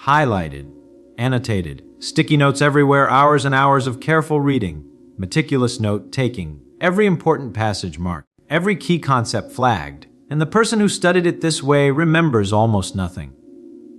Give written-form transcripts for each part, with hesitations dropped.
highlighted, annotated, sticky notes everywhere, hours and hours of careful reading, meticulous note-taking, every important passage marked, every key concept flagged, and the person who studied it this way remembers almost nothing.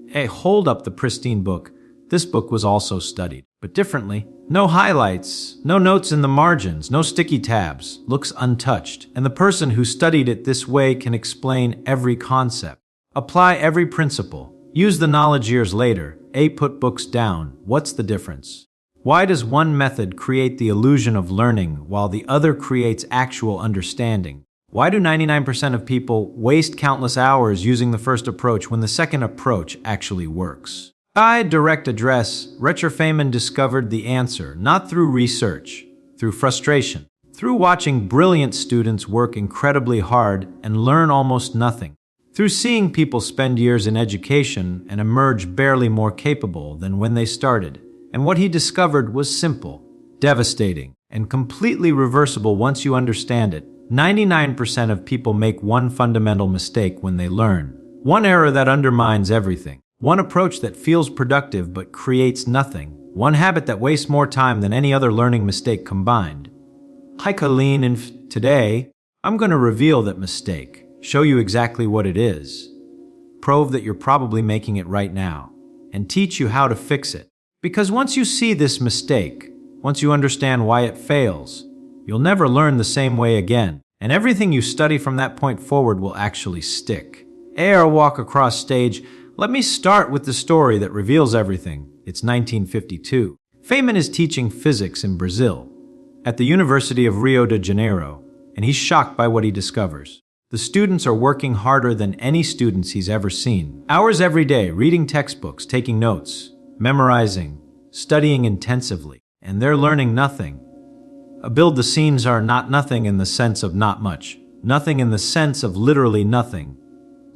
Hey, hold up the pristine book. This book was also studied, but differently. No highlights, no notes in the margins, no sticky tabs, looks untouched, and the person who studied it this way can explain every concept, apply every principle, use the knowledge years later, put books down. What's the difference? Why does one method create the illusion of learning while the other creates actual understanding? Why do 99% of people waste countless hours using the first approach when the second approach actually works? By direct address, Richard Feynman discovered the answer not through research, through frustration, through watching brilliant students work incredibly hard and learn almost nothing, through seeing people spend years in education and emerge barely more capable than when they started. And what he discovered was simple, devastating, and completely reversible once you understand it. 99% of people make one fundamental mistake when they learn, one error that undermines everything. One approach that feels productive but creates nothing. One habit that wastes more time than any other learning mistake combined. Hi Colleen, and today, I'm going to reveal that mistake, show you exactly what it is, prove that you're probably making it right now, and teach you how to fix it. Because once you see this mistake, once you understand why it fails, you'll never learn the same way again, and everything you study from that point forward will actually stick. Or walk across stage. Let me start with the story that reveals everything. It's 1952. Feynman is teaching physics in Brazil, at the University of Rio de Janeiro, and he's shocked by what he discovers. The students are working harder than any students he's ever seen. Hours every day, reading textbooks, taking notes, memorizing, studying intensively, and they're learning nothing. Build the scenes are not nothing in the sense of not much, nothing in the sense of literally nothing.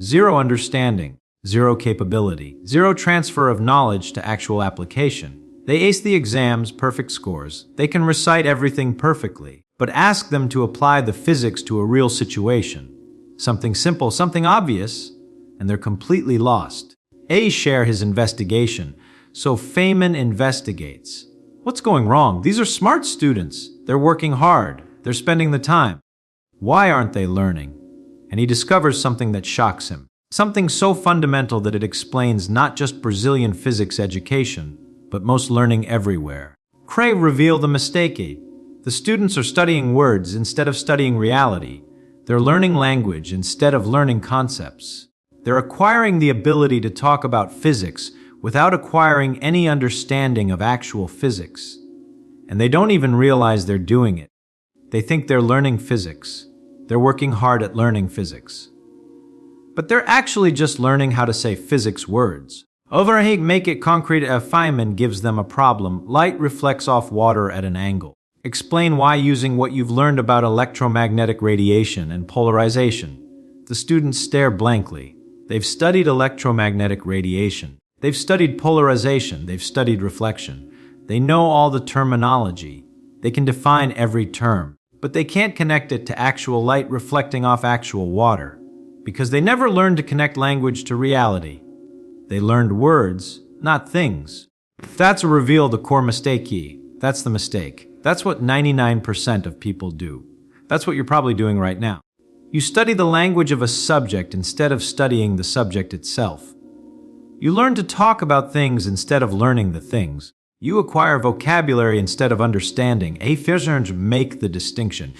Zero understanding. Zero capability, zero transfer of knowledge to actual application. They ace the exams, perfect scores. They can recite everything perfectly, but ask them to apply the physics to a real situation. Something simple, something obvious, and they're completely lost. Share his investigation. So Feynman investigates. What's going wrong? These are smart students. They're working hard. They're spending the time. Why aren't they learning? And he discovers something that shocks him. Something so fundamental that it explains not just Brazilian physics education, but most learning everywhere. Cray revealed the mistake. The students are studying words instead of studying reality. They're learning language instead of learning concepts. They're acquiring the ability to talk about physics without acquiring any understanding of actual physics. And they don't even realize they're doing it. They think they're learning physics. They're working hard at learning physics. But they're actually just learning how to say physics words. Over here, make it concrete. Feynman gives them a problem. Light reflects off water at an angle. Explain why using what you've learned about electromagnetic radiation and polarization. The students stare blankly. They've studied electromagnetic radiation. They've studied polarization. They've studied reflection. They know all the terminology. They can define every term. But they can't connect it to actual light reflecting off actual water. Because they never learned to connect language to reality. They learned words, not things. That's a reveal the core mistake. That's the mistake. That's what 99% of people do. That's what you're probably doing right now. You study the language of a subject instead of studying the subject itself. You learn to talk about things instead of learning the things. You acquire vocabulary instead of understanding. Physicists make the distinction.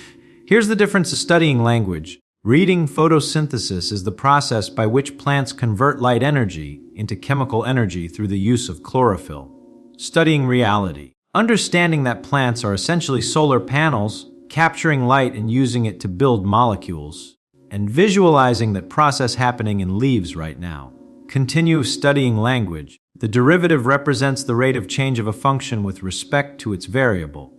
Here's the difference of studying language. Reading photosynthesis is the process by which plants convert light energy into chemical energy through the use of chlorophyll. Studying reality. Understanding that plants are essentially solar panels, capturing light and using it to build molecules. And visualizing that process happening in leaves right now. Continue studying language. The derivative represents the rate of change of a function with respect to its variable.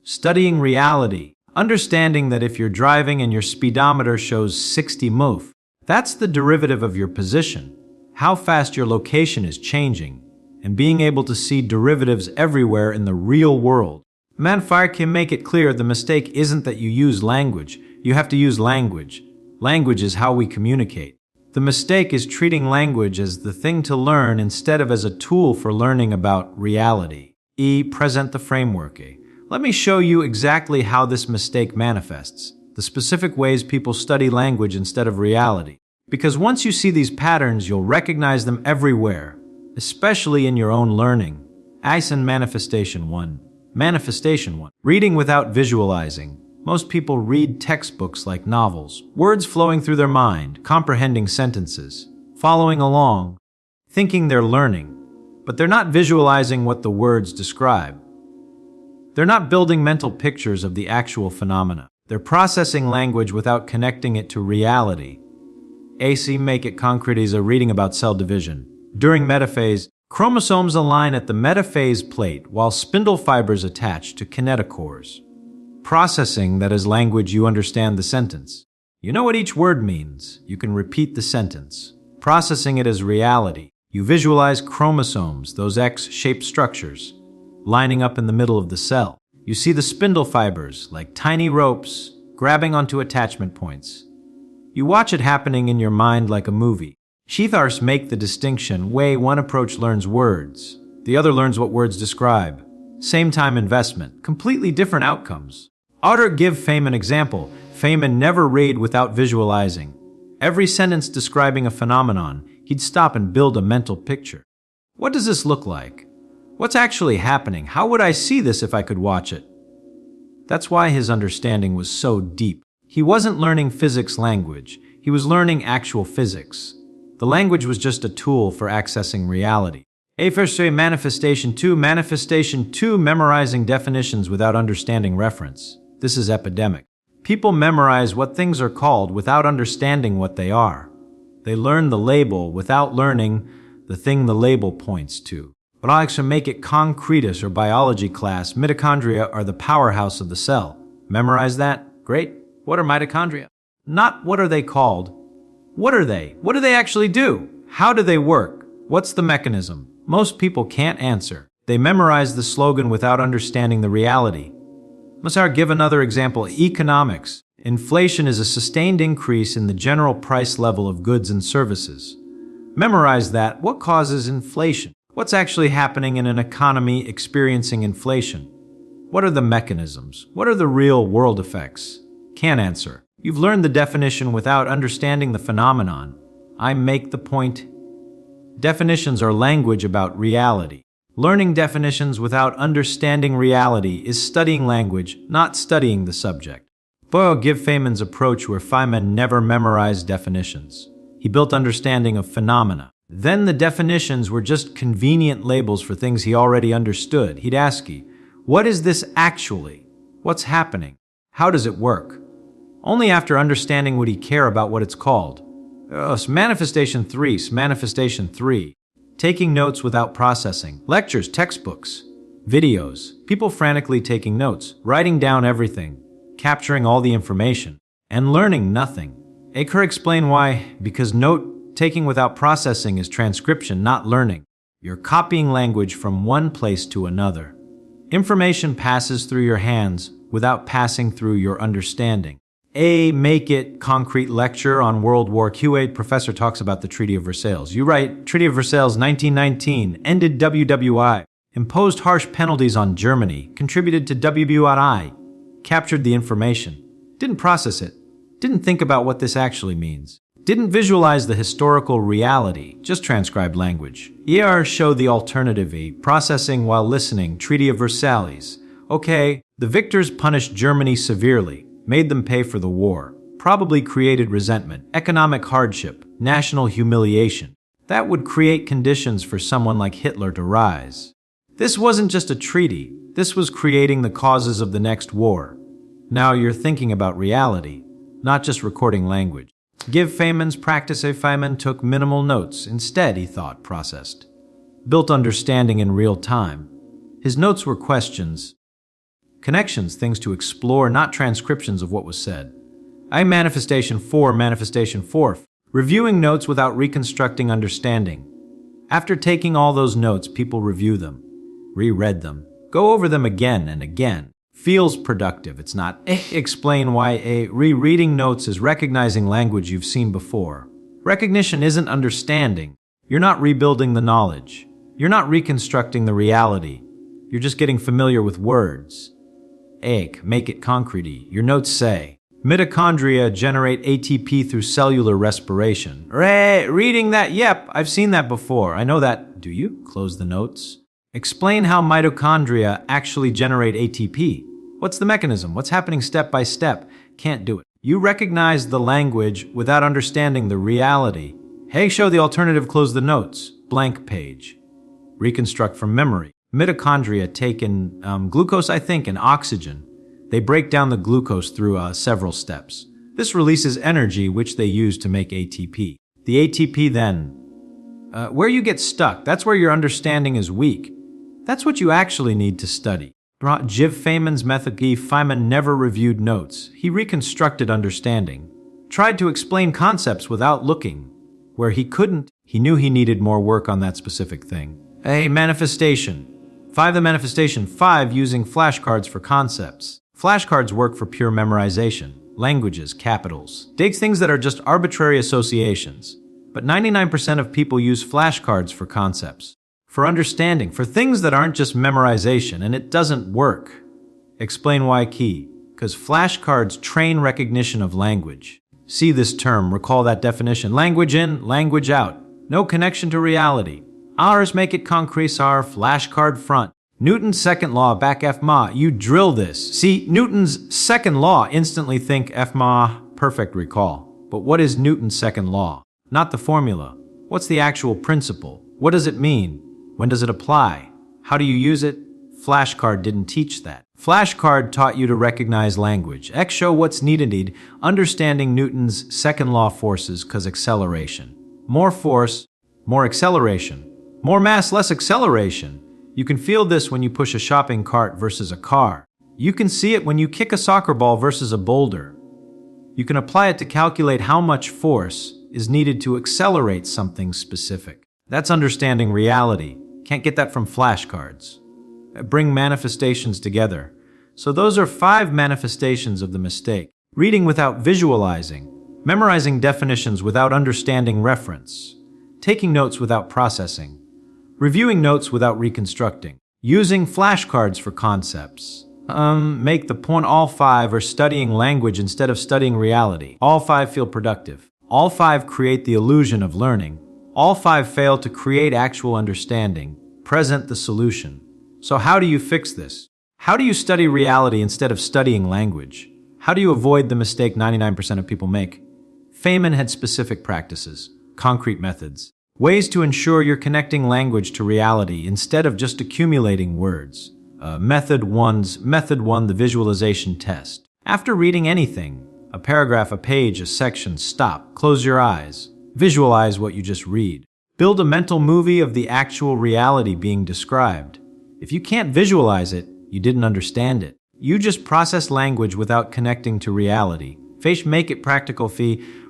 Studying reality. Understanding that if you're driving and your speedometer shows 60 mph, that's the derivative of your position, how fast your location is changing, and being able to see derivatives everywhere in the real world. Manfire can make it clear the mistake isn't that you use language. You have to use language. Language is how we communicate. The mistake is treating language as the thing to learn instead of as a tool for learning about reality. Present the framework. Let me show you exactly how this mistake manifests, the specific ways people study language instead of reality. Because once you see these patterns, you'll recognize them everywhere, especially in your own learning. Eisen Manifestation 1. Manifestation 1. Reading without visualizing. Most people read textbooks like novels, words flowing through their mind, comprehending sentences, following along, thinking they're learning, but they're not visualizing what the words describe. They're not building mental pictures of the actual phenomena. They're processing language without connecting it to reality. Make it concrete is a reading about cell division. During metaphase, chromosomes align at the metaphase plate while spindle fibers attach to kinetochores. Processing, that is language, you understand the sentence. You know what each word means. You can repeat the sentence. Processing it as reality. You visualize chromosomes, those X-shaped structures, lining up in the middle of the cell. You see the spindle fibers, like tiny ropes, grabbing onto attachment points. You watch it happening in your mind like a movie. Sheathars make the distinction. One approach learns words. The other learns what words describe. Same time investment, completely different outcomes. Give Feynman example. Feynman never read without visualizing. Every sentence describing a phenomenon, he'd stop and build a mental picture. What does this look like? What's actually happening? How would I see this if I could watch it? That's why his understanding was so deep. He wasn't learning physics language. He was learning actual physics. The language was just a tool for accessing reality. Manifestation 2. Manifestation 2. Memorizing definitions without understanding reference. This is epidemic. People memorize what things are called without understanding what they are. They learn the label without learning the thing the label points to. But I'll actually make it concretus or biology class. Mitochondria are the powerhouse of the cell. Memorize that? Great. What are mitochondria? Not what are they called. What are they? What do they actually do? How do they work? What's the mechanism? Most people can't answer. They memorize the slogan without understanding the reality. Let's give another example. Economics. Inflation is a sustained increase in the general price level of goods and services. Memorize that. What causes inflation? What's actually happening in an economy experiencing inflation? What are the mechanisms? What are the real world effects? Can't answer. You've learned the definition without understanding the phenomenon. I make the point. Definitions are language about reality. Learning definitions without understanding reality is studying language, not studying the subject. Give Feynman's approach where Feynman never memorized definitions. He built understanding of phenomena. Then the definitions were just convenient labels for things he already understood. He'd ask you, what is this actually? What's happening? How does it work? Only after understanding would he care about what it's called. Manifestation 3. Taking notes without processing. Lectures, textbooks, videos. People frantically taking notes, writing down everything, capturing all the information, and learning nothing. Aker explain why. Because note-taking without processing is transcription, not learning. You're copying language from one place to another. Information passes through your hands without passing through your understanding. Make it concrete lecture on World War II. Professor talks about the Treaty of Versailles. You write, Treaty of Versailles 1919 ended WWI, imposed harsh penalties on Germany, contributed to WWI, captured the information, didn't process it, didn't think about what this actually means, didn't visualize the historical reality, just transcribed language. Show the alternative. Processing while listening, Treaty of Versailles. The victors punished Germany severely, made them pay for the war, probably created resentment, economic hardship, national humiliation. That would create conditions for someone like Hitler to rise. This wasn't just a treaty, this was creating the causes of the next war. Now you're thinking about reality, not just recording language. Give Feynman's practice. Feynman took minimal notes, instead he thought, processed. Built understanding in real time. His notes were questions, connections, things to explore, not transcriptions of what was said. Manifestation 4. Reviewing notes without reconstructing understanding. After taking all those notes, people review them, reread them, go over them again and again. Feels productive. It's not explain why. Rereading notes is recognizing language you've seen before, Recognition isn't understanding. You're not rebuilding the knowledge. You're not reconstructing the reality. You're just getting familiar with words. Ache, make it concrete. Your notes say, mitochondria generate ATP through cellular respiration. Reading that, yep, I've seen that before. I know that. Do you? Close the notes. Explain how mitochondria actually generate ATP. What's the mechanism? What's happening step by step? Can't do it. You recognize the language without understanding the reality. Hey, show the alternative, close the notes. Blank page. Reconstruct from memory. Mitochondria take in glucose, and oxygen. They break down the glucose through several steps. This releases energy, which they use to make ATP. The ATP then, where you get stuck, that's where your understanding is weak. That's what you actually need to study. Jiv Feynman's method. Feynman never reviewed notes. He reconstructed understanding. Tried to explain concepts without looking. Where he couldn't, he knew he needed more work on that specific thing. A manifestation. 5. The manifestation. 5. Using flashcards for concepts. Flashcards work for pure memorization. Languages, capitals. Takes things that are just arbitrary associations. But 99% of people use flashcards for concepts. For understanding, for things that aren't just memorization, and it doesn't work. Explain why key. Because flashcards train recognition of language. See this term, recall that definition. Language in, language out. No connection to reality. Ours make it concrete, our flashcard front. Newton's second law, back F-ma, you drill this. See, Newton's second law, instantly think F-ma, perfect recall. But what is Newton's second law? Not the formula. What's the actual principle? What does it mean? When does it apply? How do you use it? Flashcard didn't teach that. Flashcard taught you to recognize language. X show what's needed. Understanding Newton's second law forces cause acceleration. More force, more acceleration. More mass, less acceleration. You can feel this when you push a shopping cart versus a car. You can see it when you kick a soccer ball versus a boulder. You can apply it to calculate how much force is needed to accelerate something specific. That's understanding reality. Can't get that from flashcards. Bring manifestations together. So those are 5 manifestations of the mistake. Reading without visualizing. Memorizing definitions without understanding reference. Taking notes without processing. Reviewing notes without reconstructing. Using flashcards for concepts. Make the point all 5 are studying language instead of studying reality. All 5 feel productive. All 5 create the illusion of learning. All 5 fail to create actual understanding. Present the solution. So how do you fix this? How do you study reality instead of studying language? How do you avoid the mistake 99% of people make? Feynman had specific practices, concrete methods, ways to ensure you're connecting language to reality instead of just accumulating words. Method 1, the visualization test. After reading anything, a paragraph, a page, a section, stop, close your eyes. Visualize what you just read. Build a mental movie of the actual reality being described. If you can't visualize it, you didn't understand it. You just process language without connecting to reality. Make it practical.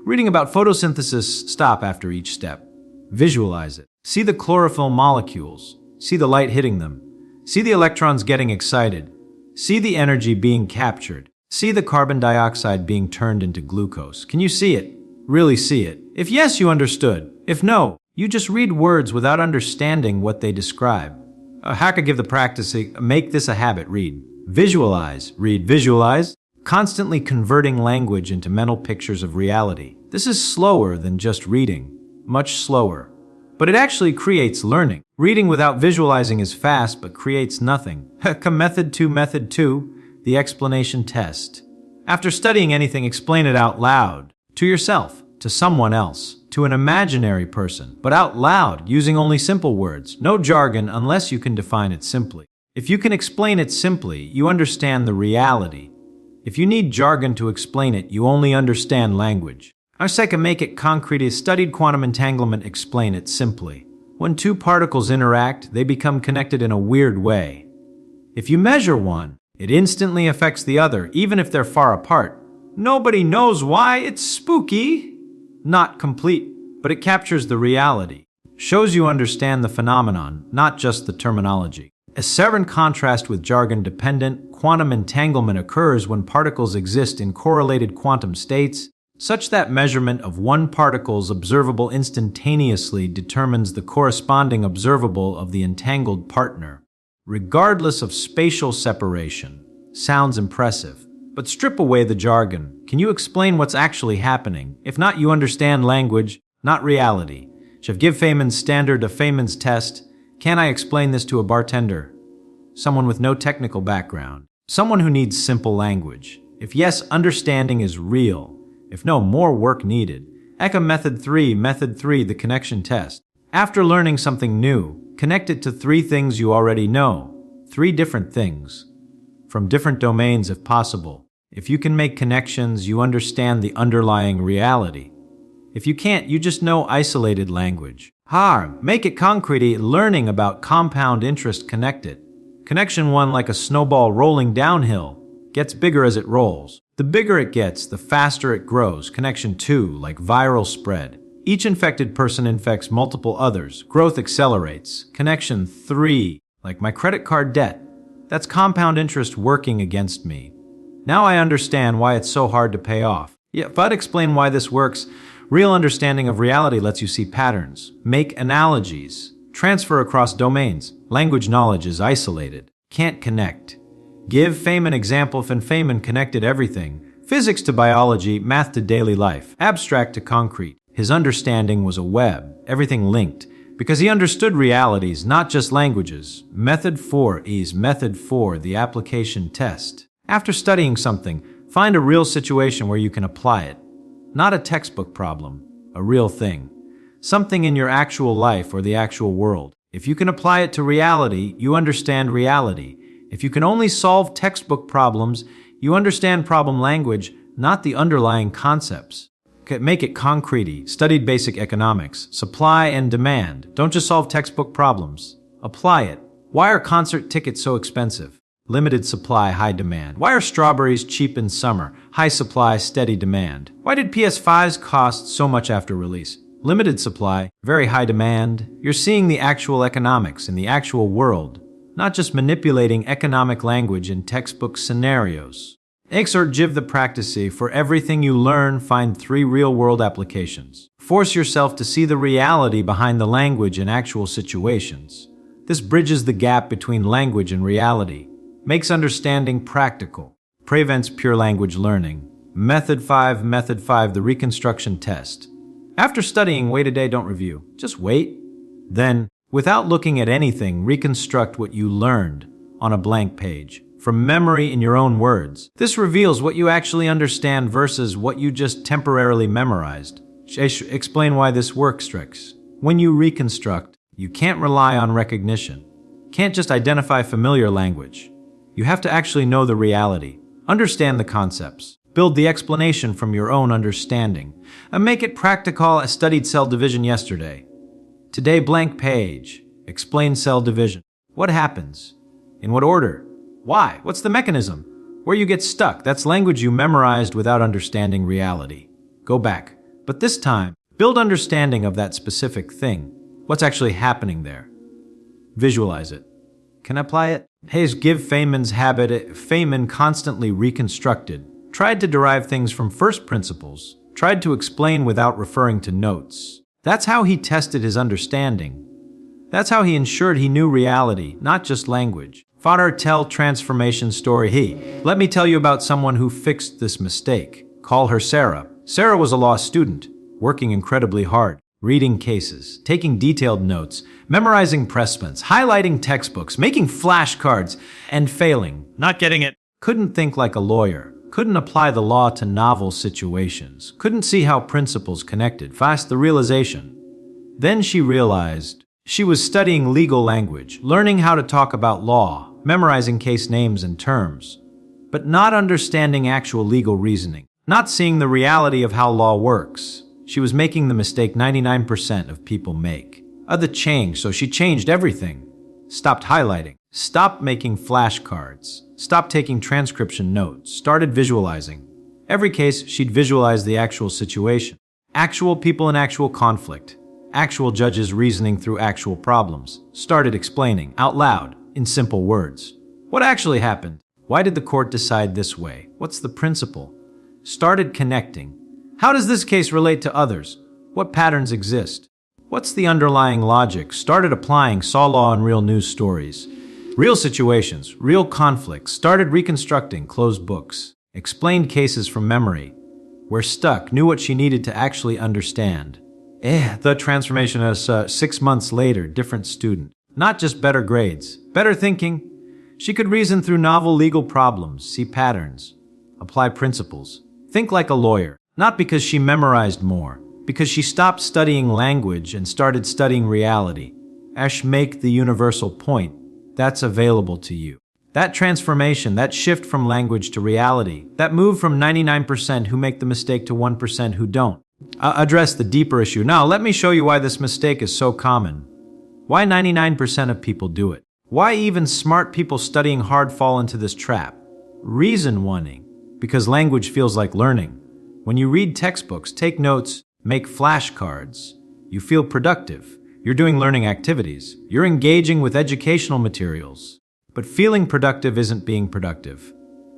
Reading about photosynthesis, stop after each step. Visualize it. See the chlorophyll molecules. See the light hitting them. See the electrons getting excited. See the energy being captured. See the carbon dioxide being turned into glucose. Can you see it? Really see it? If yes, you understood. If no, you just read words without understanding what they describe. How could give the practice, make this a habit, read. Visualize, read, visualize. Constantly converting language into mental pictures of reality. This is slower than just reading. Much slower. But it actually creates learning. Reading without visualizing is fast, but creates nothing. Method 2, the explanation test. After studying anything, explain it out loud. To yourself, to someone else, to an imaginary person, but out loud, using only simple words. No jargon unless you can define it simply. If you can explain it simply, you understand the reality. If you need jargon to explain it, you only understand language. Our second, make it concrete, is studied quantum entanglement, explain it simply. When 2 particles interact, they become connected in a weird way. If you measure one, it instantly affects the other, even if they're far apart. Nobody knows why, it's spooky. Not complete, but it captures the reality. Shows you understand the phenomenon, not just the terminology. A severe contrast with jargon-dependent quantum entanglement occurs when particles exist in correlated quantum states, such that measurement of one particle's observable instantaneously determines the corresponding observable of the entangled partner, regardless of spatial separation. Sounds impressive. But strip away the jargon. Can you explain what's actually happening? If not, you understand language, not reality. Should give Feynman's standard of Feynman's test. Can I explain this to a bartender? Someone with no technical background. Someone who needs simple language. If yes, understanding is real. If no, more work needed. Eka Method 3, the connection test. After learning something new, connect it to 3 things you already know. 3 different things. From different domains if possible. If you can make connections, you understand the underlying reality. If you can't, you just know isolated language. Make it concrete, learning about compound interest connected. Connection 1, like a snowball rolling downhill, gets bigger as it rolls. The bigger it gets, the faster it grows. Connection 2, like viral spread. Each infected person infects multiple others. Growth accelerates. Connection 3, like my credit card debt. That's compound interest working against me. Now I understand why it's so hard to pay off. Yeah, if I'd explain why this works, real understanding of reality lets you see patterns, make analogies, transfer across domains. Language knowledge is isolated, can't connect. Give Feynman example if Feynman connected everything. Physics to biology, math to daily life, abstract to concrete. His understanding was a web, everything linked. Because he understood realities, not just languages. Method 4 is Method 4, the application test. After studying something, find a real situation where you can apply it. Not a textbook problem, a real thing. Something in your actual life or the actual world. If you can apply it to reality, you understand reality. If you can only solve textbook problems, you understand problem language, not the underlying concepts. Make it concrete. Studied basic economics. Supply and demand. Don't just solve textbook problems. Apply it. Why are concert tickets so expensive? Limited supply, high demand. Why are strawberries cheap in summer? High supply, steady demand. Why did PS5s cost so much after release? Limited supply, very high demand. You're seeing the actual economics in the actual world, not just manipulating economic language in textbook scenarios. Exert the practice. For everything you learn, find 3 real-world applications. Force yourself to see the reality behind the language in actual situations. This bridges the gap between language and reality, makes understanding practical, prevents pure language learning. Method 5, the reconstruction test. After studying, wait a day, don't review. Just wait. Then, without looking at anything, reconstruct what you learned on a blank page. From memory in your own words. This reveals what you actually understand versus what you just temporarily memorized. Explain why this works, Strix. When you reconstruct, you can't rely on recognition. Can't just identify familiar language. You have to actually know the reality, understand the concepts, build the explanation from your own understanding, and make it practical. I studied cell division yesterday. Today, blank page. Explain cell division. What happens? In what order? Why? What's the mechanism? Where you get stuck, that's language you memorized without understanding reality. Go back. But this time, build understanding of that specific thing. What's actually happening there? Visualize it. Can I apply it? Hayes give Feynman's habit. Feynman constantly reconstructed, tried to derive things from first principles, tried to explain without referring to notes. That's how he tested his understanding. That's how he ensured he knew reality, not just language. Father tell transformation story. Let me tell you about someone who fixed this mistake. Call her Sarah. Sarah was a law student, working incredibly hard, reading cases, taking detailed notes, memorizing precedents, highlighting textbooks, making flashcards, and failing. Not getting it. Couldn't think like a lawyer. Couldn't apply the law to novel situations. Couldn't see how principles connected. Fast the realization. Then she realized she was studying legal language, learning how to talk about law, memorizing case names and terms, but not understanding actual legal reasoning, not seeing the reality of how law works. She was making the mistake 99% of people make. The change, so she changed everything. Stopped highlighting, stopped making flashcards, stopped taking transcription notes, started visualizing. Every case, she'd visualize the actual situation, actual people in actual conflict, actual judges reasoning through actual problems, started explaining out loud in simple words. What actually happened? Why did the court decide this way? What's the principle? Started connecting. How does this case relate to others? What patterns exist? What's the underlying logic? Started applying, saw law in real news stories. Real situations, real conflicts, started reconstructing, closed books. Explained cases from memory. We're stuck, knew what she needed to actually understand. The transformation is 6 months later, different student. Not just better grades, better thinking. She could reason through novel legal problems, see patterns, apply principles, think like a lawyer. Not because she memorized more, because she stopped studying language and started studying reality. Make the universal point. That's available to you. That transformation, that shift from language to reality, that move from 99% who make the mistake to 1% who don't. Address the deeper issue. Now, let me show you why this mistake is so common. Why 99% of people do it. Why even smart people studying hard fall into this trap. Reason wanting, because language feels like learning. When you read textbooks, take notes, make flashcards, you feel productive. You're doing learning activities. You're engaging with educational materials. But feeling productive isn't being productive.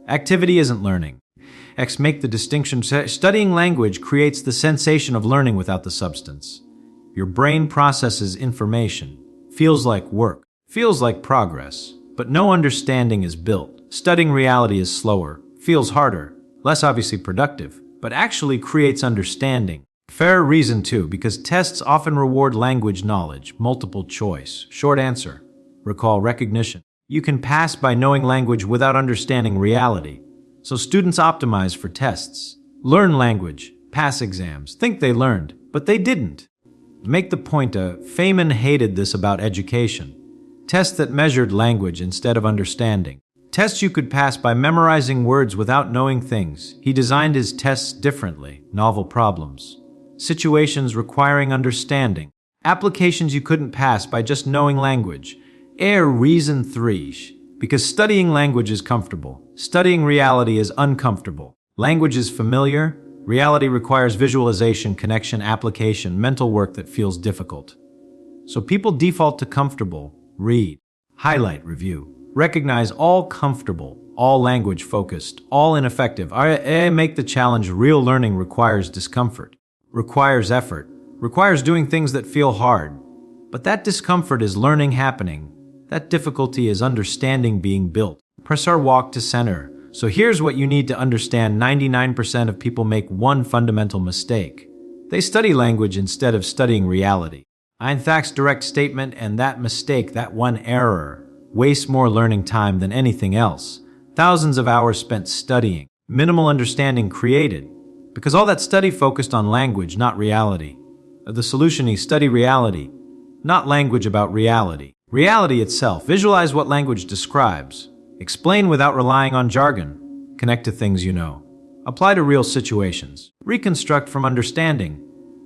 Activity isn't learning. Make the distinction. Studying language creates the sensation of learning without the substance. Your brain processes information. Feels like work. Feels like progress. But no understanding is built. Studying reality is slower. Feels harder. Less obviously productive. But actually creates understanding. Fair reason too, because tests often reward language knowledge, multiple choice, short answer, recall recognition. You can pass by knowing language without understanding reality. So students optimize for tests, learn language, pass exams, think they learned, but they didn't. Make the point, Feynman hated this about education. Tests that measured language instead of understanding. Tests you could pass by memorizing words without knowing things. He designed his tests differently, novel problems. Situations requiring understanding. Applications you couldn't pass by just knowing language. Reason 3. Because studying language is comfortable. Studying reality is uncomfortable. Language is familiar. Reality requires visualization, connection, application, mental work that feels difficult. So people default to comfortable. Read, highlight, review. Recognize all comfortable, all language focused, all ineffective. Make the challenge. Real learning requires discomfort. Requires effort, requires doing things that feel hard. But that discomfort is learning happening. That difficulty is understanding being built. Press our walk to center. So here's what you need to understand. 99% of people make one fundamental mistake. They study language instead of studying reality. Einthak's direct statement, and that mistake, that one error, wastes more learning time than anything else. Thousands of hours spent studying, minimal understanding created. Because all that study focused on language, not reality. The solution is study reality, not language about reality. Reality itself. Visualize what language describes. Explain without relying on jargon. Connect to things you know. Apply to real situations. Reconstruct from understanding.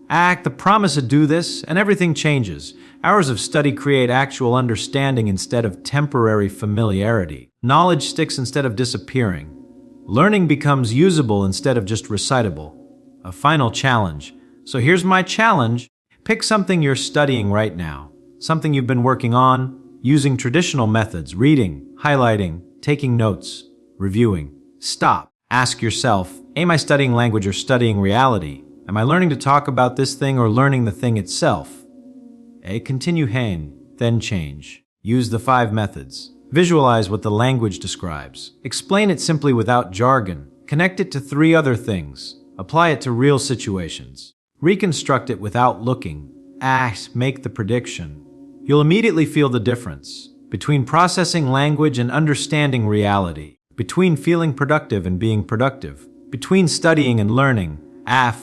The promise to do this, and everything changes. Hours of study create actual understanding instead of temporary familiarity. Knowledge sticks instead of disappearing. Learning becomes usable instead of just recitable. A final challenge. So here's my challenge. Pick something you're studying right now. Something you've been working on, using traditional methods, reading, highlighting, taking notes, reviewing. Stop. Ask yourself, am I studying language or studying reality? Am I learning to talk about this thing or learning the thing itself? Continue then change. Use the 5 methods. Visualize what the language describes. Explain it simply without jargon. Connect it to 3 other things. Apply it to real situations. Reconstruct it without looking. Make the prediction. You'll immediately feel the difference between processing language and understanding reality, between feeling productive and being productive, between studying and learning.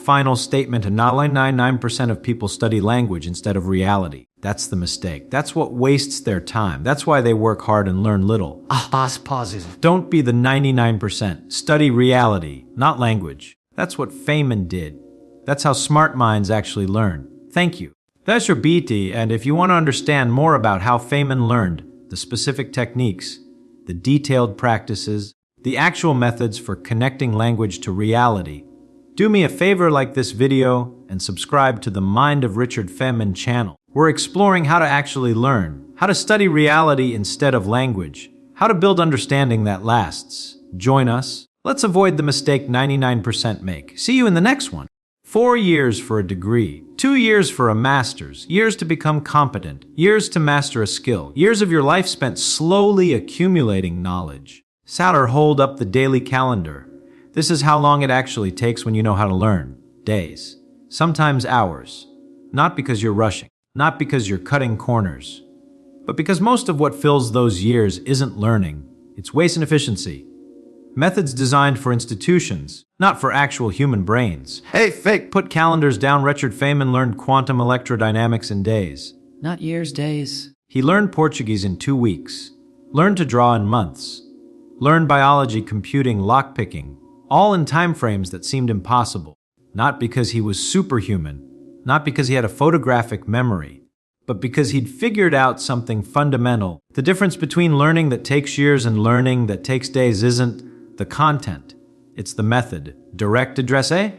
Final statement, and not 99% of people study language instead of reality. That's the mistake. That's what wastes their time. That's why they work hard and learn little. Pauses. Don't be the 99%. Study reality, not language. That's what Feynman did. That's how smart minds actually learn. Thank you. That's your BT, and if you want to understand more about how Feynman learned, the specific techniques, the detailed practices, the actual methods for connecting language to reality, do me a favor, like this video and subscribe to the Mind of Richard Feynman channel. We're exploring how to actually learn, how to study reality instead of language, how to build understanding that lasts. Join us. Let's avoid the mistake 99% make. See you in the next one. 4 years for a degree, 2 years for a master's, years to become competent, years to master a skill, years of your life spent slowly accumulating knowledge. Satter, hold up the daily calendar. This is how long it actually takes when you know how to learn. Days. Sometimes hours. Not because you're rushing, not because you're cutting corners, but because most of what fills those years isn't learning. It's waste and efficiency. Methods designed for institutions, not for actual human brains. Hey, fake! Put calendars down. Richard Feynman learned quantum electrodynamics in days. Not years, days. He learned Portuguese in 2 weeks. Learned to draw in months. Learned biology, computing, lockpicking, all in time frames that seemed impossible. Not because he was superhuman, not because he had a photographic memory, but because he'd figured out something fundamental. The difference between learning that takes years and learning that takes days isn't the content, it's the method. Direct address A?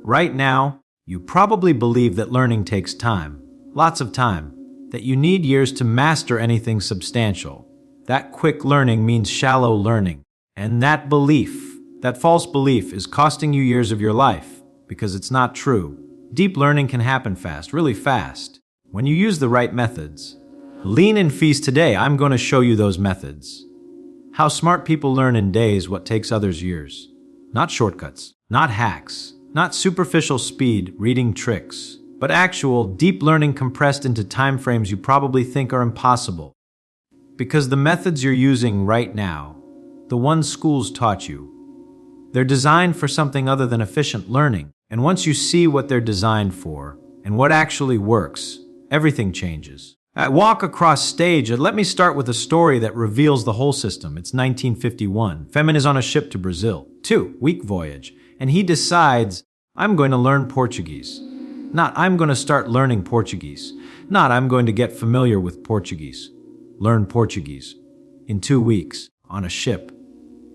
Right now, you probably believe that learning takes time, lots of time, that you need years to master anything substantial. That quick learning means shallow learning. And that belief, that false belief, is costing you years of your life, because it's not true. Deep learning can happen fast, really fast, when you use the right methods. Lean in fees today, I'm going to show you those methods. How smart people learn in days what takes others years. Not shortcuts, not hacks, not superficial speed reading tricks, but actual deep learning compressed into time frames you probably think are impossible. Because the methods you're using right now, the ones schools taught you, they're designed for something other than efficient learning. And once you see what they're designed for and what actually works, everything changes. Walk across stage, and let me start with a story that reveals the whole system. It's 1951. Feynman is on a ship to Brazil, 2-week voyage, and he decides, I'm going to learn Portuguese. Not, I'm going to start learning Portuguese. Not, I'm going to get familiar with Portuguese. Learn Portuguese. In 2 weeks, on a ship.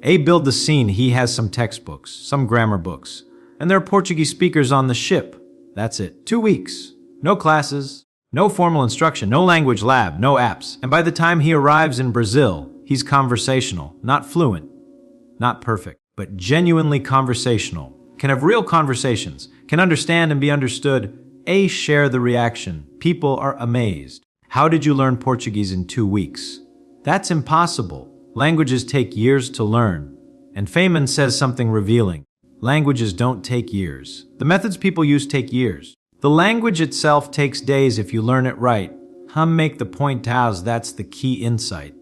Build the scene. He has some textbooks, some grammar books, and there are Portuguese speakers on the ship. That's it. 2 weeks. No classes. No formal instruction, no language lab, no apps. And by the time he arrives in Brazil, he's conversational, not fluent, not perfect, but genuinely conversational. Can have real conversations, can understand and be understood. Share the reaction. People are amazed. How did you learn Portuguese in 2 weeks? That's impossible. Languages take years to learn. And Feynman says something revealing. Languages don't take years. The methods people use take years. The language itself takes days if you learn it right. Make the point, Taos, that's the key insight.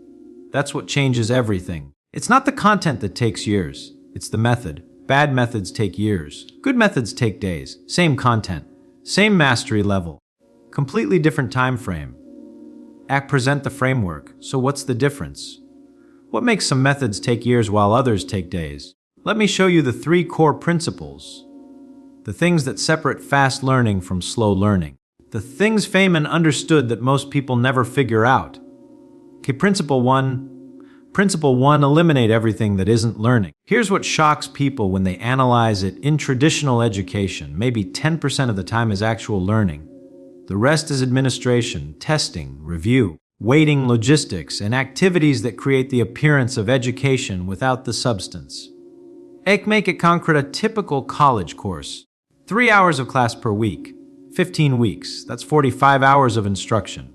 That's what changes everything. It's not the content that takes years, it's the method. Bad methods take years. Good methods take days. Same content, same mastery level, completely different time frame. Present the framework, so what's the difference? What makes some methods take years while others take days? Let me show you the 3 core principles. The things that separate fast learning from slow learning. The things Feynman understood that most people never figure out. Principle 1. Principle 1, eliminate everything that isn't learning. Here's what shocks people when they analyze it. In traditional education, maybe 10% of the time is actual learning. The rest is administration, testing, review, weighting, logistics, and activities that create the appearance of education without the substance. Make it concrete. A typical college course. 3 hours of class per week, 15 weeks, that's 45 hours of instruction.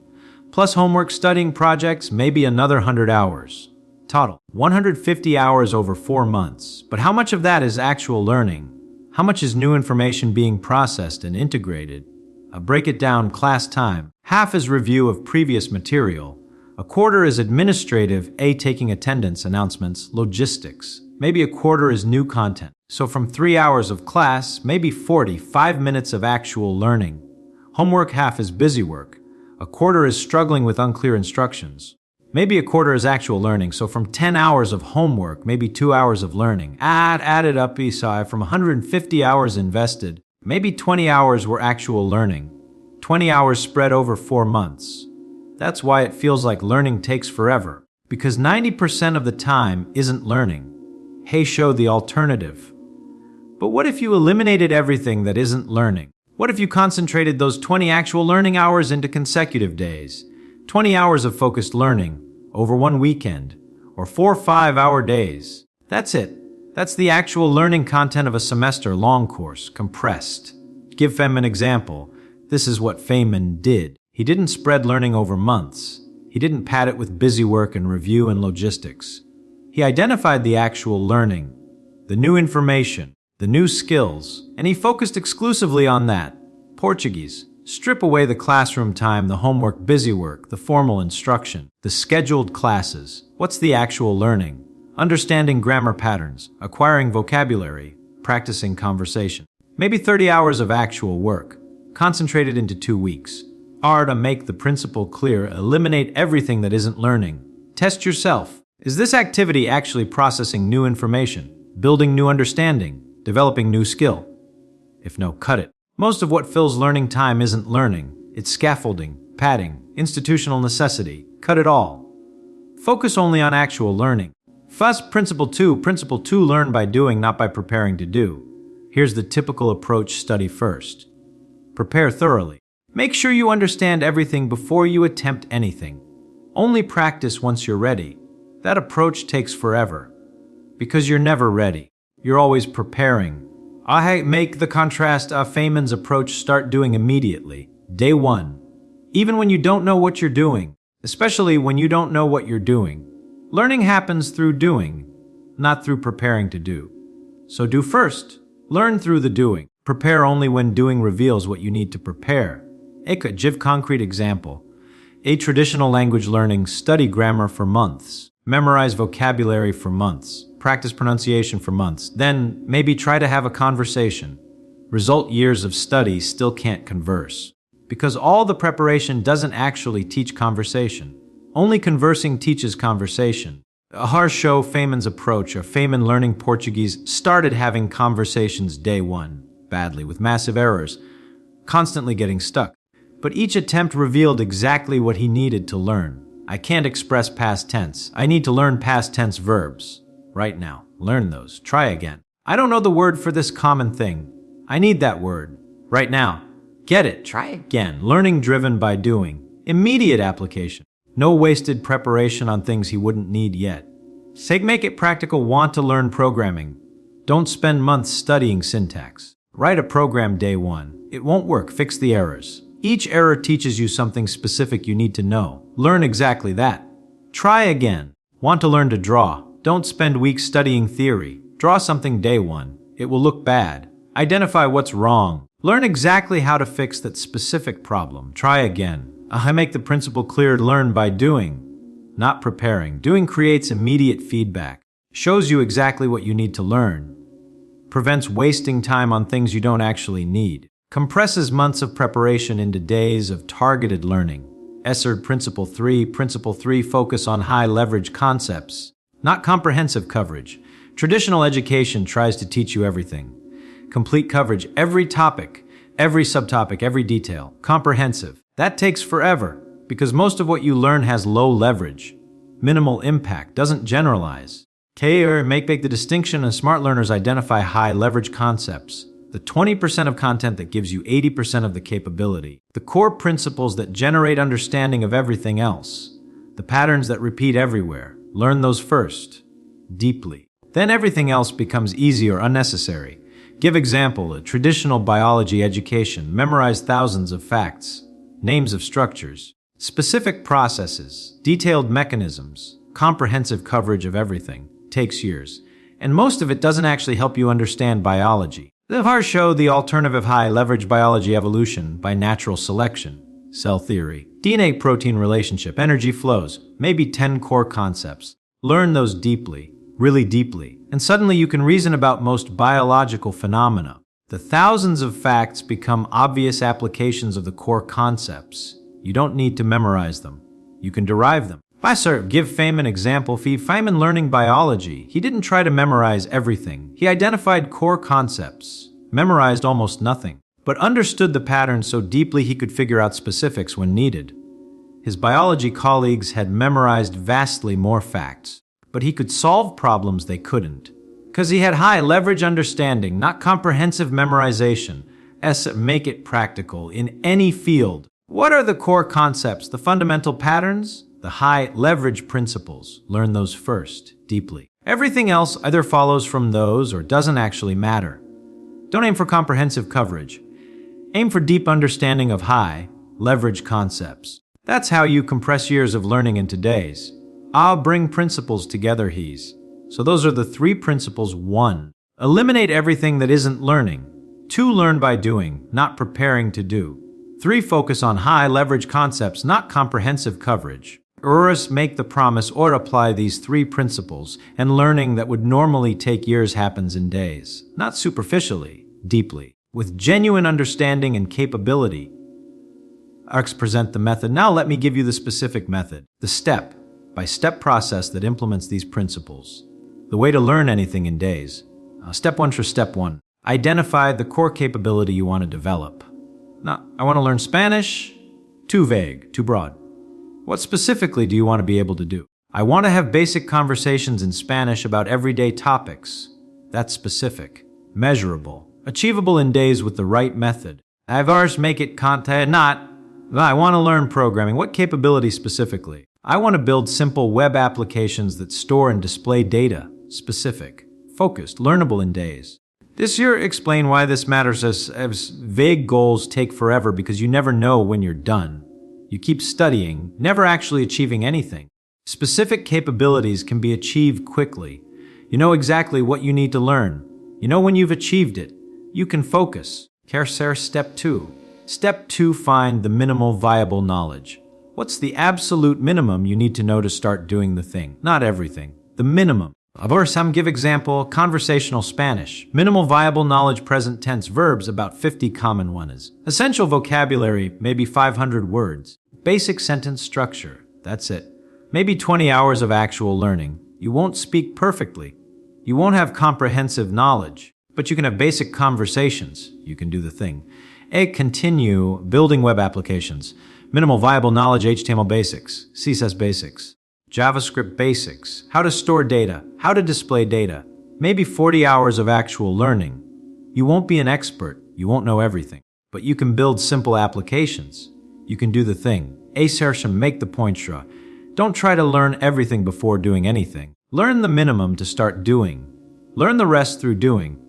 Plus homework, studying, projects, maybe another 100 hours. Total, 150 hours over 4 months. But how much of that is actual learning? How much is new information being processed and integrated? Break it down. Class time, half is review of previous material. A quarter is administrative, taking attendance, announcements, logistics. Maybe a quarter is new content. So from 3 hours of class, maybe 45 minutes of actual learning. Homework, half is busy work. A quarter is struggling with unclear instructions. Maybe a quarter is actual learning. So from 10 hours of homework, maybe 2 hours of learning. Add it up, Esai, from 150 hours invested, maybe 20 hours were actual learning. 20 hours spread over 4 months. That's why it feels like learning takes forever. Because 90% of the time isn't learning. Show the alternative. But what if you eliminated everything that isn't learning? What if you concentrated those 20 actual learning hours into consecutive days? 20 hours of focused learning over 1 weekend, or 4 5-hour days. That's it. That's the actual learning content of a semester-long course, compressed. Give Feynman an example. This is what Feynman did. He didn't spread learning over months. He didn't pad it with busy work and review and logistics. He identified the actual learning, the new information, the new skills, and he focused exclusively on that. Portuguese. Strip away the classroom time, the homework, busy work, the formal instruction, the scheduled classes. What's the actual learning? Understanding grammar patterns, acquiring vocabulary, practicing conversation. Maybe 30 hours of actual work, concentrated into 2 weeks. To make the principle clear, eliminate everything that isn't learning. Test yourself. Is this activity actually processing new information, building new understanding, developing new skill? If no, cut it. Most of what fills learning time isn't learning. It's scaffolding, padding, institutional necessity. Cut it all. Focus only on actual learning. First, Principle 2. Principle 2, learn by doing, not by preparing to do. Here's the typical approach: study first. Prepare thoroughly. Make sure you understand everything before you attempt anything. Only practice once you're ready. That approach takes forever, because you're never ready. You're always preparing. I make the contrast of Feynman's approach: start doing immediately. Day 1. Even when you don't know what you're doing, especially when you don't know what you're doing. Learning happens through doing, not through preparing to do. So do first. Learn through the doing. Prepare only when doing reveals what you need to prepare. Give concrete example. A traditional language learning: study grammar for months, memorize vocabulary for months, practice pronunciation for months, then maybe try to have a conversation. Result: years of study still can't converse. Because all the preparation doesn't actually teach conversation. Only conversing teaches conversation. Show Feynman's approach of Feynman learning Portuguese started having conversations day 1, badly, with massive errors, constantly getting stuck. But each attempt revealed exactly what he needed to learn. I can't express past tense. I need to learn past tense verbs. Right now. Learn those. Try again. I don't know the word for this common thing. I need that word. Right now. Get it. Try again. Learning driven by doing. Immediate application. No wasted preparation on things he wouldn't need yet. Make it practical. Want to learn programming. Don't spend months studying syntax. Write a program day 1. It won't work. Fix the errors. Each error teaches you something specific you need to know. Learn exactly that. Try again. Want to learn to draw. Don't spend weeks studying theory. Draw something day 1. It will look bad. Identify what's wrong. Learn exactly how to fix that specific problem. Try again. I make the principle clear: learn by doing, not preparing. Doing creates immediate feedback, shows you exactly what you need to learn, prevents wasting time on things you don't actually need, compresses months of preparation into days of targeted learning. Principle 3. Principle 3, focus on high leverage concepts, not comprehensive coverage. Traditional education tries to teach you everything. Complete coverage, every topic, every subtopic, every detail. Comprehensive. That takes forever, because most of what you learn has low leverage, minimal impact, doesn't generalize. Make the distinction, and smart learners identify high leverage concepts, the 20% of content that gives you 80% of the capability, the core principles that generate understanding of everything else, the patterns that repeat everywhere. Learn those first, deeply. Then everything else becomes easy or unnecessary. Give example: a traditional biology education, memorize thousands of facts, names of structures, specific processes, detailed mechanisms. Comprehensive coverage of everything takes years, and most of it doesn't actually help you understand biology. The show the alternative: high leverage biology, evolution by natural selection, cell theory, DNA protein relationship, energy flows, maybe 10 core concepts. Learn those deeply, really deeply, and suddenly you can reason about most biological phenomena. The thousands of facts become obvious applications of the core concepts. You don't need to memorize them. You can derive them. Give Feynman example. Feynman learning biology. He didn't try to memorize everything. He identified core concepts, memorized almost nothing, but understood the patterns so deeply he could figure out specifics when needed. His biology colleagues had memorized vastly more facts, but he could solve problems they couldn't. Because he had high leverage understanding, not comprehensive memorization. Make it practical in any field. What are the core concepts, the fundamental patterns? The high leverage principles. Learn those first, deeply. Everything else either follows from those or doesn't actually matter. Don't aim for comprehensive coverage. Aim for deep understanding of high, leverage concepts. That's how you compress years of learning into days. I'll bring principles together, So those are the 3 principles. 1. Eliminate everything that isn't learning. 2. Learn by doing, not preparing to do. 3. Focus on high leverage concepts, not comprehensive coverage. Make the promise or apply these 3 principles, and learning that would normally take years happens in days. Not superficially, deeply. With genuine understanding and capability. Arcs present the method. Now let me give you the specific method. The step-by-step process that implements these principles. The way to learn anything in days. Step 1 for step 1. Identify the core capability you want to develop. Now, I want to learn Spanish. Too vague, too broad. What specifically do you want to be able to do? I want to have basic conversations in Spanish about everyday topics. That's specific, measurable, achievable in days with the right method. Make it content, not, I want to learn programming. What capability specifically? I want to build simple web applications that store and display data. Specific, focused, learnable in days. This year, explain why this matters as vague goals take forever because you never know when you're done. You keep studying, never actually achieving anything. Specific capabilities can be achieved quickly. You know exactly what you need to learn. You know when you've achieved it. You can focus. Step 2. Step 2, find the minimal viable knowledge. What's the absolute minimum you need to know to start doing the thing? Not everything. The minimum. Give example, conversational Spanish. Minimal viable knowledge, present tense verbs, about 50 common ones. Essential vocabulary, maybe 500 words. Basic sentence structure, that's it. Maybe 20 hours of actual learning. You won't speak perfectly. You won't have comprehensive knowledge, but you can have basic conversations. You can do the thing. Continue building web applications. Minimal viable knowledge, HTML basics, CSS basics. JavaScript basics, how to store data, how to display data, maybe 40 hours of actual learning. You won't be an expert, you won't know everything, but you can build simple applications. You can do the thing. Make the point. Don't try to learn everything before doing anything. Learn the minimum to start doing. Learn the rest through doing.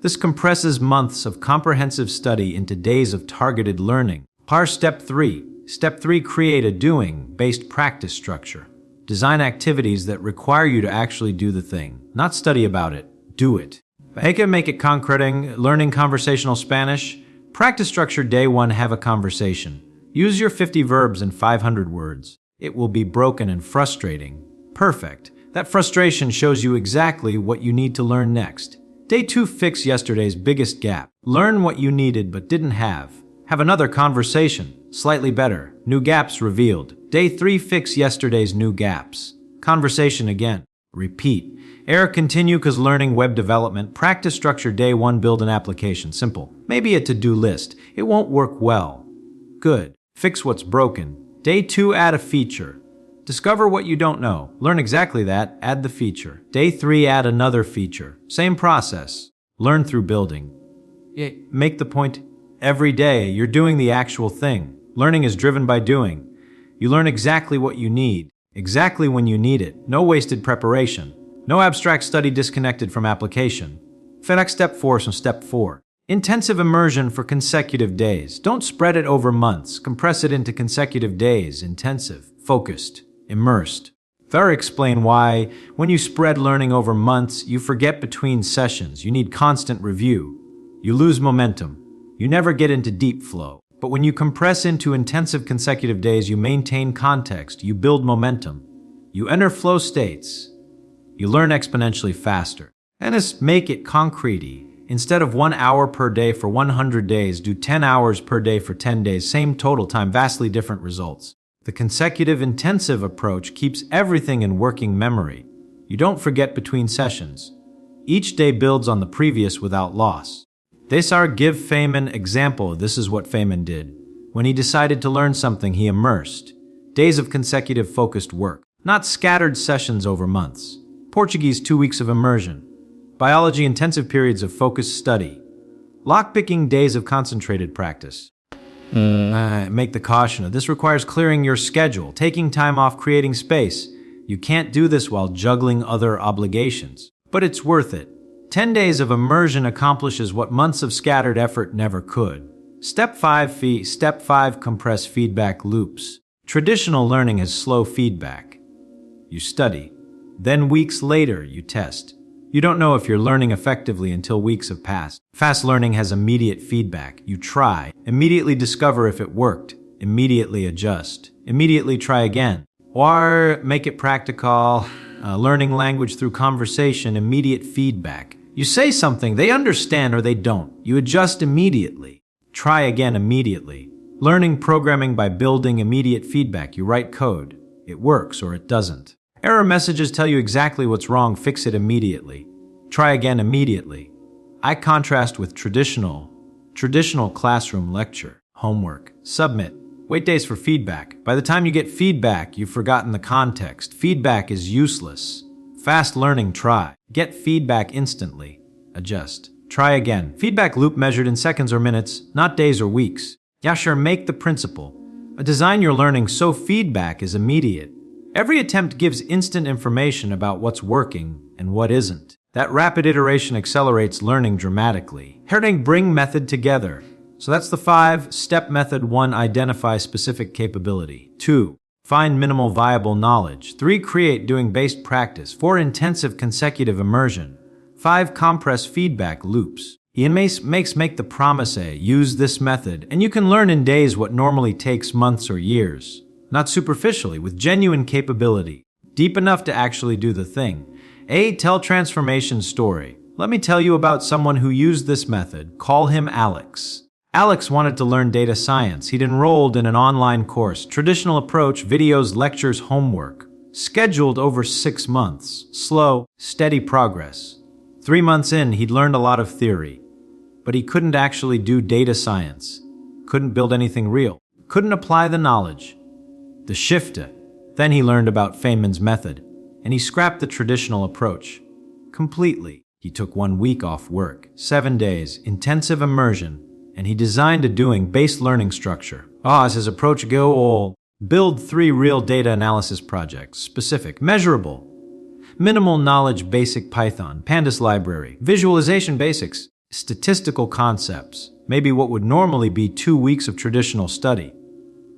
This compresses months of comprehensive study into days of targeted learning. Step 3. Step 3, create a doing-based practice structure. Design activities that require you to actually do the thing. Not study about it, do it. Make it concreting, learning conversational Spanish. Practice structure day 1, have a conversation. Use your 50 verbs and 500 words. It will be broken and frustrating. Perfect. That frustration shows you exactly what you need to learn next. Day 2, fix yesterday's biggest gap. Learn what you needed but didn't have. Have another conversation. Slightly better. New gaps revealed. Day 3, fix yesterday's new gaps. Conversation again. Repeat. Continue cause learning web development. Practice structure day 1, build an application. Simple. Maybe a to-do list. It won't work well. Good. Fix what's broken. Day 2, add a feature. Discover what you don't know. Learn exactly that. Add the feature. Day 3, add another feature. Same process. Learn through building. Make the point. Every day, you're doing the actual thing. Learning is driven by doing. You learn exactly what you need, exactly when you need it. No wasted preparation. No abstract study disconnected from application. Step 4. Intensive immersion for consecutive days. Don't spread it over months. Compress it into consecutive days. Intensive, focused, immersed. Explain why, when you spread learning over months, you forget between sessions. You need constant review. You lose momentum. You never get into deep flow. But when you compress into intensive consecutive days, you maintain context, you build momentum, you enter flow states, you learn exponentially faster. Make it concrete. Instead of 1 hour per day for 100 days, do 10 hours per day for 10 days, same total time, vastly different results. The consecutive intensive approach keeps everything in working memory. You don't forget between sessions. Each day builds on the previous without loss. Give Feynman example. This is what Feynman did. When he decided to learn something, he immersed. Days of consecutive focused work, not scattered sessions over months. Portuguese 2 weeks of immersion. Biology intensive periods of focused study. Lockpicking days of concentrated practice. Make the caution. This requires clearing your schedule, taking time off, creating space. You can't do this while juggling other obligations. But it's worth it. 10 days of immersion accomplishes what months of scattered effort never could. Step 5 compress feedback loops. Traditional learning has slow feedback. You study. Then weeks later, you test. You don't know if you're learning effectively until weeks have passed. Fast learning has immediate feedback. You try, immediately discover if it worked, immediately adjust, immediately try again. Or make it practical, learning language through conversation, immediate feedback. You say something, they understand or they don't. You adjust immediately. Try again immediately. Learning programming by building immediate feedback. You write code. It works or it doesn't. Error messages tell you exactly what's wrong, fix it immediately. Try again immediately. I contrast with traditional classroom lecture, homework, submit, wait days for feedback. By the time you get feedback, you've forgotten the context. Feedback is useless. Fast learning, try. Get feedback instantly. Adjust. Try again. Feedback loop measured in seconds or minutes, not days or weeks. Yeah, sure, make the principle. Design your learning so feedback is immediate. Every attempt gives instant information about what's working and what isn't. That rapid iteration accelerates learning dramatically. Bring method together. So that's the 5-step method. 1. Identify specific capability. 2. Find minimal viable knowledge. 3. Create doing-based practice. 4. Intensive consecutive immersion. 5. Compress feedback loops. Ian make the promise. Use this method, and you can learn in days what normally takes months or years. Not superficially, with genuine capability, deep enough to actually do the thing. Tell transformation story. Let me tell you about someone who used this method. Call him Alex. Alex wanted to learn data science. He'd enrolled in an online course, traditional approach, videos, lectures, homework. Scheduled over 6 months. Slow, steady progress. 3 months in, he'd learned a lot of theory. But he couldn't actually do data science. Couldn't build anything real. Couldn't apply the knowledge. The shifter. Then he learned about Feynman's method, and he scrapped the traditional approach completely. He took 1 week off work, 7 days, intensive immersion, and he designed a doing-based learning structure. As his approach go all. Build 3 real data analysis projects, specific, measurable, minimal knowledge, basic Python, pandas library, visualization basics, statistical concepts, maybe what would normally be 2 weeks of traditional study.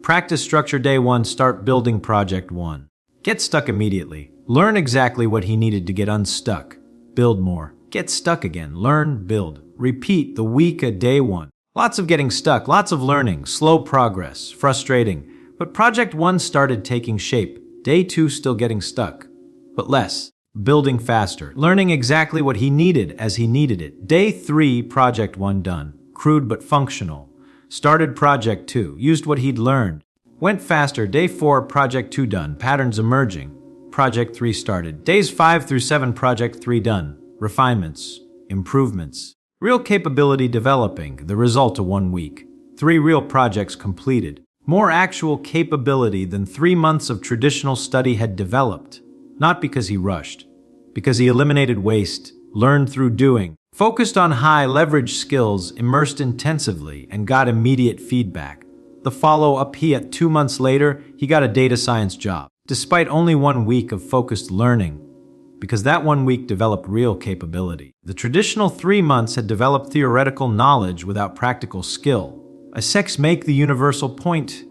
Practice structure. Day 1, start building project 1. Get stuck immediately. Learn exactly what he needed to get unstuck. Build more. Get stuck again. Learn, build. Repeat the week of day 1. Lots of getting stuck, lots of learning, slow progress, frustrating. But project 1 started taking shape. Day 2, still getting stuck, but less. Building faster. Learning exactly what he needed as he needed it. Day 3, project 1 done. Crude but functional. Started project 2, used what he'd learned. Went faster. Day 4, project 2 done, patterns emerging. Project 3 started. Days 5 through 7, project 3 done. Refinements, improvements. Real capability developing, the result of 1 week. 3 real projects completed. More actual capability than 3 months of traditional study had developed. Not because he rushed, because he eliminated waste, learned through doing. Focused on high-leverage skills, immersed intensively, and got immediate feedback. The follow-up, 2 months later, he got a data science job, despite only 1 week of focused learning, because that 1 week developed real capability. The traditional 3 months had developed theoretical knowledge without practical skill. Make the universal point.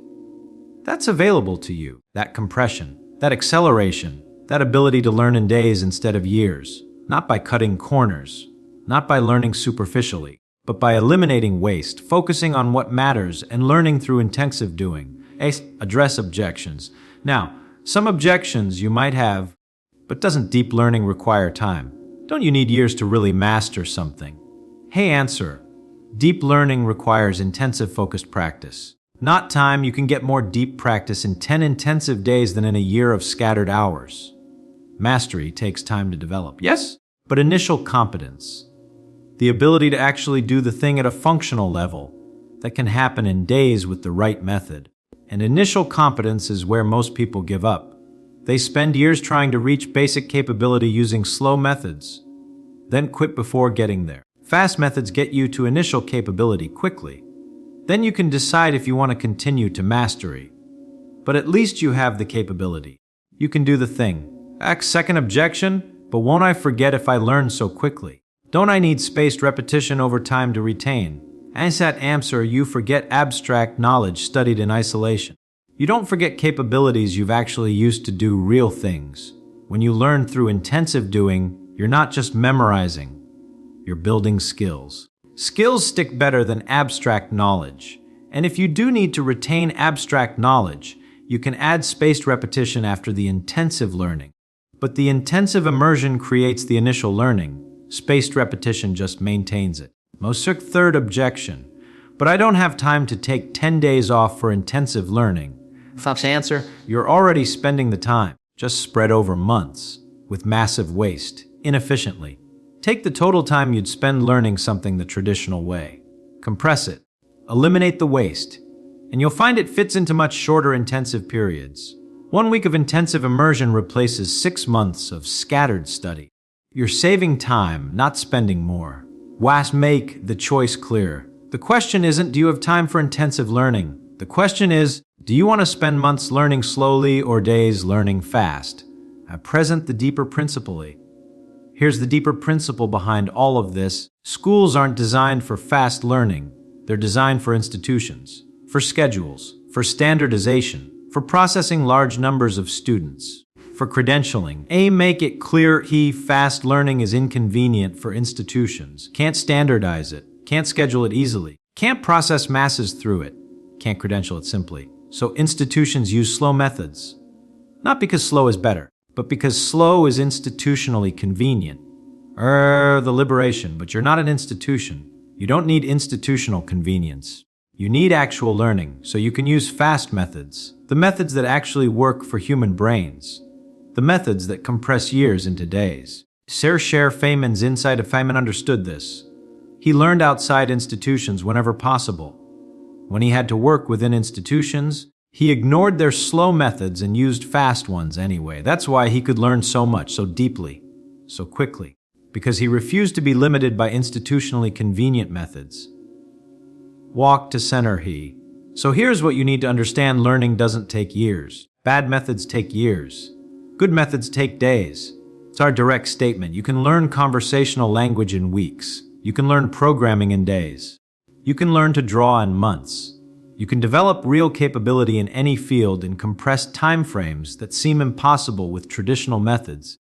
That's available to you. That compression, that acceleration, that ability to learn in days instead of years, not by cutting corners. Not by learning superficially, but by eliminating waste, focusing on what matters, and learning through intensive doing. Address objections. Now, some objections you might have, but doesn't deep learning require time? Don't you need years to really master something? Answer. Deep learning requires intensive focused practice. Not time. You can get more deep practice in 10 intensive days than in a year of scattered hours. Mastery takes time to develop. Yes, but initial competence. The ability to actually do the thing at a functional level, that can happen in days with the right method. And initial competence is where most people give up. They spend years trying to reach basic capability using slow methods, then quit before getting there. Fast methods get you to initial capability quickly. Then you can decide if you want to continue to mastery. But at least you have the capability. You can do the thing. Second objection, but won't I forget if I learn so quickly? Don't I need spaced repetition over time to retain? Ansat answer, you forget abstract knowledge studied in isolation. You don't forget capabilities you've actually used to do real things. When you learn through intensive doing, you're not just memorizing, you're building skills. Skills stick better than abstract knowledge. And if you do need to retain abstract knowledge, you can add spaced repetition after the intensive learning. But the intensive immersion creates the initial learning. Spaced repetition just maintains it. Mosir's third objection. But I don't have time to take 10 days off for intensive learning. Fox answer, You're already spending the time, just spread over months, with massive waste, inefficiently. Take the total time you'd spend learning something the traditional way. Compress it. Eliminate the waste. And you'll find it fits into much shorter intensive periods. 1 week of intensive immersion replaces 6 months of scattered study. You're saving time, not spending more. Make the choice clear. The question isn't, do you have time for intensive learning? The question is, do you want to spend months learning slowly or days learning fast? At present, the deeper principle. Here's the deeper principle behind all of this. Schools aren't designed for fast learning. They're designed for institutions, for schedules, for standardization, for processing large numbers of students, for credentialing. Make it clear fast learning is inconvenient for institutions. Can't standardize it, can't schedule it easily, can't process masses through it, can't credential it simply. So institutions use slow methods. Not because slow is better, but because slow is institutionally convenient. The liberation, but you're not an institution. You don't need institutional convenience. You need actual learning, so you can use fast methods, the methods that actually work for human brains, the methods that compress years into days. Richard Feynman's insight of Feynman understood this. He learned outside institutions whenever possible. When he had to work within institutions, he ignored their slow methods and used fast ones anyway. That's why he could learn so much, so deeply, so quickly, because he refused to be limited by institutionally convenient methods. Walk to center So here's what you need to understand. Learning doesn't take years. Bad methods take years. Good methods take days. It's our direct statement. You can learn conversational language in weeks. You can learn programming in days. You can learn to draw in months. You can develop real capability in any field in compressed time frames that seem impossible with traditional methods.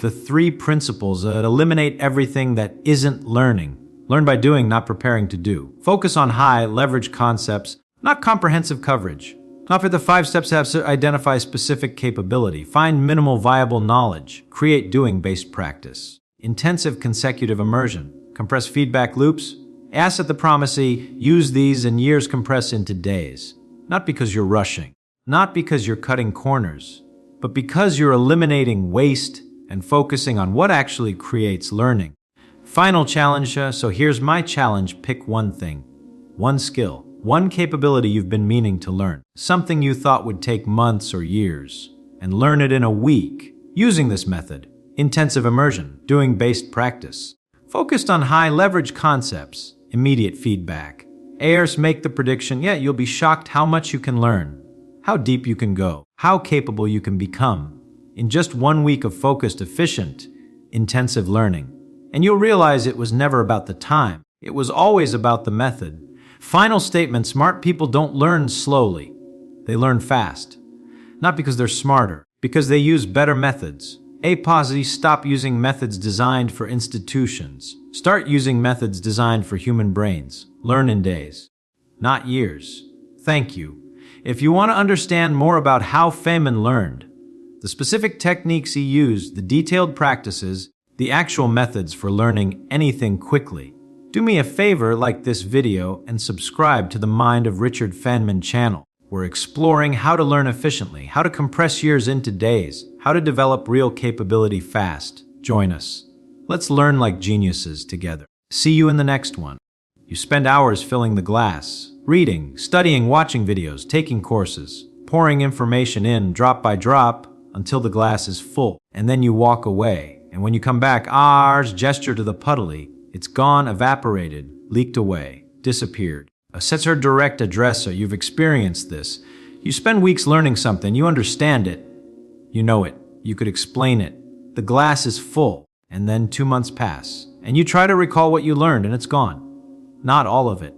The 3 principles that eliminate everything that isn't learning. Learn by doing, not preparing to do. Focus on high leverage concepts, not comprehensive coverage. Not for the 5 steps to identify specific capability. Find minimal viable knowledge. Create doing-based practice. Intensive consecutive immersion. Compress feedback loops. Ask at the promisee, use these and years compress into days. Not because you're rushing, not because you're cutting corners, but because you're eliminating waste and focusing on what actually creates learning. Final challenge, so here's my challenge. Pick one thing, one skill, one capability you've been meaning to learn, something you thought would take months or years, and learn it in a week using this method. Intensive immersion, doing-based practice, focused on high-leverage concepts, immediate feedback. Make the prediction, you'll be shocked how much you can learn, how deep you can go, how capable you can become in just 1 week of focused, efficient, intensive learning. And you'll realize it was never about the time. It was always about the method. Final statement, smart people don't learn slowly. They learn fast. Not because they're smarter, because they use better methods. Stop using methods designed for institutions. Start using methods designed for human brains. Learn in days, not years. Thank you. If you want to understand more about how Feynman learned, the specific techniques he used, the detailed practices, the actual methods for learning anything quickly, do me a favor, like this video and subscribe to the Mind of Richard Feynman channel. We're exploring how to learn efficiently, how to compress years into days, how to develop real capability fast. Join us. Let's learn like geniuses together. See you in the next one. You spend hours filling the glass, reading, studying, watching videos, taking courses, pouring information in drop by drop until the glass is full. And then you walk away. And when you come back, gesture to the puddly. It's gone, evaporated, leaked away, disappeared. Sets her direct addresser. You've experienced this. You spend weeks learning something. You understand it. You know it. You could explain it. The glass is full. And then 2 months pass. And you try to recall what you learned and it's gone. Not all of it.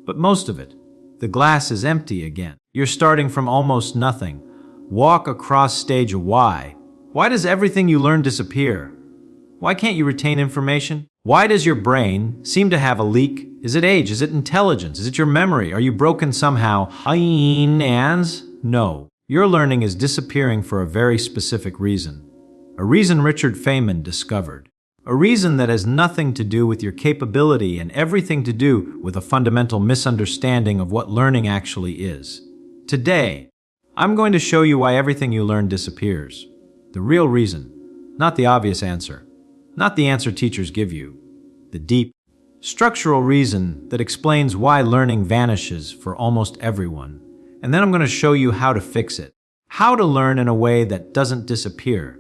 But most of it, the glass is empty again. You're starting from almost nothing. Walk across stage Y. Why does everything you learn disappear? Why can't you retain information? Why does your brain seem to have a leak? Is it age? Is it intelligence? Is it your memory? Are you broken somehow? No. Your learning is disappearing for a very specific reason. A reason Richard Feynman discovered. A reason that has nothing to do with your capability and everything to do with a fundamental misunderstanding of what learning actually is. Today, I'm going to show you why everything you learn disappears. The real reason, not the obvious answer, not the answer teachers give you. The deep, structural reason that explains why learning vanishes for almost everyone. And then I'm going to show you how to fix it. How to learn in a way that doesn't disappear.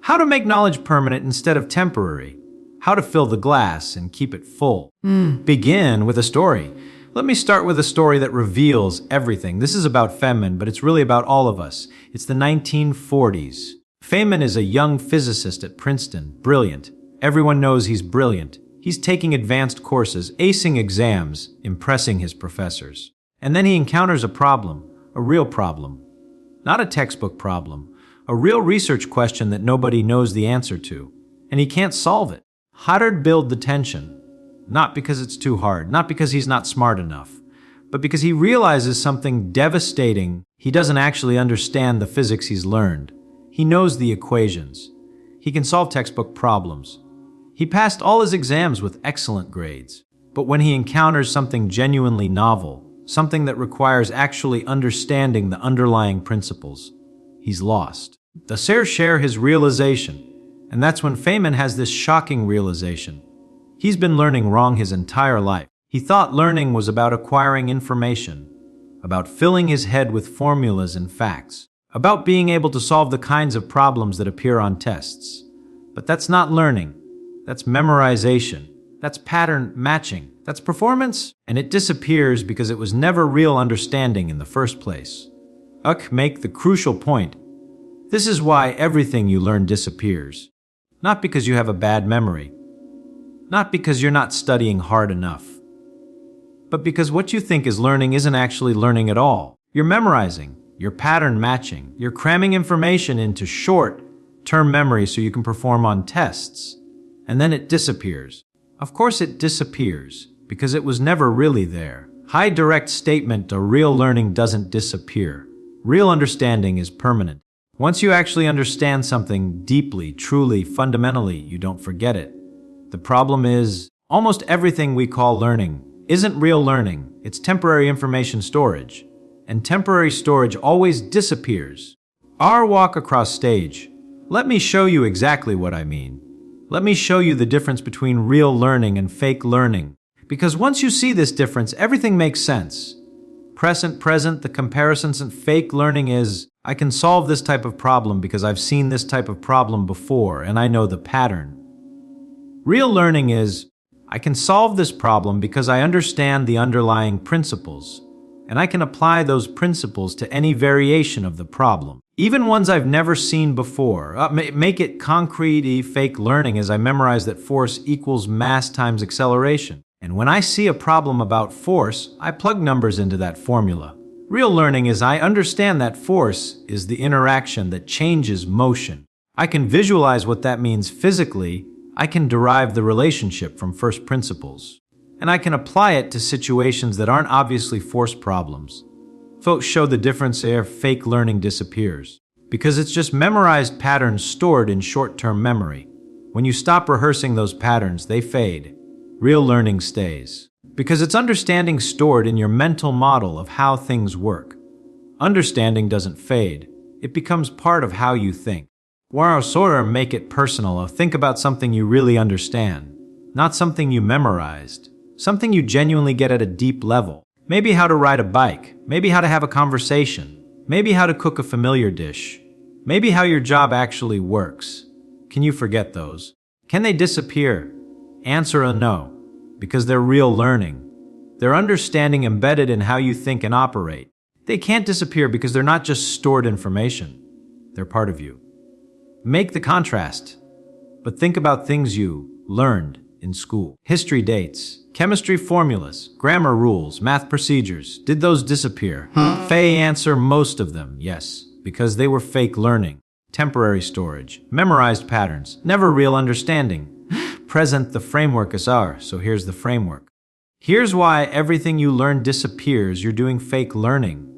How to make knowledge permanent instead of temporary. How to fill the glass and keep it full. Begin with a story. Let me start with a story that reveals everything. This is about Feynman, but it's really about all of us. It's the 1940s. Feynman is a young physicist at Princeton. Brilliant. Everyone knows he's brilliant. He's taking advanced courses, acing exams, impressing his professors. And then he encounters a problem, a real problem. Not a textbook problem. A real research question that nobody knows the answer to, and he can't solve it. How to build the tension? Not because it's too hard, not because he's not smart enough, but because he realizes something devastating. He doesn't actually understand the physics he's learned. He knows the equations. He can solve textbook problems. He passed all his exams with excellent grades. But when he encounters something genuinely novel, something that requires actually understanding the underlying principles, he's lost. The Sir share his realization, and that's when Feynman has this shocking realization. He's been learning wrong his entire life. He thought learning was about acquiring information, about filling his head with formulas and facts, about being able to solve the kinds of problems that appear on tests. But that's not learning. That's memorization. That's pattern matching. That's performance. And it disappears because it was never real understanding in the first place. Make the crucial point. This is why everything you learn disappears. Not because you have a bad memory. Not because you're not studying hard enough. But because what you think is learning isn't actually learning at all. You're memorizing. You're pattern matching. You're cramming information into short-term memory so you can perform on tests. And then it disappears. Of course it disappears because it was never really there. High direct statement, a real learning doesn't disappear. Real understanding is permanent. Once you actually understand something deeply, truly, fundamentally, you don't forget it. The problem is, almost everything we call learning isn't real learning. It's temporary information storage. And temporary storage always disappears. Our walk across stage. Let me show you exactly what I mean. Let me show you the difference between real learning and fake learning. Because once you see this difference, everything makes sense. Present, the comparisons, and fake learning is, I can solve this type of problem because I've seen this type of problem before and I know the pattern. Real learning is, I can solve this problem because I understand the underlying principles, and I can apply those principles to any variation of the problem, even ones I've never seen before. Make it concrete. Fake learning is I memorize that force equals mass times acceleration. And when I see a problem about force, I plug numbers into that formula. Real learning is I understand that force is the interaction that changes motion. I can visualize what that means physically. I can derive the relationship from first principles. And I can apply it to situations that aren't obviously force problems. Folks show the difference there. Fake learning disappears because it's just memorized patterns stored in short-term memory. When you stop rehearsing those patterns, they fade. Real learning stays because it's understanding stored in your mental model of how things work. Understanding doesn't fade. It becomes part of how you think. Make it personal. Think about something you really understand, not something you memorized. Something you genuinely get at a deep level. Maybe how to ride a bike. Maybe how to have a conversation. Maybe how to cook a familiar dish. Maybe how your job actually works. Can you forget those? Can they disappear? Answer a no, because they're real learning. They're understanding embedded in how you think and operate. They can't disappear because they're not just stored information. They're part of you. Make the contrast, but think about things you learned in school. History dates, chemistry formulas, grammar rules, math procedures. Did those disappear? Fey answer most of them, yes, because they were fake learning, temporary storage, memorized patterns, never real understanding. Present the framework is ours, so here's the framework. Here's why everything you learn disappears. You're doing fake learning.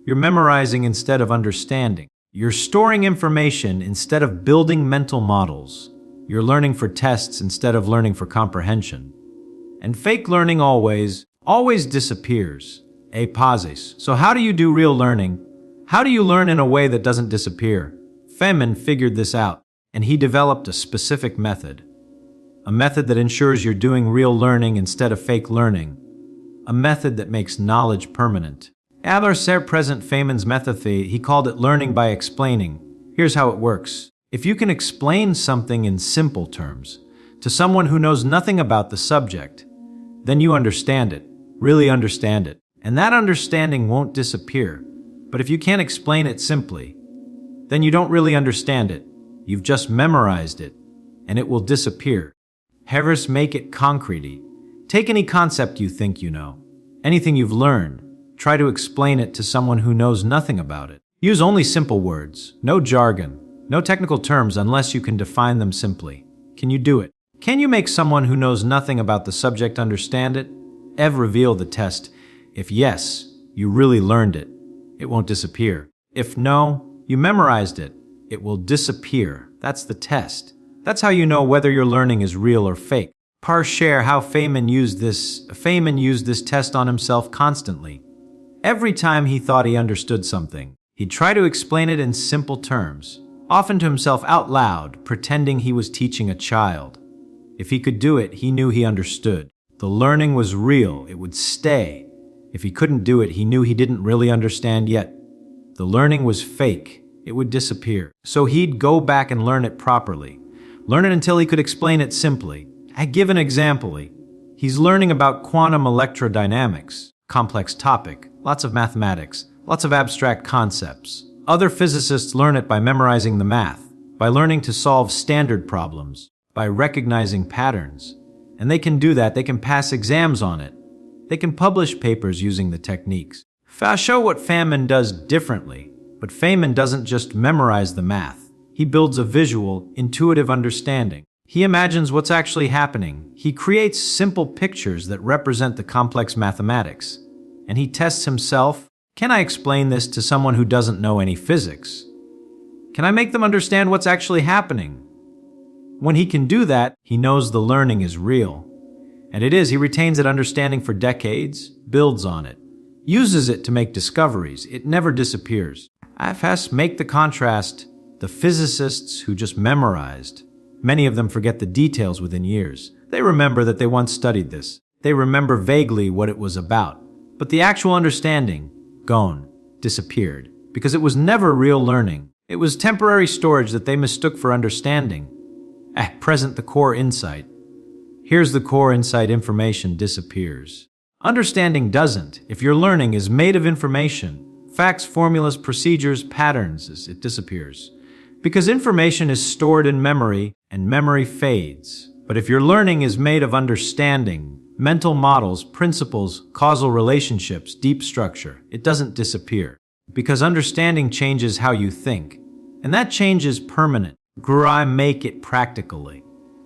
You're memorizing instead of understanding. You're storing information instead of building mental models. You're learning for tests instead of learning for comprehension. And fake learning always disappears. Apausis. So how do you do real learning? How do you learn in a way that doesn't disappear? Feynman figured this out, and he developed a specific method. A method that ensures you're doing real learning instead of fake learning. A method that makes knowledge permanent. Present Feynman's method, he called it learning by explaining. Here's how it works. If you can explain something in simple terms to someone who knows nothing about the subject, then you understand it, really understand it. And that understanding won't disappear. But if you can't explain it simply, then you don't really understand it. You've just memorized it, and it will disappear. Harris, make it concrete. Take any concept you think you know, anything you've learned, try to explain it to someone who knows nothing about it. Use only simple words, no jargon, no technical terms unless you can define them simply. Can you do it? Can you make someone who knows nothing about the subject understand it? Reveal the test. If yes, you really learned it. It won't disappear. If no, you memorized it. It will disappear. That's the test. That's how you know whether your learning is real or fake. Share how Feynman used this. Feynman used this test on himself constantly. Every time he thought he understood something, he'd try to explain it in simple terms, often to himself out loud, pretending he was teaching a child. If he could do it, he knew he understood. The learning was real. It would stay. If he couldn't do it, he knew he didn't really understand yet. The learning was fake. It would disappear. So he'd go back and learn it properly. Learn it until he could explain it simply. I give an example. He's learning about quantum electrodynamics, complex topic, lots of mathematics, lots of abstract concepts. Other physicists learn it by memorizing the math, by learning to solve standard problems, by recognizing patterns. And they can do that. They can pass exams on it. They can publish papers using the techniques. Show what Feynman does differently. But Feynman doesn't just memorize the math. He builds a visual, intuitive understanding. He imagines what's actually happening. He creates simple pictures that represent the complex mathematics. And he tests himself. Can I explain this to someone who doesn't know any physics? Can I make them understand what's actually happening? When he can do that, he knows the learning is real. And it is. He retains that understanding for decades, builds on it, uses it to make discoveries. It never disappears. Make the contrast. The physicists who just memorized, many of them forget the details within years. They remember that they once studied this. They remember vaguely what it was about. But the actual understanding, gone, disappeared, because it was never real learning. It was temporary storage that they mistook for understanding. At present, the core insight. Here's the core insight. Information disappears. Understanding doesn't. If your learning is made of information, facts, formulas, procedures, patterns, it disappears. Because information is stored in memory, and memory fades. But if your learning is made of understanding, mental models, principles, causal relationships, deep structure, it doesn't disappear. Because understanding changes how you think. And that change is permanent. Make it practically.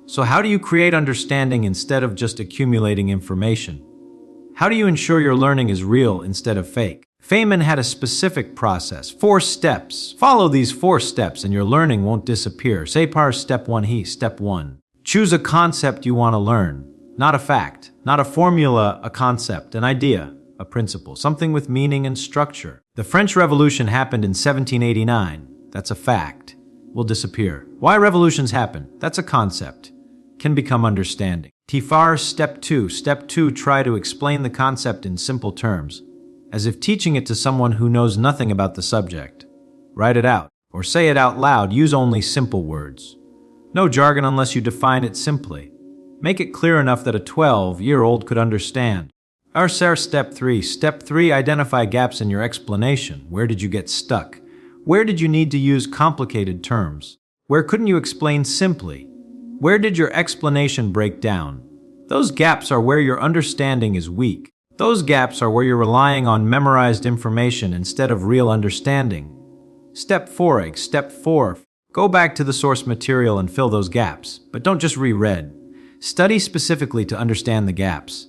So how do you create understanding instead of just accumulating information? How do you ensure your learning is real instead of fake? Feynman had a specific process, 4 steps. Follow these 4 steps and your learning won't disappear. Step 1. Step 1. Choose a concept you want to learn. Not a fact, not a formula, a concept, an idea, a principle, something with meaning and structure. The French Revolution happened in 1789. That's a fact. Will disappear. Why revolutions happen? That's a concept. Can become understanding. Step 2. Step 2. Try to explain the concept in simple terms, as if teaching it to someone who knows nothing about the subject. Write it out, or say it out loud. Use only simple words. No jargon unless you define it simply. Make it clear enough that a 12-year-old could understand. Step 3. Step 3. Identify gaps in your explanation. Where did you get stuck? Where did you need to use complicated terms? Where couldn't you explain simply? Where did your explanation break down? Those gaps are where your understanding is weak. Those gaps are where you're relying on memorized information instead of real understanding. Step 4. Go back to the source material and fill those gaps, but don't just reread. Study specifically to understand the gaps.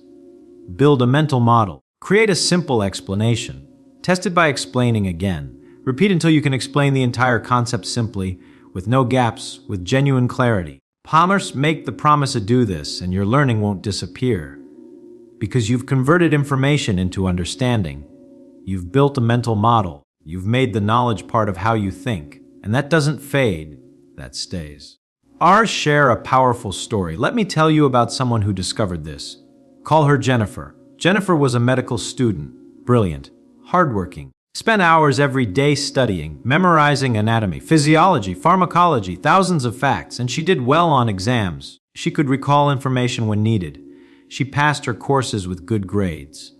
Build a mental model. Create a simple explanation. Test it by explaining again. Repeat until you can explain the entire concept simply, with no gaps, with genuine clarity. Make the promise to do this, and your learning won't disappear. Because you've converted information into understanding. You've built a mental model. You've made the knowledge part of how you think. And that doesn't fade, that stays. Ours share a powerful story. Let me tell you about someone who discovered this. Call her Jennifer. Jennifer was a medical student. Brilliant. Hardworking. Spent hours every day studying, memorizing anatomy, physiology, pharmacology, thousands of facts, and she did well on exams. She could recall information when needed. She passed her courses with good grades.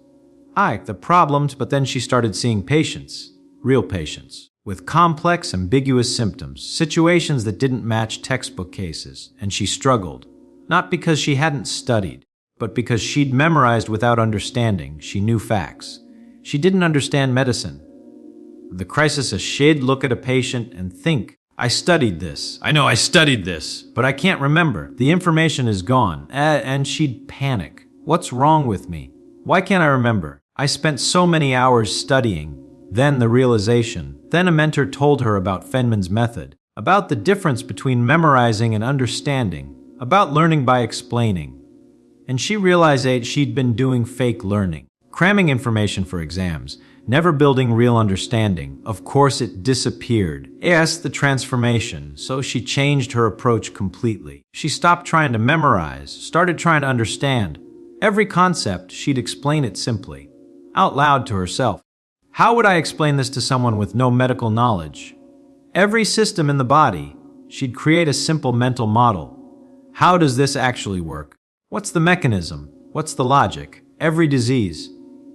The problems, but then she started seeing patients, real patients, with complex, ambiguous symptoms, situations that didn't match textbook cases, and she struggled. Not because she hadn't studied, but because she'd memorized without understanding. She knew facts. She didn't understand medicine. The crisis is she'd look at a patient and think, I studied this. I know I studied this, but I can't remember. The information is gone. And she'd panic. What's wrong with me? Why can't I remember? I spent so many hours studying. Then the realization. Then a mentor told her about Feynman's method, about the difference between memorizing and understanding, about learning by explaining. And she realized she'd been doing fake learning, cramming information for exams, never building real understanding. Of course, it disappeared. Yes, the transformation. So she changed her approach completely. She stopped trying to memorize, started trying to understand. Every concept, she'd explain it simply, out loud to herself. How would I explain this to someone with no medical knowledge? Every system in the body, she'd create a simple mental model. How does this actually work? What's the mechanism? What's the logic? Every disease.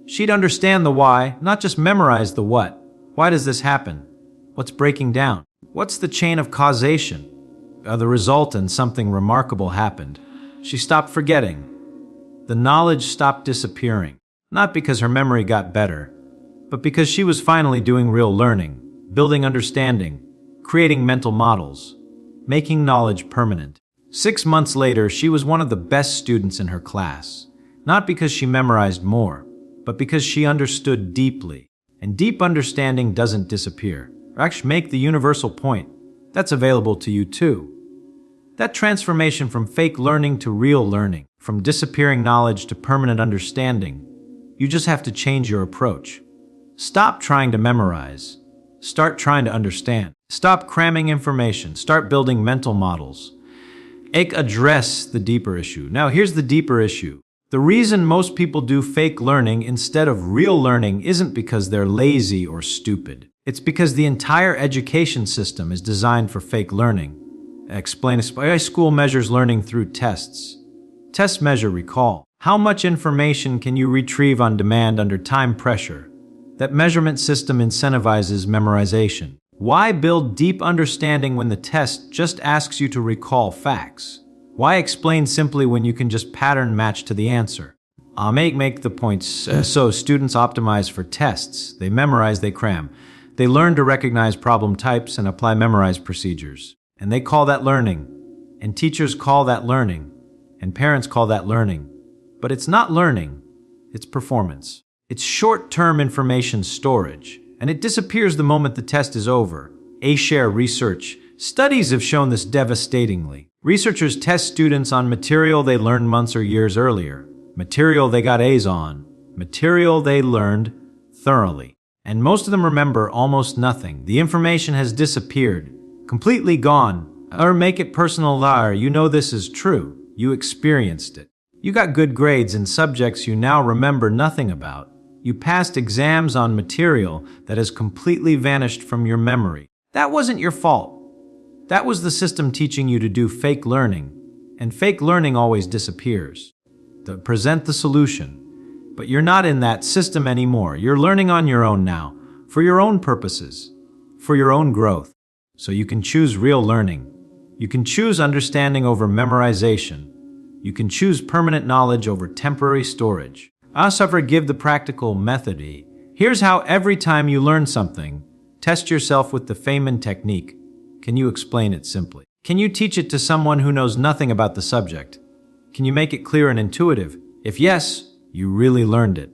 She'd understand the why, not just memorize the what. Why does this happen? What's breaking down? What's the chain of causation? The result, and something remarkable happened. She stopped forgetting. The knowledge stopped disappearing. Not because her memory got better, but because she was finally doing real learning, building understanding, creating mental models, making knowledge permanent. 6 months later, she was one of the best students in her class, not because she memorized more, but because she understood deeply. And deep understanding doesn't disappear. Or actually make the universal point. That's available to you too. That transformation from fake learning to real learning, from disappearing knowledge to permanent understanding, you just have to change your approach. Stop trying to memorize. Start trying to understand. Stop cramming information. Start building mental models. Address the deeper issue. Now here's the deeper issue. The reason most people do fake learning instead of real learning isn't because they're lazy or stupid. It's because the entire education system is designed for fake learning. School measures learning through tests. Tests measure recall. How much information can you retrieve on demand under time pressure? That measurement system incentivizes memorization. Why build deep understanding when the test just asks you to recall facts? Why explain simply when you can just pattern match to the answer? Make the points. So students optimize for tests. They memorize, they cram. They learn to recognize problem types and apply memorized procedures. And they call that learning. And teachers call that learning. And parents call that learning. But it's not learning. It's performance. It's short-term information storage. And it disappears the moment the test is over. A-share research. Studies have shown this devastatingly. Researchers test students on material they learned months or years earlier, material they got A's on, material they learned thoroughly. And most of them remember almost nothing. The information has disappeared, completely gone. Or make it personal, you know this is true. You experienced it. You got good grades in subjects you now remember nothing about. You passed exams on material that has completely vanished from your memory. That wasn't your fault. That was the system teaching you to do fake learning, and fake learning always disappears. Present the solution, but you're not in that system anymore. You're learning on your own now, for your own purposes, for your own growth, so you can choose real learning. You can choose understanding over memorization. You can choose permanent knowledge over temporary storage. Also forgive the practical method. Here's how every time you learn something, test yourself with the Feynman technique. Can you explain it simply? Can you teach it to someone who knows nothing about the subject? Can you make it clear and intuitive? If yes, you really learned it.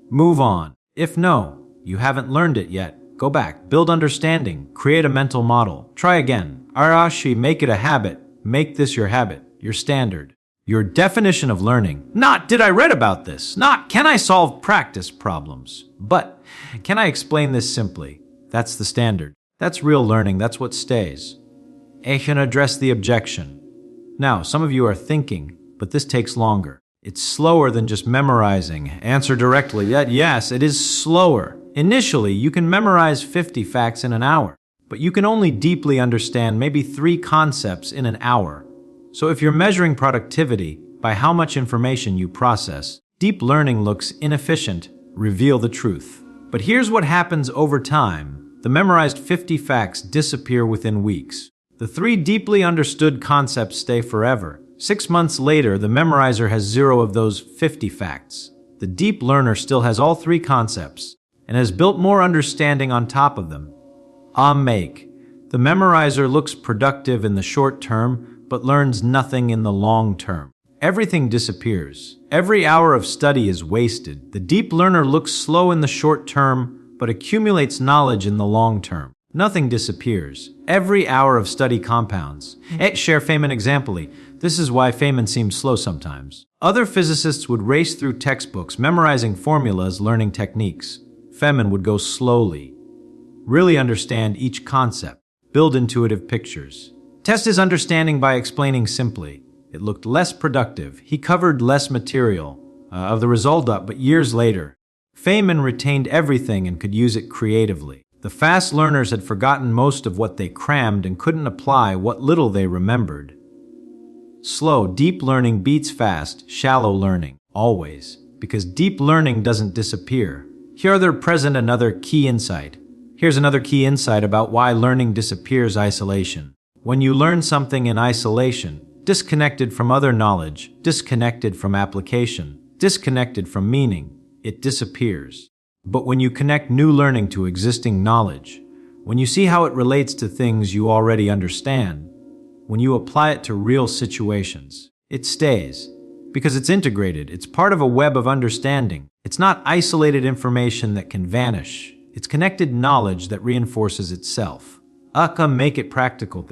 Move on. If no, you haven't learned it yet, go back, build understanding, create a mental model. Try again. Arashi, make it a habit. Make this your habit, your standard. Your definition of learning. Not, did I read about this? Not, can I solve practice problems? But, can I explain this simply? That's the standard. That's real learning. That's what stays. I can address the objection. Now, some of you are thinking, but this takes longer. It's slower than just memorizing. Answer directly. Yes, it is slower. Initially, you can memorize 50 facts in an hour, but you can only deeply understand maybe 3 concepts in an hour. So if you're measuring productivity by how much information you process, deep learning looks inefficient. Reveal the truth. But here's what happens over time. The memorized 50 facts disappear within weeks. The 3 deeply understood concepts stay forever. 6 months later, the memorizer has 0 of those 50 facts. The deep learner still has all 3 concepts and has built more understanding on top of them. The memorizer looks productive in the short term, but learns nothing in the long term. Everything disappears. Every hour of study is wasted. The deep learner looks slow in the short term, but accumulates knowledge in the long term. Nothing disappears. Every hour of study compounds. Share Feynman example. This is why Feynman seems slow sometimes. Other physicists would race through textbooks, memorizing formulas, learning techniques. Feynman would go slowly. Really understand each concept. Build intuitive pictures. Test his understanding by explaining simply. It looked less productive. He covered less material of the result but years later, Feynman retained everything and could use it creatively. The fast learners had forgotten most of what they crammed and couldn't apply what little they remembered. Slow, deep learning beats fast, shallow learning, always, because deep learning doesn't disappear. Here's another key insight. Here's another key insight about why learning disappears: isolation. When you learn something in isolation, disconnected from other knowledge, disconnected from application, disconnected from meaning, it disappears. But when you connect new learning to existing knowledge, when you see how it relates to things you already understand, when you apply it to real situations, it stays. Because it's integrated, it's part of a web of understanding. It's not isolated information that can vanish. It's connected knowledge that reinforces itself. Make it practical.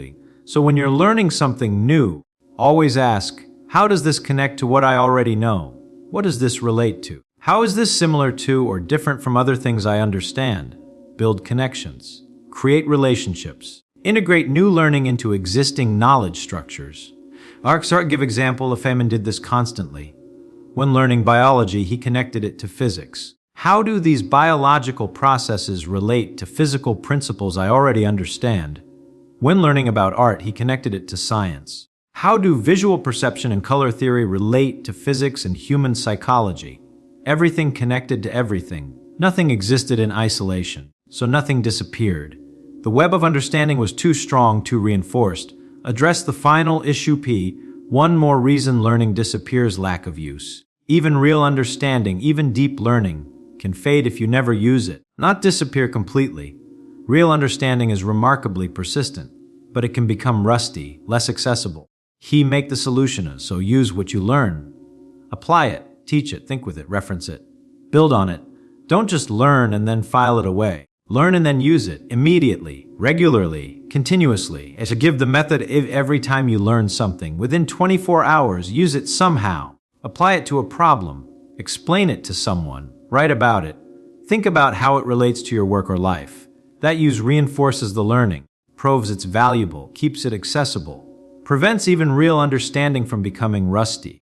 So when you're learning something new, always ask, how does this connect to what I already know? What does this relate to? How is this similar to or different from other things I understand? Build connections. Create relationships. Integrate new learning into existing knowledge structures. Give example of Feynman did this constantly. When learning biology, he connected it to physics. How do these biological processes relate to physical principles I already understand? When learning about art, he connected it to science. How do visual perception and color theory relate to physics and human psychology? Everything connected to everything. Nothing existed in isolation, so nothing disappeared. The web of understanding was too strong, too reinforced. Address the final issue P. One more reason learning disappears: lack of use. Even real understanding, even deep learning, can fade if you never use it. Not disappear completely. Real understanding is remarkably persistent, but it can become rusty, less accessible. Make the solution, so use what you learn. Apply it, teach it, think with it, reference it. Build on it. Don't just learn and then file it away. Learn and then use it, immediately, regularly, continuously. As to give the method every time you learn something. Within 24 hours, use it somehow. Apply it to a problem. Explain it to someone. Write about it. Think about how it relates to your work or life. That use reinforces the learning, proves it's valuable, keeps it accessible, prevents even real understanding from becoming rusty.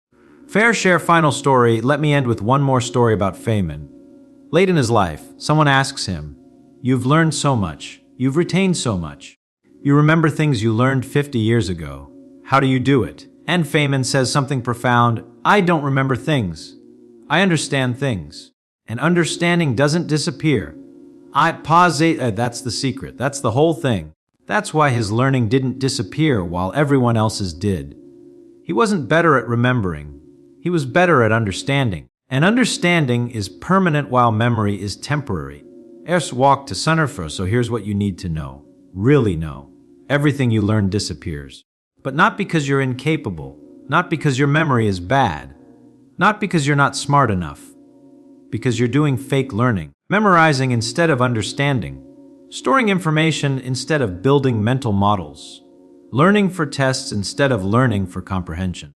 Fair share final story. Let me end with one more story about Feynman. Late in his life, someone asks him, "You've learned so much. You've retained so much. You remember things you learned 50 years ago. How do you do it?" And Feynman says something profound: "I don't remember things. I understand things. And understanding doesn't disappear. That's the secret. That's the whole thing. That's why his learning didn't disappear while everyone else's did. He wasn't better at remembering. He was better at understanding. And understanding is permanent while memory is temporary. Erst walk to Sunnerfer, so here's what you need to know. Really know. Everything you learn disappears. But not because you're incapable. Not because your memory is bad. Not because you're not smart enough. Because you're doing fake learning. Memorizing instead of understanding. Storing information instead of building mental models. Learning for tests instead of learning for comprehension.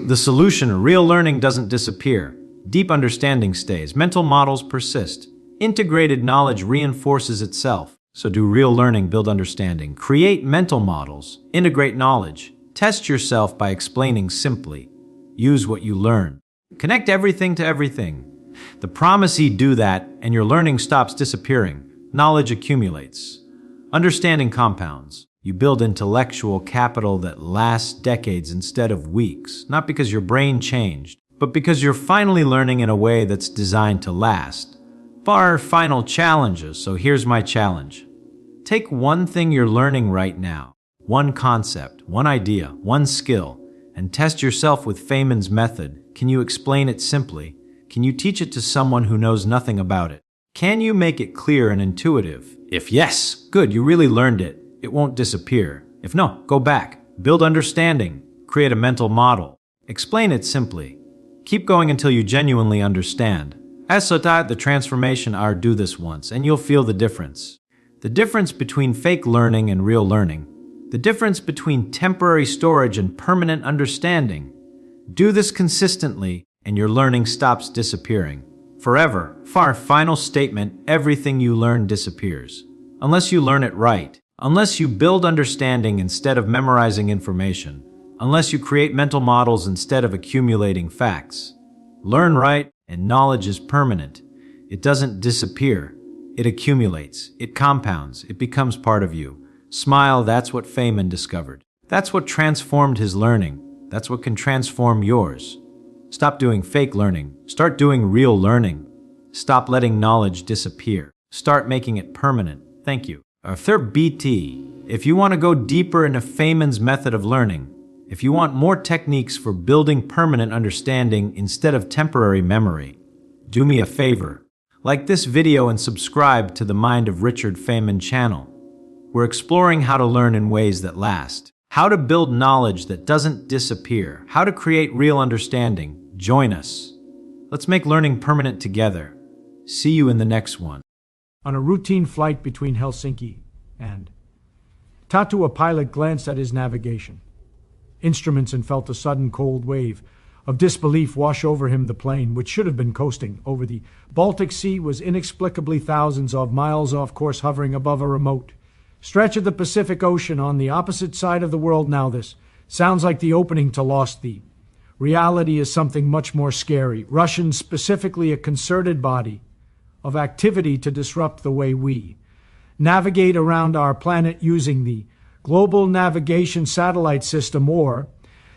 The solution, real learning doesn't disappear. Deep understanding stays. Mental models persist. Integrated knowledge reinforces itself. So do real learning build understanding. Create mental models. Integrate knowledge. Test yourself by explaining simply. Use what you learn. Connect everything to everything. The promise you do that, and your learning stops disappearing. Knowledge accumulates. Understanding compounds. You build intellectual capital that lasts decades instead of weeks, not because your brain changed, but because you're finally learning in a way that's designed to last. Far final challenges, so here's my challenge. Take one thing you're learning right now, one concept, one idea, one skill, and test yourself with Feynman's method. Can you explain it simply? Can you teach it to someone who knows nothing about it? Can you make it clear and intuitive? If yes, good, you really learned it. It won't disappear. If no, go back. Build understanding. Create a mental model. Explain it simply. Keep going until you genuinely understand. As the transformation are do this once, and you'll feel the difference. The difference between fake learning and real learning. The difference between temporary storage and permanent understanding. Do this consistently, and your learning stops disappearing. Forever. Far final statement, everything you learn disappears. Unless you learn it right. Unless you build understanding instead of memorizing information. Unless you create mental models instead of accumulating facts. Learn right, and knowledge is permanent. It doesn't disappear. It accumulates. It compounds. It becomes part of you. Smile, that's what Feynman discovered. That's what transformed his learning. That's what can transform yours. Stop doing fake learning. Start doing real learning. Stop letting knowledge disappear. Start making it permanent. Thank you. Third BT. If you want to go deeper into Feynman's method of learning, if you want more techniques for building permanent understanding instead of temporary memory, do me a favor. Like this video and subscribe to the Mind of Richard Feynman channel. We're exploring how to learn in ways that last. How to build knowledge that doesn't disappear. How to create real understanding. Join us. Let's make learning permanent together. See you in the next one. On a routine flight between Helsinki and Tartu, a pilot glanced at his navigation instruments and felt a sudden cold wave of disbelief wash over him. The plane, which should have been coasting over the Baltic Sea, was inexplicably thousands of miles off course, hovering above a remote stretch of the Pacific Ocean on the opposite side of the world. Now this sounds like the opening to Lost Theme. Reality is something much more scary. Russians, specifically a concerted body of activity to disrupt the way we navigate around our planet using the Global Navigation Satellite System, or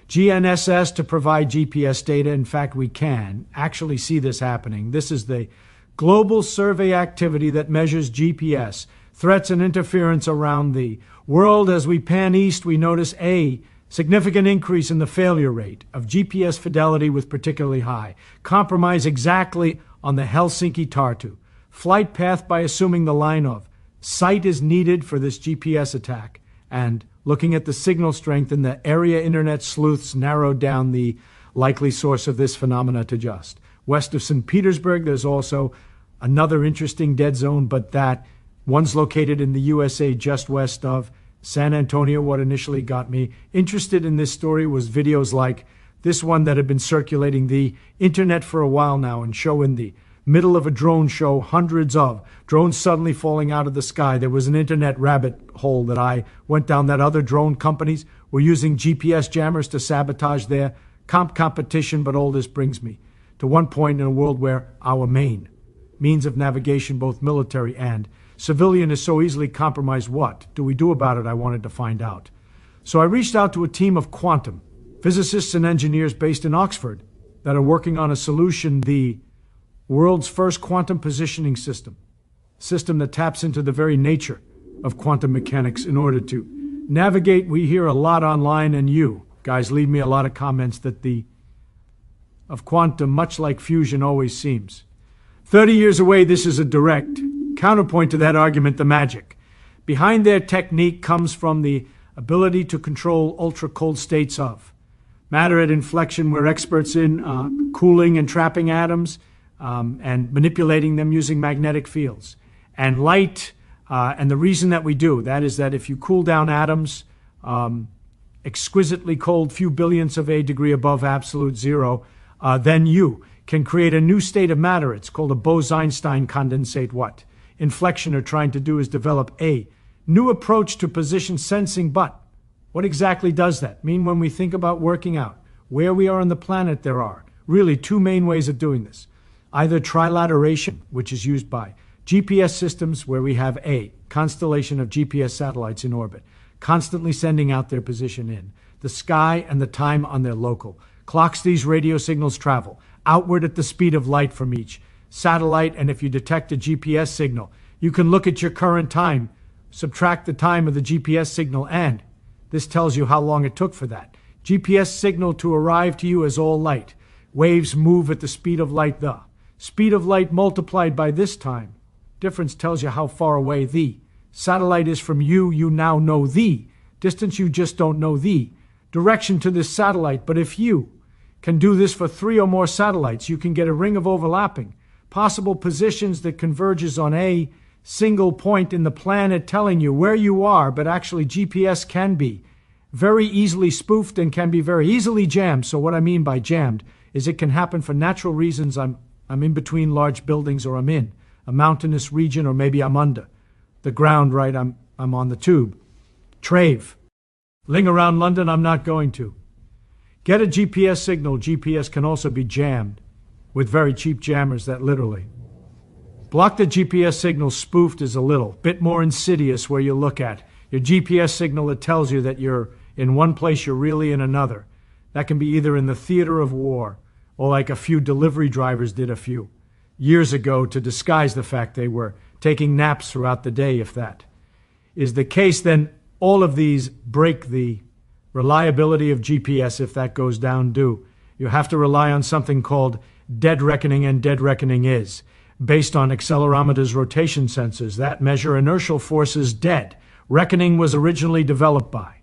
GNSS, to provide GPS data. In fact, we can actually see this happening. This is the global survey activity that measures GPS threats and interference around the world. As we pan east, we notice a significant increase in the failure rate of GPS fidelity, with particularly high compromise exactly on the Helsinki-Tartu flight path. By assuming the line of sight is needed for this GPS attack, and looking at the signal strength in the area, internet sleuths narrowed down the likely source of this phenomena to just west of St. Petersburg. There's also another interesting dead zone, but that one's located in the USA just west of San Antonio. What initially got me interested in this story was videos like this one that had been circulating the internet for a while now, and show in the middle of a drone show hundreds of drones suddenly falling out of the sky. There was an internet rabbit hole that I went down, that other drone companies were using GPS jammers to sabotage their competition. But all this brings me to one point in a world where our main means of navigation, both military and civilian, is so easily compromised. What do we do about it? I wanted to find out. So I reached out to a team of quantum physicists and engineers based in Oxford that are working on a solution, the world's first quantum positioning system that taps into the very nature of quantum mechanics in order to navigate. We hear a lot online, and you guys leave me a lot of comments that the of quantum, much like fusion always seems 30 years away. This is a direct counterpoint to that argument. The magic behind their technique comes from the ability to control ultra-cold states of matter at inflection. We're experts in cooling and trapping atoms and manipulating them using magnetic fields. And light, and the reason that we do that is that if you cool down atoms exquisitely cold, few billionths of a degree above absolute zero, then you can create a new state of matter. It's called a Bose-Einstein condensate. What inflection are trying to do is develop a new approach to position sensing. But what exactly does that mean when we think about working out where we are on the planet? There are really two main ways of doing this. Either trilateration, which is used by GPS systems, where we have a constellation of GPS satellites in orbit, constantly sending out their position in the sky and the time on their local clocks. These radio signals travel outward at the speed of light from each satellite, and if you detect a GPS signal, you can look at your current time, subtract the time of the GPS signal, and this tells you how long it took for that GPS signal to arrive to you as all light. Waves move at the speed of light. The speed of light multiplied by this time difference tells you how far away the satellite is from you. You now know the distance, you just don't know the direction to this satellite. But if you can do this for 3 or more satellites, you can get a ring of overlapping possible positions that converges on a single point in the planet, telling you where you are. But actually GPS can be very easily spoofed and can be very easily jammed. So what I mean by jammed is it can happen for natural reasons. I'm in between large buildings, or I'm in a mountainous region, or maybe I'm under the ground, right? I'm on the tube. Trave. Ling around London, I'm not going to. Get a GPS signal. GPS can also be jammed with very cheap jammers that literally block the GPS signal. Spoofed is a little bit more insidious, where you look at your GPS signal. It tells you that you're in one place, you're really in another. That can be either in the theater of war, or like a few delivery drivers did a few years ago to disguise the fact they were taking naps throughout the day. If that is the case, then all of these break the reliability of GPS. If that goes down, you have to rely on something called dead reckoning, and dead reckoning is based on accelerometers, rotation sensors that measure inertial forces. Dead reckoning was originally developed by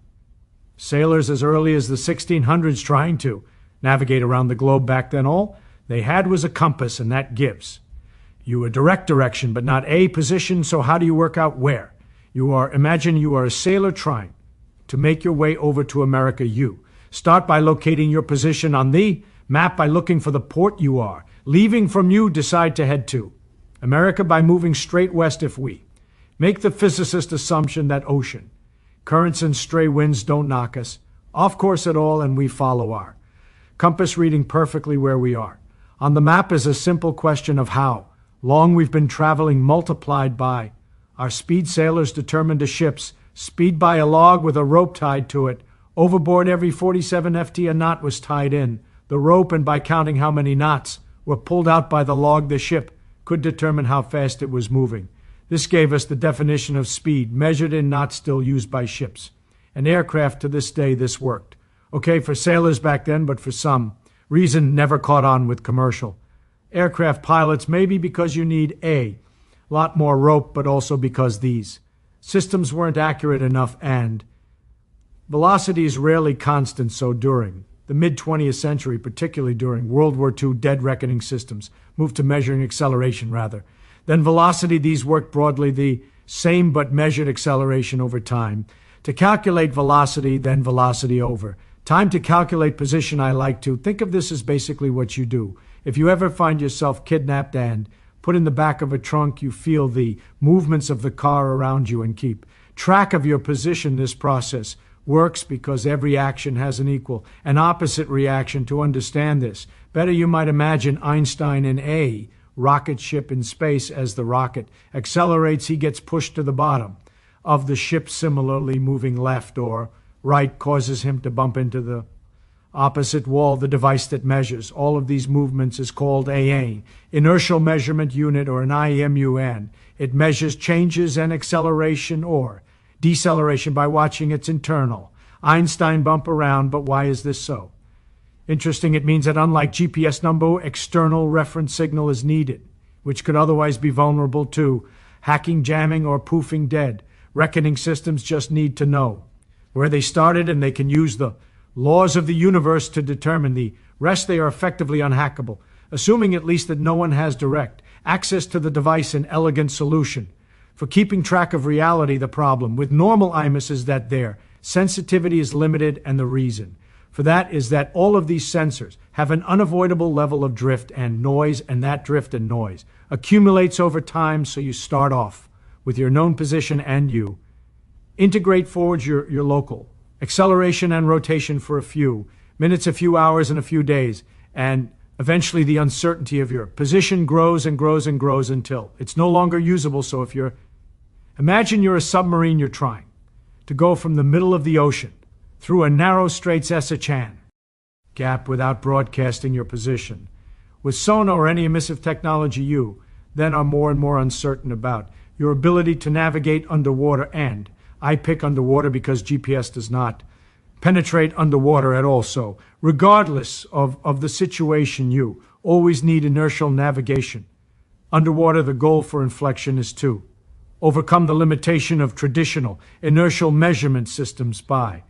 sailors as early as the 1600s trying to navigate around the globe. Back then, all they had was a compass, and that gives you a direct direction, but not a position. So how do you work out where you are? Imagine you are a sailor trying to make your way over to America. You start by locating your position on the map by looking for the port you are leaving from. You decide to head to America by moving straight west. If we make the physicist assumption that ocean currents and stray winds don't knock us off course at all, and we follow our compass reading perfectly where we are on the map, is a simple question of how long we've been traveling multiplied by our speed. Sailors determined a ship's speed by a log with a rope tied to it. Overboard every 47 ft a knot was tied in the rope, and by counting how many knots were pulled out by the log, the ship could determine how fast it was moving. This gave us the definition of speed, measured in knots, still used by ships and aircraft to this day. This worked okay for sailors back then, but for some reason never caught on with commercial aircraft pilots. Maybe because you need a lot more rope, but also because these systems weren't accurate enough, and velocity is rarely constant. So during the mid-20th century, particularly during World War II, dead reckoning systems moved to measuring acceleration rather than velocity. These worked broadly the same, but measured acceleration over time to calculate velocity, then velocity over time to calculate position. I like to think of this as basically what you do. If you ever find yourself kidnapped and put in the back of a trunk, you feel the movements of the car around you and keep track of your position. This process works because every action has an equal and opposite reaction. To understand this better, you might imagine Einstein in a rocket ship in space. As the rocket accelerates, he gets pushed to the bottom of the ship. Similarly, moving left or right causes him to bump into the Opposite wall, the device that measures all of these movements is called AA, inertial measurement unit, or an IMUN. It measures changes in acceleration or deceleration by watching its internal. Einstein bump around, but why is this so? Interesting, it means that unlike GPS number, external reference signal is needed, which could otherwise be vulnerable to hacking, jamming, or poofing dead. Reckoning systems just need to know where they started, and they can use the laws of the universe to determine the rest. They are effectively unhackable, assuming at least that no one has direct access to the device. An elegant solution for keeping track of reality. The problem with normal IMUS is that their sensitivity is limited, and the reason for that is that all of these sensors have an unavoidable level of drift and noise, and that drift and noise accumulates over time. So you start off with your known position, and you integrate forwards your local acceleration and rotation for a few minutes, a few hours, and a few days, and eventually the uncertainty of your position grows and grows and grows until it's no longer usable. So imagine you're a submarine, you're trying to go from the middle of the ocean through a narrow straits Essachan gap without broadcasting your position. With sonar or any emissive technology, you then are more and more uncertain about your ability to navigate underwater, and I pick underwater because GPS does not penetrate underwater at all. So regardless of the situation, you always need inertial navigation. Underwater, the goal for inflection is to overcome the limitation of traditional inertial measurement systems by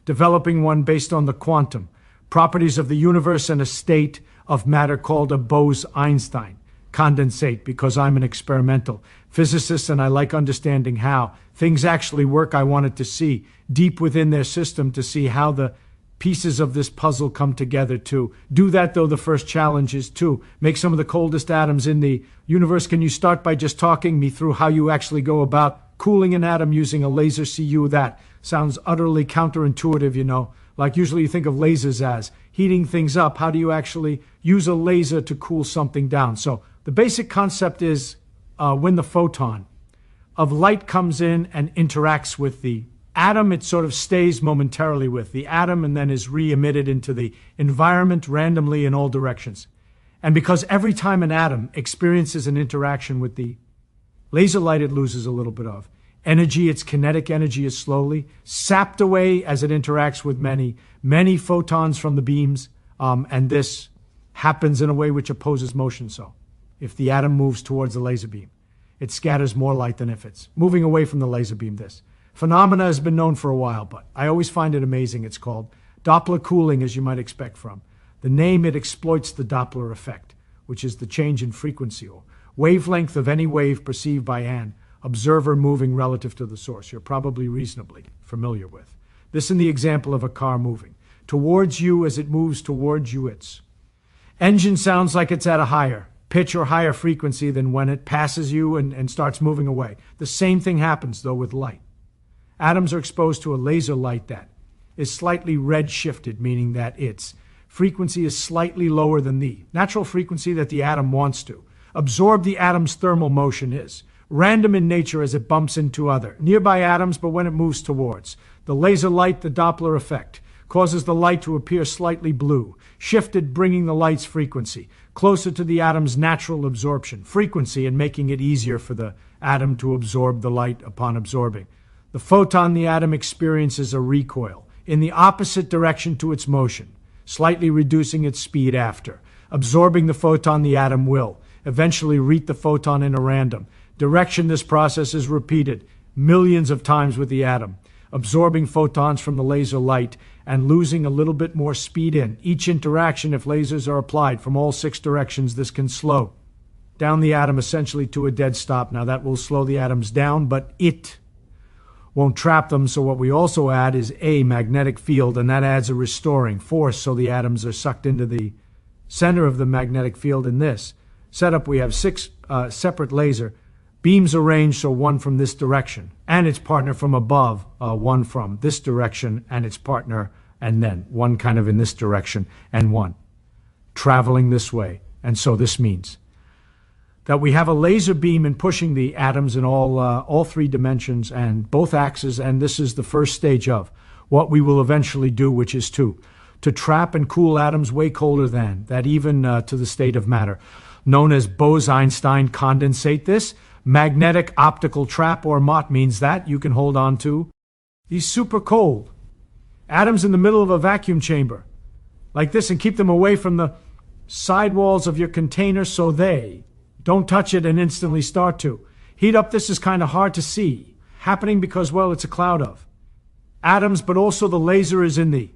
developing one based on the quantum properties of the universe and a state of matter called a Bose-Einstein condensate. Because I'm an experimental physicist and I like understanding how things actually work, I wanted to see deep within their system to see how the pieces of this puzzle come together. To do that, though, the first challenge is to make some of the coldest atoms in the universe. Can you start by just talking me through how you actually go about cooling an atom using a laser CU? That sounds utterly counterintuitive, you know. Like usually you think of lasers as heating things up. How do you actually use a laser to cool something down? So the basic concept is when the photon of light comes in and interacts with the atom, it sort of stays momentarily with the atom and then is re-emitted into the environment randomly in all directions. And because every time an atom experiences an interaction with the laser light, it loses a little bit of energy. Its kinetic energy is slowly sapped away as it interacts with many photons from the beams. And this happens in a way which opposes motion. So if the atom moves towards the laser beam, it scatters more light than if it's moving away from the laser beam. This phenomena has been known for a while, but I always find it amazing. It's called Doppler cooling, as you might expect from the name. It exploits the Doppler effect, which is the change in frequency or wavelength of any wave perceived by an observer moving relative to the source. You're probably reasonably familiar with this in the example of a car moving towards you. As it moves towards you, its engine sounds like it's at a higher pitch or higher frequency than when it passes you and starts moving away. The same thing happens, though, with light. Atoms are exposed to a laser light that is slightly red-shifted, meaning that its frequency is slightly lower than the natural frequency that the atom wants to absorb. The atom's thermal motion is random in nature as it bumps into other nearby atoms, but when it moves towards the laser light, the Doppler effect causes the light to appear slightly blue, shifted, bringing the light's frequency closer to the atom's natural absorption frequency and making it easier for the atom to absorb the light. Upon absorbing the photon, the atom experiences a recoil in the opposite direction to its motion, slightly reducing its speed. After absorbing the photon, the atom will eventually read the photon in a random direction. This process is repeated millions of times with the atom absorbing photons from the laser light and losing a little bit more speed in each interaction. If lasers are applied from all 6 directions, this can slow down the atom essentially to a dead stop. Now that will slow the atoms down, but it won't trap them. So what we also add is a magnetic field, and that adds a restoring force, so the atoms are sucked into the center of the magnetic field. In this setup, we have 6 separate laser beams arranged, so one from this direction and its partner from above, one from this direction and its partner, and then one kind of in this direction and one traveling this way. And so this means that we have a laser beam and pushing the atoms in all 3 dimensions and both axes, and this is the first stage of what we will eventually do, which is to to trap and cool atoms way colder than that, even to the state of matter, known as Bose-Einstein condensate. This magnetic optical trap, or MOT, means that you can hold on to these super cold atoms in the middle of a vacuum chamber like this and keep them away from the sidewalls of your container so they don't touch it and instantly start to heat up. This is kind of hard to see happening because, well, it's a cloud of atoms, but also the laser is in the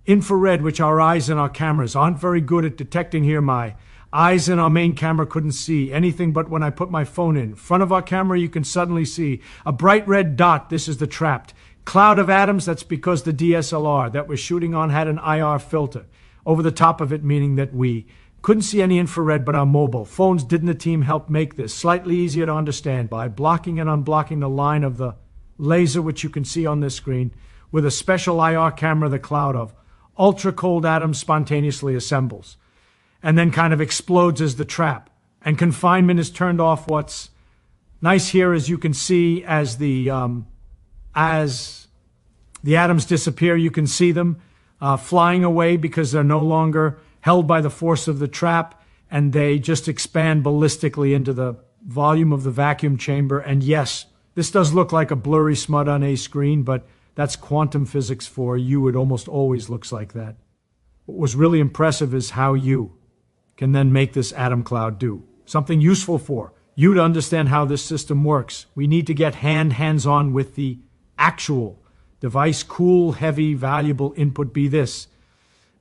infrared, which our eyes and our cameras aren't very good at detecting here. My eyes in our main camera couldn't see anything, but when I put my phone in front of our camera, you can suddenly see a bright red dot. This is the trapped cloud of atoms. That's because the DSLR that we're shooting on had an IR filter over the top of it, meaning that we couldn't see any infrared, but our mobile phones didn't. The team helped make this slightly easier to understand by blocking and unblocking the line of the laser, which you can see on this screen, with a special IR camera. The cloud of ultra-cold atoms spontaneously assembles and then kind of explodes as the trap and confinement is turned off. What's nice here is you can see as the atoms disappear, you can see them flying away because they're no longer held by the force of the trap, and they just expand ballistically into the volume of the vacuum chamber. And yes, this does look like a blurry smut on a screen, but that's quantum physics for you. It almost always looks like that. What was really impressive is how you can then make this atom cloud do something useful for you to understand how this system works. We need to get hands-on with the actual device. Cool, heavy, valuable input be this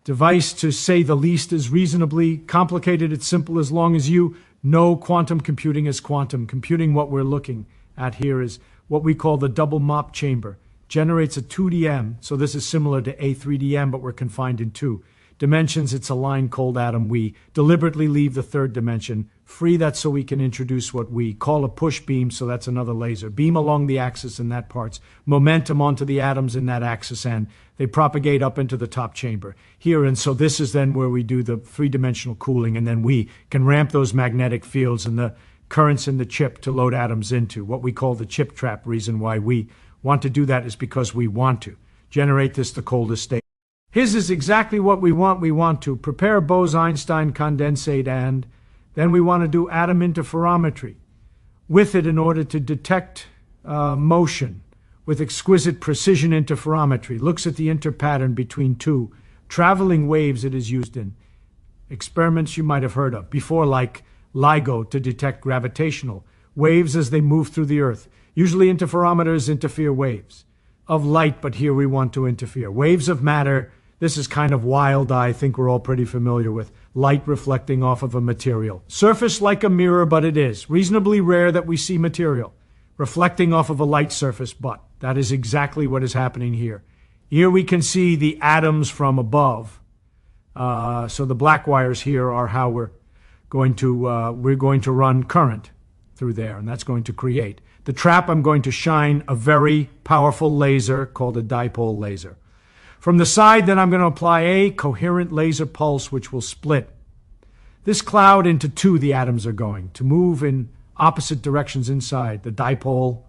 device, to say the least, is reasonably complicated. It's simple as long as you know quantum computing is quantum computing. What we're looking at here is what we call the double mop chamber. Generates a 2DM, so this is similar to a 3DM, but we're confined in 2 dimensions. It's a line cold atom. We deliberately leave the 3rd dimension free. That's so we can introduce what we call a push beam, so that's another laser beam along the axis, and that parts momentum onto the atoms in that axis, and they propagate up into the top chamber here. And so this is then where we do the 3-dimensional cooling, and then we can ramp those magnetic fields and the currents in the chip to load atoms into what we call the chip trap. Reason why we want to do that is because we want to generate this the coldest state. His is exactly what we want. We want to prepare Bose-Einstein condensate, and then we want to do atom interferometry with it in order to detect motion with exquisite precision. Interferometry looks at the interpattern between 2 traveling waves. It is used in experiments you might have heard of before, like LIGO, to detect gravitational waves as they move through the Earth. Usually interferometers interfere waves of light, but here we want to interfere waves of matter. This is kind of wild. I think we're all pretty familiar with light reflecting off of a material surface like a mirror, but it is reasonably rare that we see material reflecting off of a light surface, but that is exactly what is happening here. Here we can see the atoms from above. So the black wires here are how we're going to run current through there, and that's going to create the trap. I'm going to shine a very powerful laser called a dipole laser. From the side, then I'm going to apply a coherent laser pulse, which will split this cloud into 2. The atoms are going to move in opposite directions inside the dipole.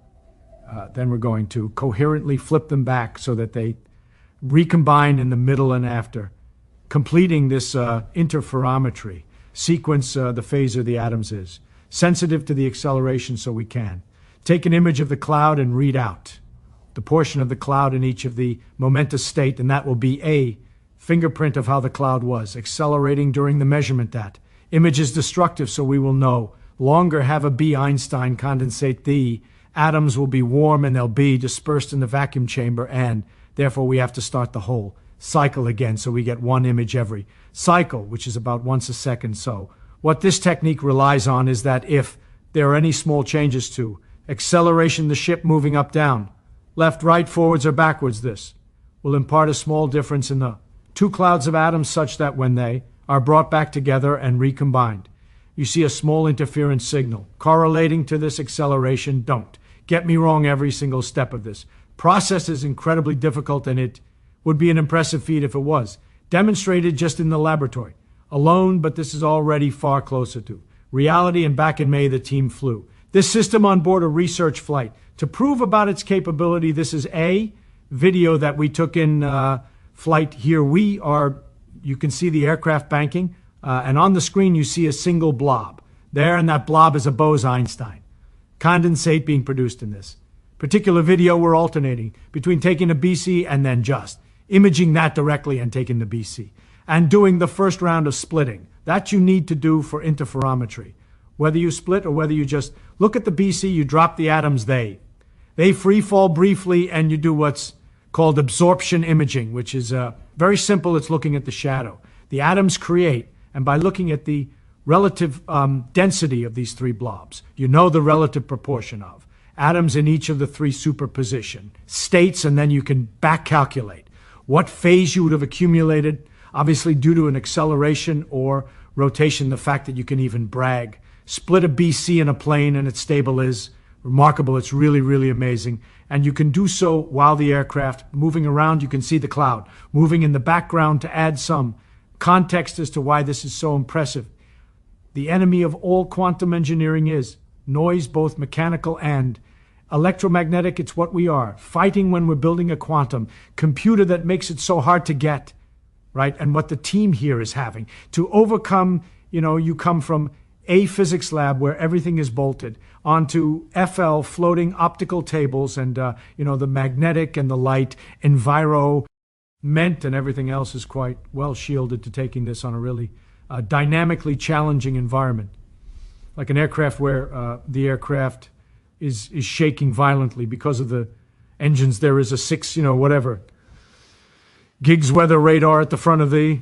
Then we're going to coherently flip them back so that they recombine in the middle and after, completing this interferometry sequence. The phasor the atoms is sensitive to the acceleration, so we can take an image of the cloud and read out the portion of the cloud in each of the momentous state, and that will be a fingerprint of how the cloud was accelerating during the measurement. That image is destructive, so we will no longer have a B Einstein condensate. The atoms will be warm and they'll be dispersed in the vacuum chamber, and therefore we have to start the whole cycle again, so we get 1 image every cycle, which is about once a second. So what this technique relies on is that if there are any small changes to acceleration, the ship moving up, down, left, right, forwards, or backwards, this will impart a small difference in the 2 clouds of atoms, such that when they are brought back together and recombined, you see a small interference signal correlating to this acceleration. Don't get me wrong, every single step of this process is incredibly difficult, and it would be an impressive feat if it was demonstrated just in the laboratory alone, but this is already far closer to reality, and back in May the team flew this system on board a research flight to prove about its capability. This is a video that we took in flight here. You can see the aircraft banking, and on the screen you see a single blob. There, and that blob is a Bose-Einstein. Condensate being produced in this particular video. We're alternating between taking a BC and then just imaging that directly and taking the BC, and doing the first round of splitting. That you need to do for interferometry. Whether you split or whether you just look at the BC, you drop the atoms, they free fall briefly, and you do what's called absorption imaging, which is very simple. It's looking at the shadow. The atoms create, and by looking at the relative density of these three blobs, you know the relative proportion of atoms in each of the three superposition states, and then you can back calculate what phase you would have accumulated, obviously due to an acceleration or rotation, the fact that you can even brag. Split a BC in a plane and its stable is remarkable. It's really, really amazing. And you can do so while the aircraft moving around. You can see the cloud moving in the background to add some context as to why this is so impressive. The enemy of all quantum engineering is noise, both mechanical and electromagnetic. It's what we are fighting when we're building a quantum computer that makes it so hard to get, right? And what the team here is having to overcome, you come from a physics lab where everything is bolted onto FL floating optical tables and, the magnetic and the light environment and everything else is quite well shielded to taking this on a really dynamically challenging environment. Like an aircraft where the aircraft is shaking violently because of the engines. There is a 6, gigs weather radar at the front of the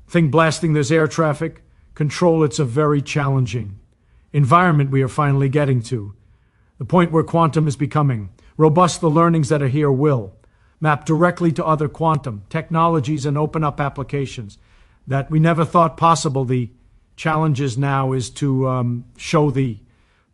thing blasting. There's air traffic control. It's a very challenging environment we are finally getting to. The point where quantum is becoming robust. The learnings that are here will map directly to other quantum technologies and open up applications that we never thought possible. The challenge now is to show the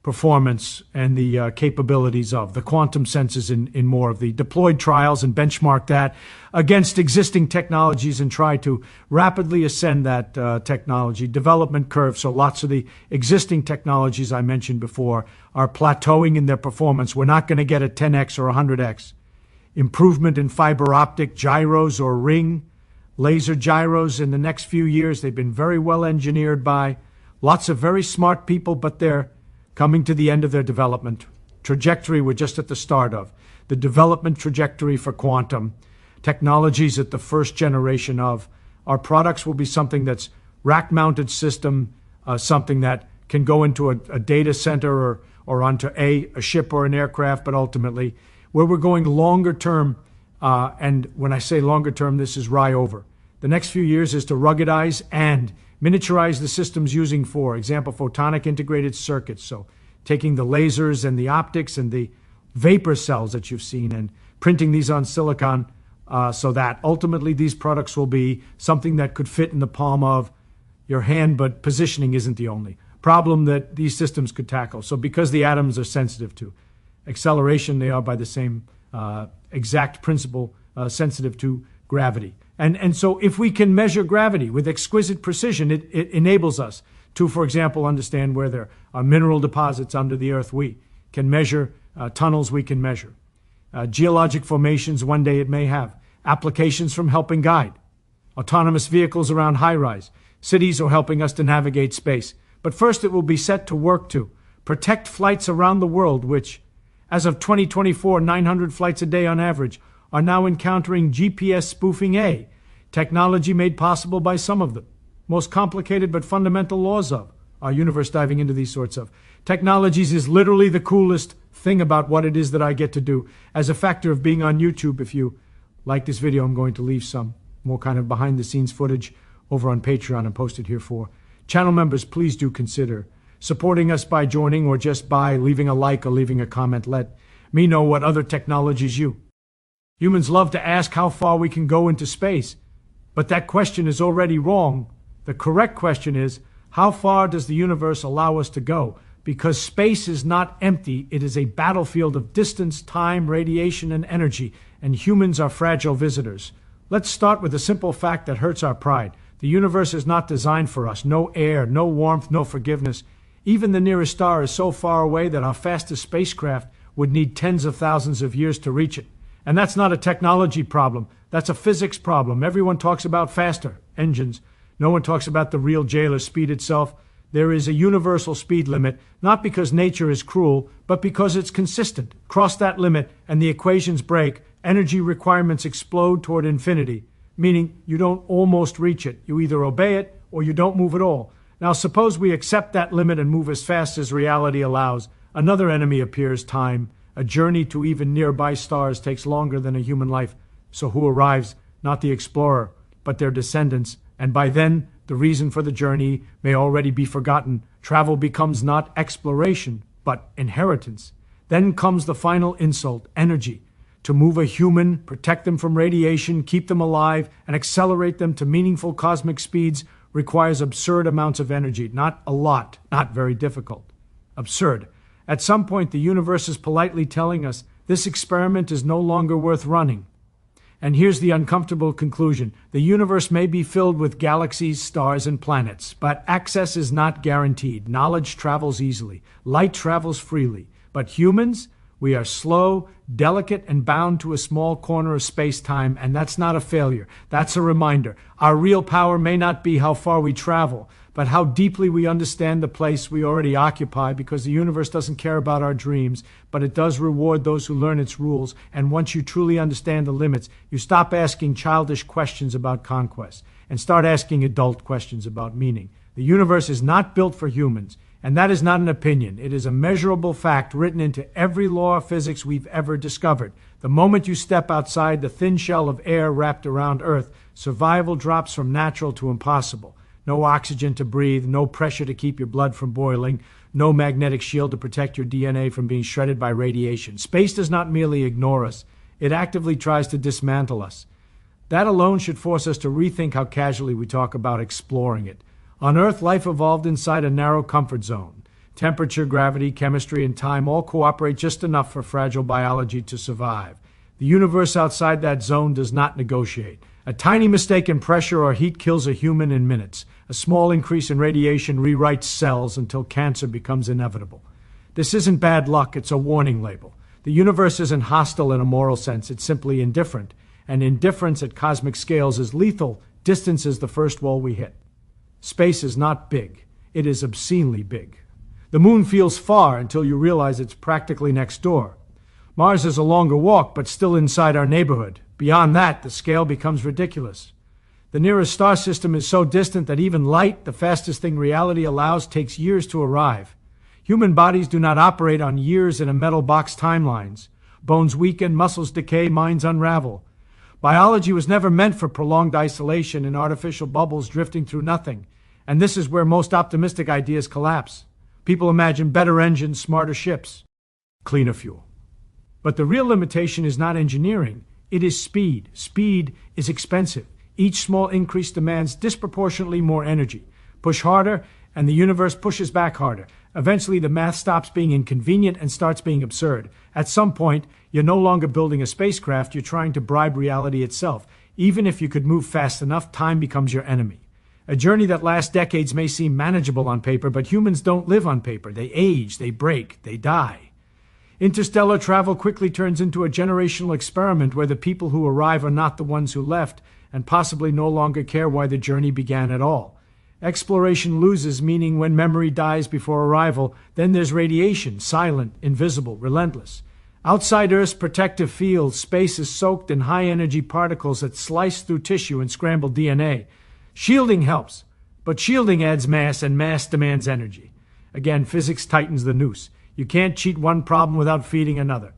performance and the capabilities of the quantum senses in more of the deployed trials and benchmark that against existing technologies and try to rapidly ascend that technology development curve. So lots of the existing technologies I mentioned before are plateauing in their performance. We're not going to get a 10x or 100x improvement in fiber optic gyros or ring laser gyros in the next few years. They've been very well engineered by lots of very smart people, but they're coming to the end of their development trajectory. We're just at the start of the development trajectory for quantum technologies at the first generation of our products will be something that's rack-mounted system, something that can go into a data center or onto a ship or an aircraft, but ultimately where we're going longer term, and when I say longer term, this is over. The next few years is to ruggedize and miniaturize the systems using, for example, photonic integrated circuits. So taking the lasers and the optics and the vapor cells that you've seen and printing these on silicon so that ultimately these products will be something that could fit in the palm of your hand, but positioning isn't the only problem that these systems could tackle. So because the atoms are sensitive to acceleration, they are by the same exact principle sensitive to gravity. And so if we can measure gravity with exquisite precision, it enables us to, for example, understand where there are mineral deposits under the earth. We can measure tunnels. We can measure geologic formations. One day it may have applications from helping guide autonomous vehicles around high-rise cities or helping us to navigate space. But first it will be set to work to protect flights around the world, which as of 2024, 900 flights a day on average are now encountering GPS spoofing, technology made possible by some of the most complicated but fundamental laws of our universe. Diving into these sorts of technologies is literally the coolest thing about what it is that I get to do. As a factor of being on YouTube, if you like this video, I'm going to leave some more kind of behind the scenes footage over on Patreon and post it here for channel members. Please do consider supporting us by joining or just by leaving a like or leaving a comment. Let me know what other technologies humans love to ask how far we can go into space, but that question is already wrong. The correct question is, how far does the universe allow us to go? Because space is not empty. It is a battlefield of distance, time, radiation, and energy, and humans are fragile visitors. Let's start with a simple fact that hurts our pride. The universe is not designed for us. No air, no warmth, no forgiveness. Even the nearest star is so far away that our fastest spacecraft would need tens of thousands of years to reach it. And that's not a technology problem. That's a physics problem. Everyone talks about faster engines. No one talks about the real jailer, speed itself. There is a universal speed limit, not because nature is cruel, but because it's consistent. Cross that limit and the equations break. Energy requirements explode toward infinity, meaning you don't almost reach it. You either obey it or you don't move at all. Now suppose we accept that limit and move as fast as reality allows. Another enemy appears, time. A journey to even nearby stars takes longer than a human life. So who arrives? Not the explorer, but their descendants. And by then, the reason for the journey may already be forgotten. Travel becomes not exploration, but inheritance. Then comes the final insult, energy. To move a human, protect them from radiation, keep them alive, and accelerate them to meaningful cosmic speeds requires absurd amounts of energy. Not a lot, not very difficult. Absurd. At some point, the universe is politely telling us this experiment is no longer worth running. And here's the uncomfortable conclusion. The universe may be filled with galaxies, stars, and planets, but access is not guaranteed. Knowledge travels easily. Light travels freely. But humans, we are slow, delicate, and bound to a small corner of space-time, and that's not a failure. That's a reminder. Our real power may not be how far we travel, but how deeply we understand the place we already occupy, because the universe doesn't care about our dreams, but it does reward those who learn its rules. And once you truly understand the limits, you stop asking childish questions about conquest and start asking adult questions about meaning. The universe is not built for humans, and that is not an opinion. It is a measurable fact written into every law of physics we've ever discovered. The moment you step outside the thin shell of air wrapped around Earth, survival drops from natural to impossible. No oxygen to breathe, no pressure to keep your blood from boiling, no magnetic shield to protect your DNA from being shredded by radiation. Space does not merely ignore us, it actively tries to dismantle us. That alone should force us to rethink how casually we talk about exploring it. On Earth, life evolved inside a narrow comfort zone. Temperature, gravity, chemistry, and time all cooperate just enough for fragile biology to survive. The universe outside that zone does not negotiate. A tiny mistake in pressure or heat kills a human in minutes. A small increase in radiation rewrites cells until cancer becomes inevitable. This isn't bad luck, it's a warning label. The universe isn't hostile in a moral sense, it's simply indifferent. And indifference at cosmic scales is lethal. Distance is the first wall we hit. Space is not big, it is obscenely big. The moon feels far until you realize it's practically next door. Mars is a longer walk, but still inside our neighborhood. Beyond that, the scale becomes ridiculous. The nearest star system is so distant that even light, the fastest thing reality allows, takes years to arrive. Human bodies do not operate on years in a metal box timelines. Bones weaken, muscles decay, minds unravel. Biology was never meant for prolonged isolation in artificial bubbles drifting through nothing. And this is where most optimistic ideas collapse. People imagine better engines, smarter ships, cleaner fuel. But the real limitation is not engineering. It is speed. Speed is expensive. Each small increase demands disproportionately more energy. Push harder, and the universe pushes back harder. Eventually, the math stops being inconvenient and starts being absurd. At some point, you're no longer building a spacecraft, you're trying to bribe reality itself. Even if you could move fast enough, time becomes your enemy. A journey that lasts decades may seem manageable on paper, but humans don't live on paper. They age, they break, they die. Interstellar travel quickly turns into a generational experiment where the people who arrive are not the ones who left, and possibly no longer care why the journey began at all. Exploration loses meaning when memory dies before arrival. Then there's radiation, silent, invisible, relentless. Outside Earth's protective field, space is soaked in high-energy particles that slice through tissue and scramble DNA. Shielding helps, but shielding adds mass, and mass demands energy. Again, physics tightens the noose. You can't cheat one problem without feeding another.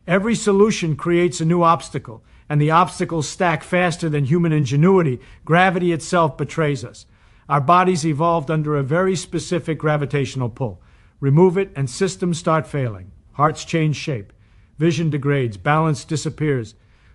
Every solution creates a new obstacle, and the obstacles stack faster than human ingenuity. Gravity itself betrays us. Our bodies evolved under a very specific gravitational pull. Remove it, and systems start failing. Hearts change shape. Vision degrades. Balance disappears.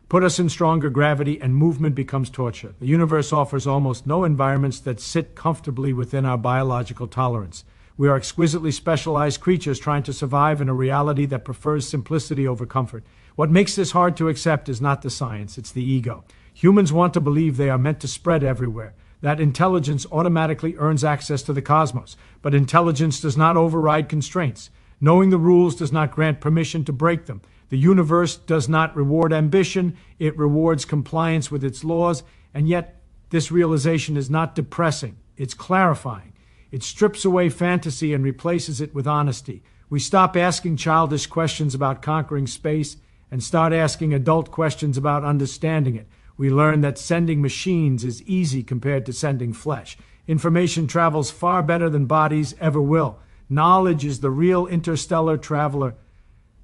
Put us in stronger gravity, and movement becomes torture. The universe offers almost no environments that sit comfortably within our biological tolerance. We are exquisitely specialized creatures trying to survive in a reality that prefers simplicity over comfort. What makes this hard to accept is not the science, it's the ego. Humans want to believe they are meant to spread everywhere, that intelligence automatically earns access to the cosmos. But intelligence does not override constraints. Knowing the rules does not grant permission to break them. The universe does not reward ambition, it rewards compliance with its laws, and yet this realization is not depressing, it's clarifying. It strips away fantasy and replaces it with honesty. We stop asking childish questions about conquering space and start asking adult questions about understanding it. We learn that sending machines is easy compared to sending flesh. Information travels far better than bodies ever will. Knowledge is the real interstellar traveler.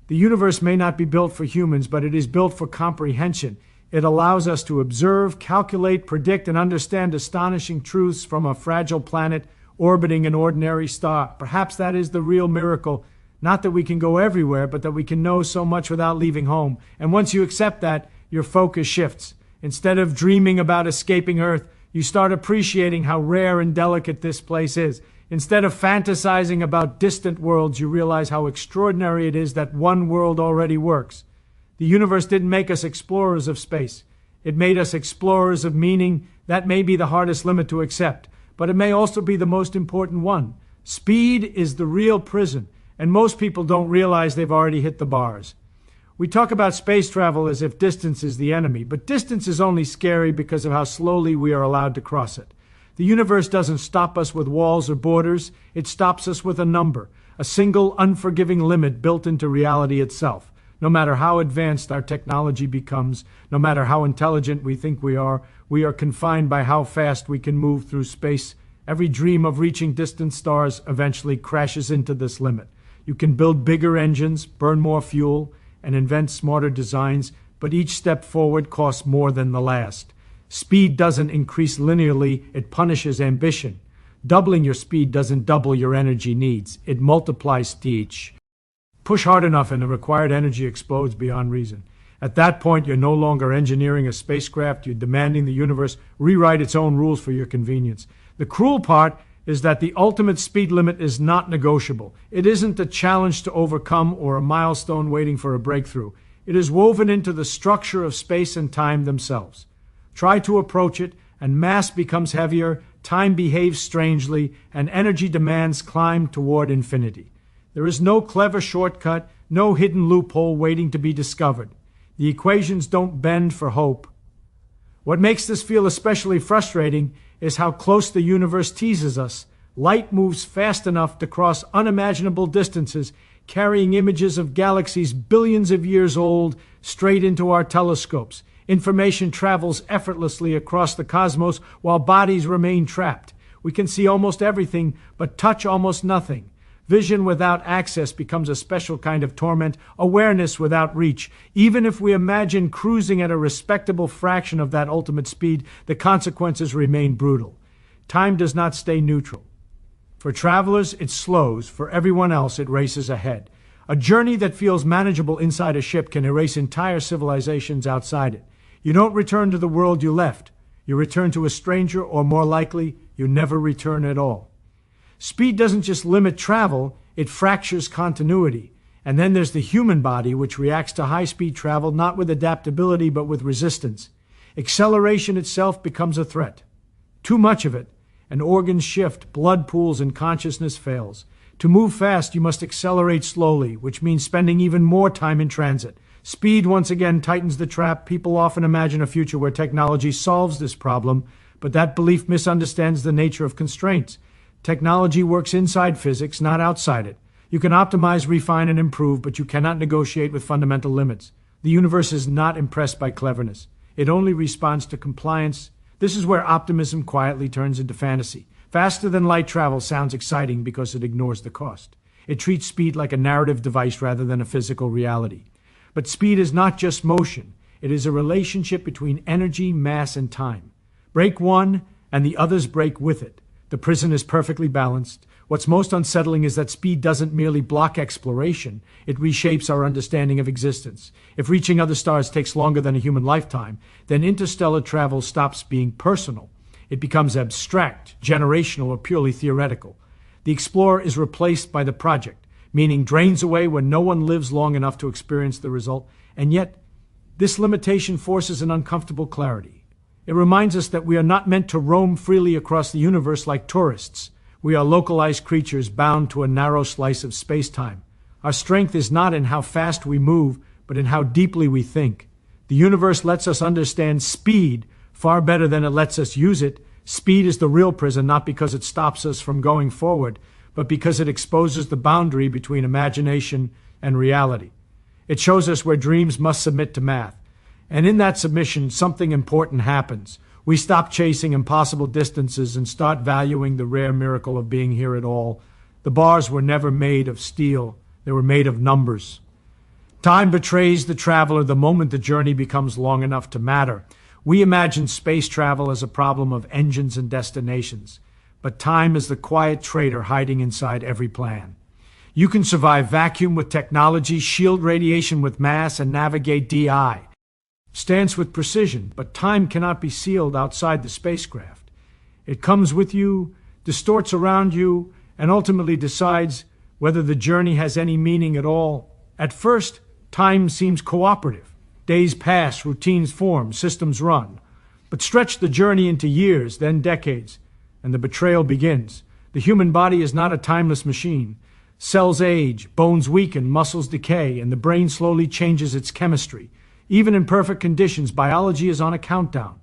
The universe may not be built for humans, but it is built for comprehension. It allows us to observe, calculate, predict, and understand astonishing truths from a fragile planet orbiting an ordinary star. Perhaps that is the real miracle. Not that we can go everywhere, but that we can know so much without leaving home. And once you accept that, your focus shifts. Instead of dreaming about escaping Earth, you start appreciating how rare and delicate this place is. Instead of fantasizing about distant worlds, you realize how extraordinary it is that one world already works. The universe didn't make us explorers of space. It made us explorers of meaning. That may be the hardest limit to accept, but it may also be the most important one. Speed is the real prison, and most people don't realize they've already hit the bars. We talk about space travel as if distance is the enemy, but distance is only scary because of how slowly we are allowed to cross it. The universe doesn't stop us with walls or borders. It stops us with a number, a single unforgiving limit built into reality itself. No matter how advanced our technology becomes, no matter how intelligent we think we are confined by how fast we can move through space. Every dream of reaching distant stars eventually crashes into this limit. You can build bigger engines, burn more fuel, and invent smarter designs, but each step forward costs more than the last. Speed doesn't increase linearly, it punishes ambition. Doubling your speed doesn't double your energy needs, it multiplies each. Push hard enough and the required energy explodes beyond reason. At that point, you're no longer engineering a spacecraft, you're demanding the universe rewrite its own rules for your convenience. The cruel part is that the ultimate speed limit is not negotiable. It isn't a challenge to overcome or a milestone waiting for a breakthrough. It is woven into the structure of space and time themselves. Try to approach it, and mass becomes heavier, time behaves strangely, and energy demands climb toward infinity. There is no clever shortcut, no hidden loophole waiting to be discovered. The equations don't bend for hope. What makes this feel especially frustrating is how close the universe teases us. Light moves fast enough to cross unimaginable distances, carrying images of galaxies billions of years old straight into our telescopes. Information travels effortlessly across the cosmos while bodies remain trapped. We can see almost everything, but touch almost nothing. Vision without access becomes a special kind of torment, awareness without reach. Even if we imagine cruising at a respectable fraction of that ultimate speed, the consequences remain brutal. Time does not stay neutral. For travelers, it slows. For everyone else, it races ahead. A journey that feels manageable inside a ship can erase entire civilizations outside it. You don't return to the world you left. You return to a stranger, or more likely, you never return at all. Speed doesn't just limit travel, it fractures continuity. And then there's the human body, which reacts to high-speed travel not with adaptability but with resistance. Acceleration itself becomes a threat. Too much of it, and organs shift, blood pools, and consciousness fails. To move fast, you must accelerate slowly, which means spending even more time in transit. Speed once again tightens the trap. People often imagine a future where technology solves this problem, but that belief misunderstands the nature of constraints. Technology works inside physics, not outside it. You can optimize, refine, and improve, but you cannot negotiate with fundamental limits. The universe is not impressed by cleverness. It only responds to compliance. This is where optimism quietly turns into fantasy. Faster than light travel sounds exciting because it ignores the cost. It treats speed like a narrative device rather than a physical reality. But speed is not just motion. It is a relationship between energy, mass, and time. Break one, and the others break with it. The prison is perfectly balanced. What's most unsettling is that speed doesn't merely block exploration, it reshapes our understanding of existence. If reaching other stars takes longer than a human lifetime, then interstellar travel stops being personal. It becomes abstract, generational, or purely theoretical. The explorer is replaced by the project, meaning drains away when no one lives long enough to experience the result. And yet, this limitation forces an uncomfortable clarity. It reminds us that we are not meant to roam freely across the universe like tourists. We are localized creatures bound to a narrow slice of space-time. Our strength is not in how fast we move, but in how deeply we think. The universe lets us understand speed far better than it lets us use it. Speed is the real prison, not because it stops us from going forward, but because it exposes the boundary between imagination and reality. It shows us where dreams must submit to math. And in that submission, something important happens. We stop chasing impossible distances and start valuing the rare miracle of being here at all. The bars were never made of steel. They were made of numbers. Time betrays the traveler the moment the journey becomes long enough to matter. We imagine space travel as a problem of engines and destinations, but time is the quiet traitor hiding inside every plan. You can survive vacuum with technology, shield radiation with mass, and navigate DI. Stance with precision, but time cannot be sealed outside the spacecraft. It comes with you, distorts around you, and ultimately decides whether the journey has any meaning at all. At first, time seems cooperative. Days pass, routines form, systems run. But stretch the journey into years, then decades, and the betrayal begins. The human body is not a timeless machine. Cells age, bones weaken, muscles decay, and the brain slowly changes its chemistry. Even in perfect conditions, biology is on a countdown.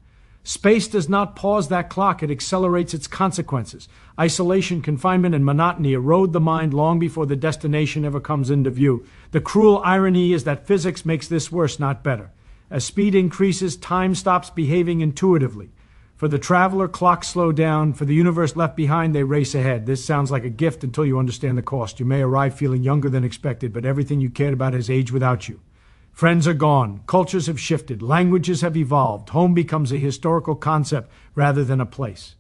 Space does not pause that clock, it accelerates its consequences. Isolation, confinement, and monotony erode the mind long before the destination ever comes into view. The cruel irony is that physics makes this worse, not better. As speed increases, time stops behaving intuitively. For the traveler, clocks slow down. For the universe left behind, they race ahead. This sounds like a gift until you understand the cost. You may arrive feeling younger than expected, but everything you cared about has aged without you. Friends are gone, cultures have shifted, languages have evolved, home becomes a historical concept rather than a place.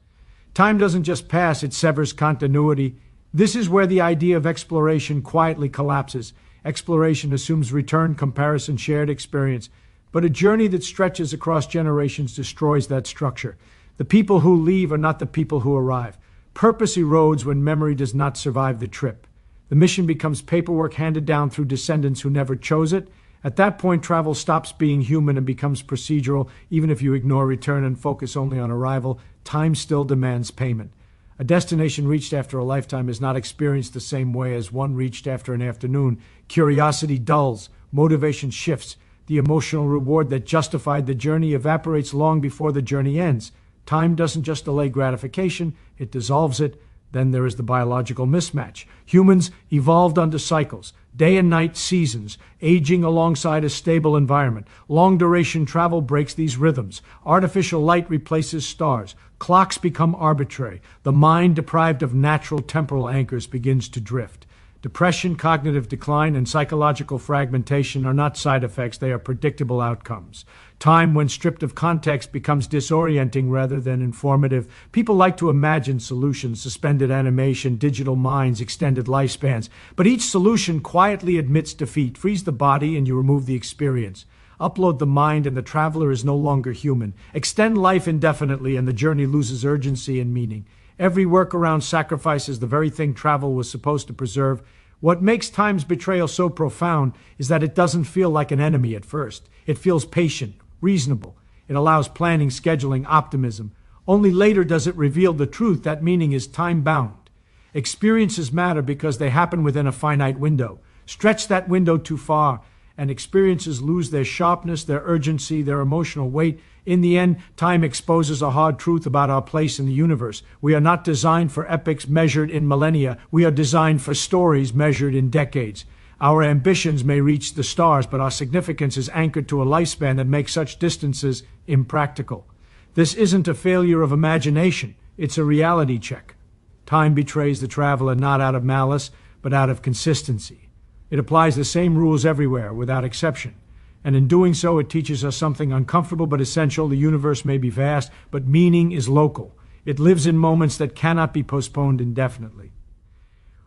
Time doesn't just pass, it severs continuity. This is where the idea of exploration quietly collapses. Exploration assumes return, comparison, shared experience, but a journey that stretches across generations destroys that structure. The people who leave are not the people who arrive. Purpose erodes when memory does not survive the trip. The mission becomes paperwork handed down through descendants who never chose it. At that point, travel stops being human and becomes procedural. Even if you ignore return and focus only on arrival, time still demands payment. A destination reached after a lifetime is not experienced the same way as one reached after an afternoon. Curiosity dulls, motivation shifts. The emotional reward that justified the journey evaporates long before the journey ends. Time doesn't just delay gratification, it dissolves it. Then there is the biological mismatch. Humans evolved under cycles, day and night seasons, aging alongside a stable environment. Long-duration travel breaks these rhythms. Artificial light replaces stars. Clocks become arbitrary. The mind, deprived of natural temporal anchors, begins to drift. Depression, cognitive decline, and psychological fragmentation are not side effects, they are predictable outcomes. Time, when stripped of context, becomes disorienting rather than informative. People like to imagine solutions, suspended animation, digital minds, extended lifespans. But each solution quietly admits defeat. Freeze the body and you remove the experience. Upload the mind and the traveler is no longer human. Extend life indefinitely and the journey loses urgency and meaning. Every workaround sacrifices the very thing travel was supposed to preserve. What makes time's betrayal so profound is that it doesn't feel like an enemy at first. It feels patient, reasonable. It allows planning, scheduling, optimism. Only later does it reveal the truth that meaning is time-bound. Experiences matter because they happen within a finite window. Stretch that window too far, and experiences lose their sharpness, their urgency, their emotional weight. In the end, time exposes a hard truth about our place in the universe. We are not designed for epics measured in millennia. We are designed for stories measured in decades. Our ambitions may reach the stars, but our significance is anchored to a lifespan that makes such distances impractical. This isn't a failure of imagination. It's a reality check. Time betrays the traveler not out of malice, but out of consistency. It applies the same rules everywhere, without exception. And in doing so, it teaches us something uncomfortable but essential. The universe may be vast, but meaning is local. It lives in moments that cannot be postponed indefinitely.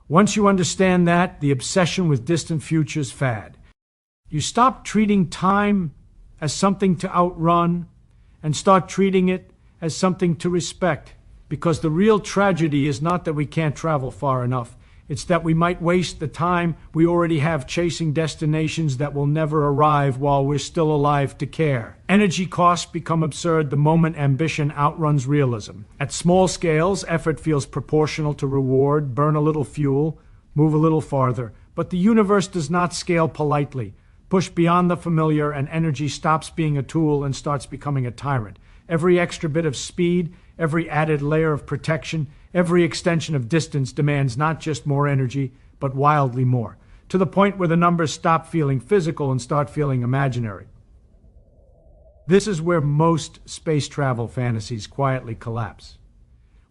Once you understand that, the obsession with distant futures fad. You stop treating time as something to outrun and start treating it as something to respect. Because the real tragedy is not that we can't travel far enough. It's that we might waste the time we already have chasing destinations that will never arrive while we're still alive to care. Energy costs become absurd the moment ambition outruns realism. At small scales, effort feels proportional to reward. Burn a little fuel, move a little farther. But the universe does not scale politely. Push beyond the familiar, and energy stops being a tool and starts becoming a tyrant. Every extra bit of speed, every added layer of protection, every extension of distance demands not just more energy, but wildly more, to the point where the numbers stop feeling physical and start feeling imaginary. This is where most space travel fantasies quietly collapse.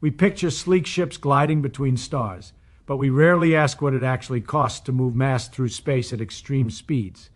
We picture sleek ships gliding between stars, but we rarely ask what it actually costs to move mass through space at extreme speeds.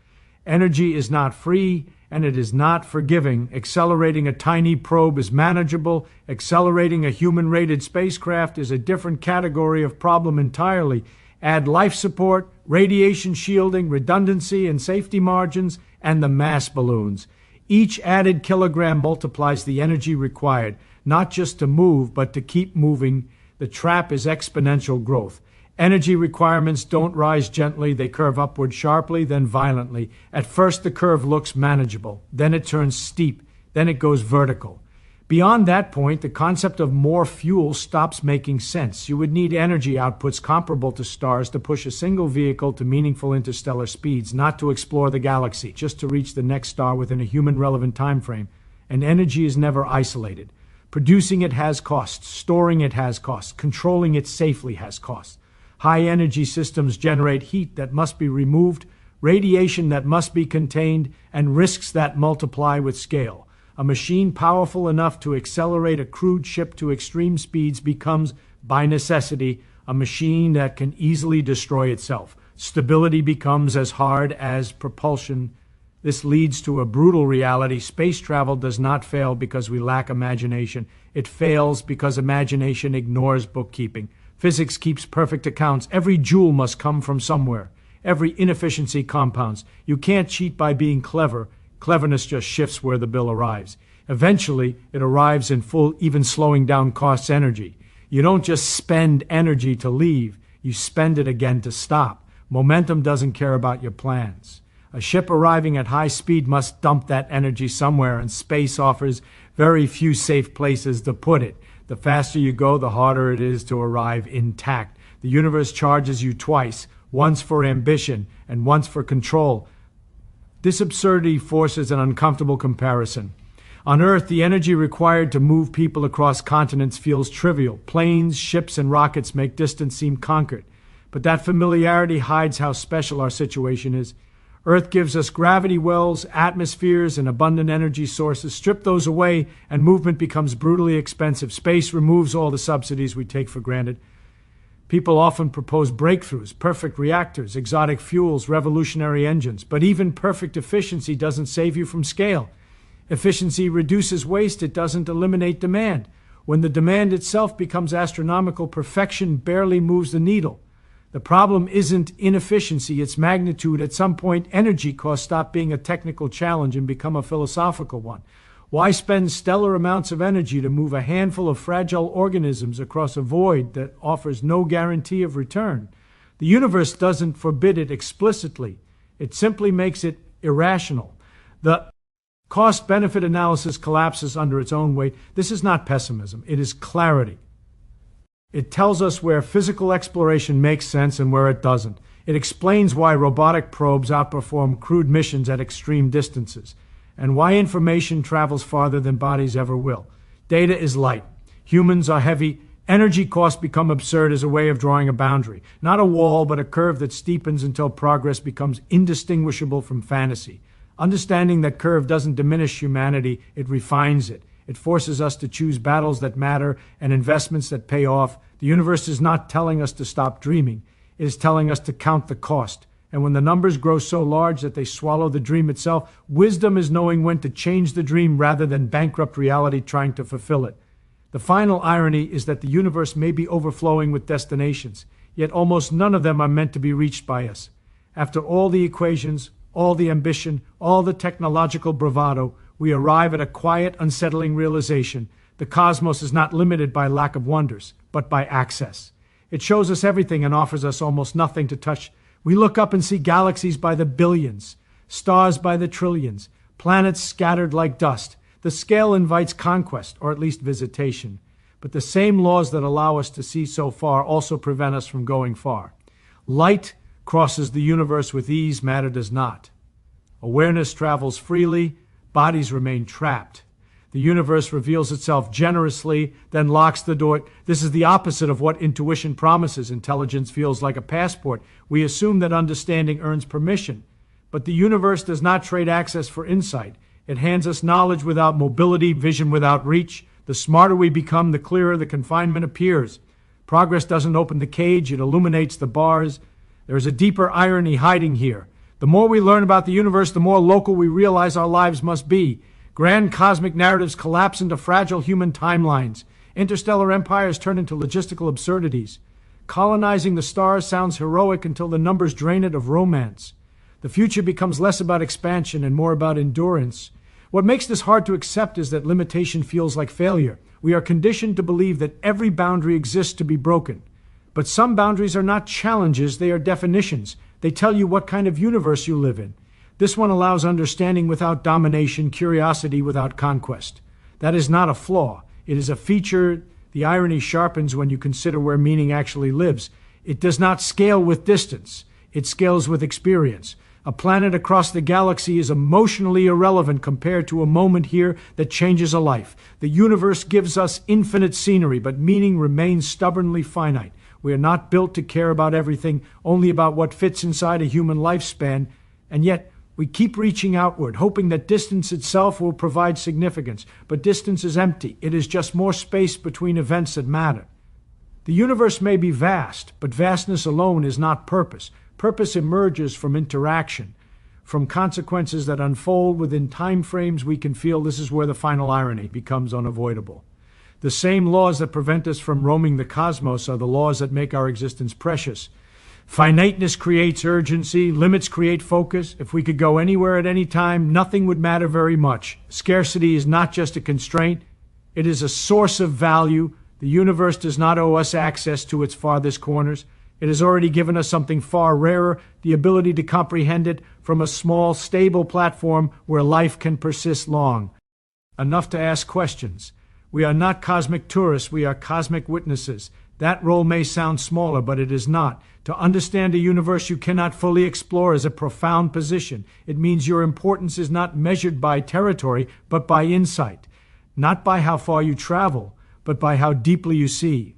Energy is not free, and it is not forgiving. Accelerating a tiny probe is manageable. Accelerating a human-rated spacecraft is a different category of problem entirely. Add life support, radiation shielding, redundancy and safety margins, and the mass balloons. Each added kilogram multiplies the energy required, not just to move, but to keep moving. The trap is exponential growth. Energy requirements don't rise gently, they curve upward sharply, then violently. At first the curve looks manageable, then it turns steep, then it goes vertical. Beyond that point, the concept of more fuel stops making sense. You would need energy outputs comparable to stars to push a single vehicle to meaningful interstellar speeds, not to explore the galaxy, just to reach the next star within a human-relevant time frame. And energy is never isolated. Producing it has costs, storing it has costs, controlling it safely has costs. High-energy systems generate heat that must be removed, radiation that must be contained, and risks that multiply with scale. A machine powerful enough to accelerate a crewed ship to extreme speeds becomes, by necessity, a machine that can easily destroy itself. Stability becomes as hard as propulsion. This leads to a brutal reality. Space travel does not fail because we lack imagination. It fails because imagination ignores bookkeeping. Physics keeps perfect accounts. Every joule must come from somewhere. Every inefficiency compounds. You can't cheat by being clever. Cleverness just shifts where the bill arrives. Eventually, it arrives in full, even slowing down costs energy. You don't just spend energy to leave. You spend it again to stop. Momentum doesn't care about your plans. A ship arriving at high speed must dump that energy somewhere, and space offers very few safe places to put it. The faster you go, the harder it is to arrive intact. The universe charges you twice, once for ambition and once for control. This absurdity forces an uncomfortable comparison. On Earth, the energy required to move people across continents feels trivial. Planes, ships, and rockets make distance seem conquered. But that familiarity hides how special our situation is. Earth gives us gravity wells, atmospheres, and abundant energy sources. Strip those away, and movement becomes brutally expensive. Space removes all the subsidies we take for granted. People often propose breakthroughs, perfect reactors, exotic fuels, revolutionary engines. But even perfect efficiency doesn't save you from scale. Efficiency reduces waste, it doesn't eliminate demand. When the demand itself becomes astronomical, perfection barely moves the needle. The problem isn't inefficiency, it's magnitude. At some point, energy costs stop being a technical challenge and become a philosophical one. Why spend stellar amounts of energy to move a handful of fragile organisms across a void that offers no guarantee of return? The universe doesn't forbid it explicitly. It simply makes it irrational. The cost-benefit analysis collapses under its own weight. This is not pessimism, it is clarity. It tells us where physical exploration makes sense and where it doesn't. It explains why robotic probes outperform crewed missions at extreme distances, and why information travels farther than bodies ever will. Data is light. Humans are heavy. Energy costs become absurd as a way of drawing a boundary. Not a wall, but a curve that steepens until progress becomes indistinguishable from fantasy. Understanding that curve doesn't diminish humanity, it refines it. It forces us to choose battles that matter and investments that pay off. The universe is not telling us to stop dreaming. It is telling us to count the cost. And when the numbers grow so large that they swallow the dream itself, wisdom is knowing when to change the dream rather than bankrupt reality trying to fulfill it. The final irony is that the universe may be overflowing with destinations, yet almost none of them are meant to be reached by us. After all the equations, all the ambition, all the technological bravado, we arrive at a quiet, unsettling realization. The cosmos is not limited by lack of wonders, but by access. It shows us everything and offers us almost nothing to touch. We look up and see galaxies by the billions, stars by the trillions, planets scattered like dust. The scale invites conquest, or at least visitation. But the same laws that allow us to see so far also prevent us from going far. Light crosses the universe with ease, matter does not. Awareness travels freely, bodies remain trapped. The universe reveals itself generously, then locks the door. This is the opposite of what intuition promises. Intelligence feels like a passport. We assume that understanding earns permission. But the universe does not trade access for insight. It hands us knowledge without mobility, vision without reach. The smarter we become, the clearer the confinement appears. Progress doesn't open the cage, it illuminates the bars. There is a deeper irony hiding here. The more we learn about the universe, the more local we realize our lives must be. Grand cosmic narratives collapse into fragile human timelines. Interstellar empires turn into logistical absurdities. Colonizing the stars sounds heroic until the numbers drain it of romance. The future becomes less about expansion and more about endurance. What makes this hard to accept is that limitation feels like failure. We are conditioned to believe that every boundary exists to be broken. But some boundaries are not challenges, they are definitions. They tell you what kind of universe you live in. This one allows understanding without domination, curiosity without conquest. That is not a flaw. It is a feature. The irony sharpens when you consider where meaning actually lives. It does not scale with distance. It scales with experience. A planet across the galaxy is emotionally irrelevant compared to a moment here that changes a life. The universe gives us infinite scenery, but meaning remains stubbornly finite. We are not built to care about everything, only about what fits inside a human lifespan, and yet we keep reaching outward, hoping that distance itself will provide significance. But distance is empty. It is just more space between events that matter. The universe may be vast, but vastness alone is not purpose. Purpose emerges from interaction, from consequences that unfold within time frames we can feel. This is where the final irony becomes unavoidable. The same laws that prevent us from roaming the cosmos are the laws that make our existence precious. Finiteness creates urgency, limits create focus. If we could go anywhere at any time, nothing would matter very much. Scarcity is not just a constraint, it is a source of value. The universe does not owe us access to its farthest corners. It has already given us something far rarer, the ability to comprehend it from a small, stable platform where life can persist long. Enough to ask questions. We are not cosmic tourists, we are cosmic witnesses. That role may sound smaller, but it is not. To understand a universe you cannot fully explore is a profound position. It means your importance is not measured by territory, but by insight. Not by how far you travel, but by how deeply you see.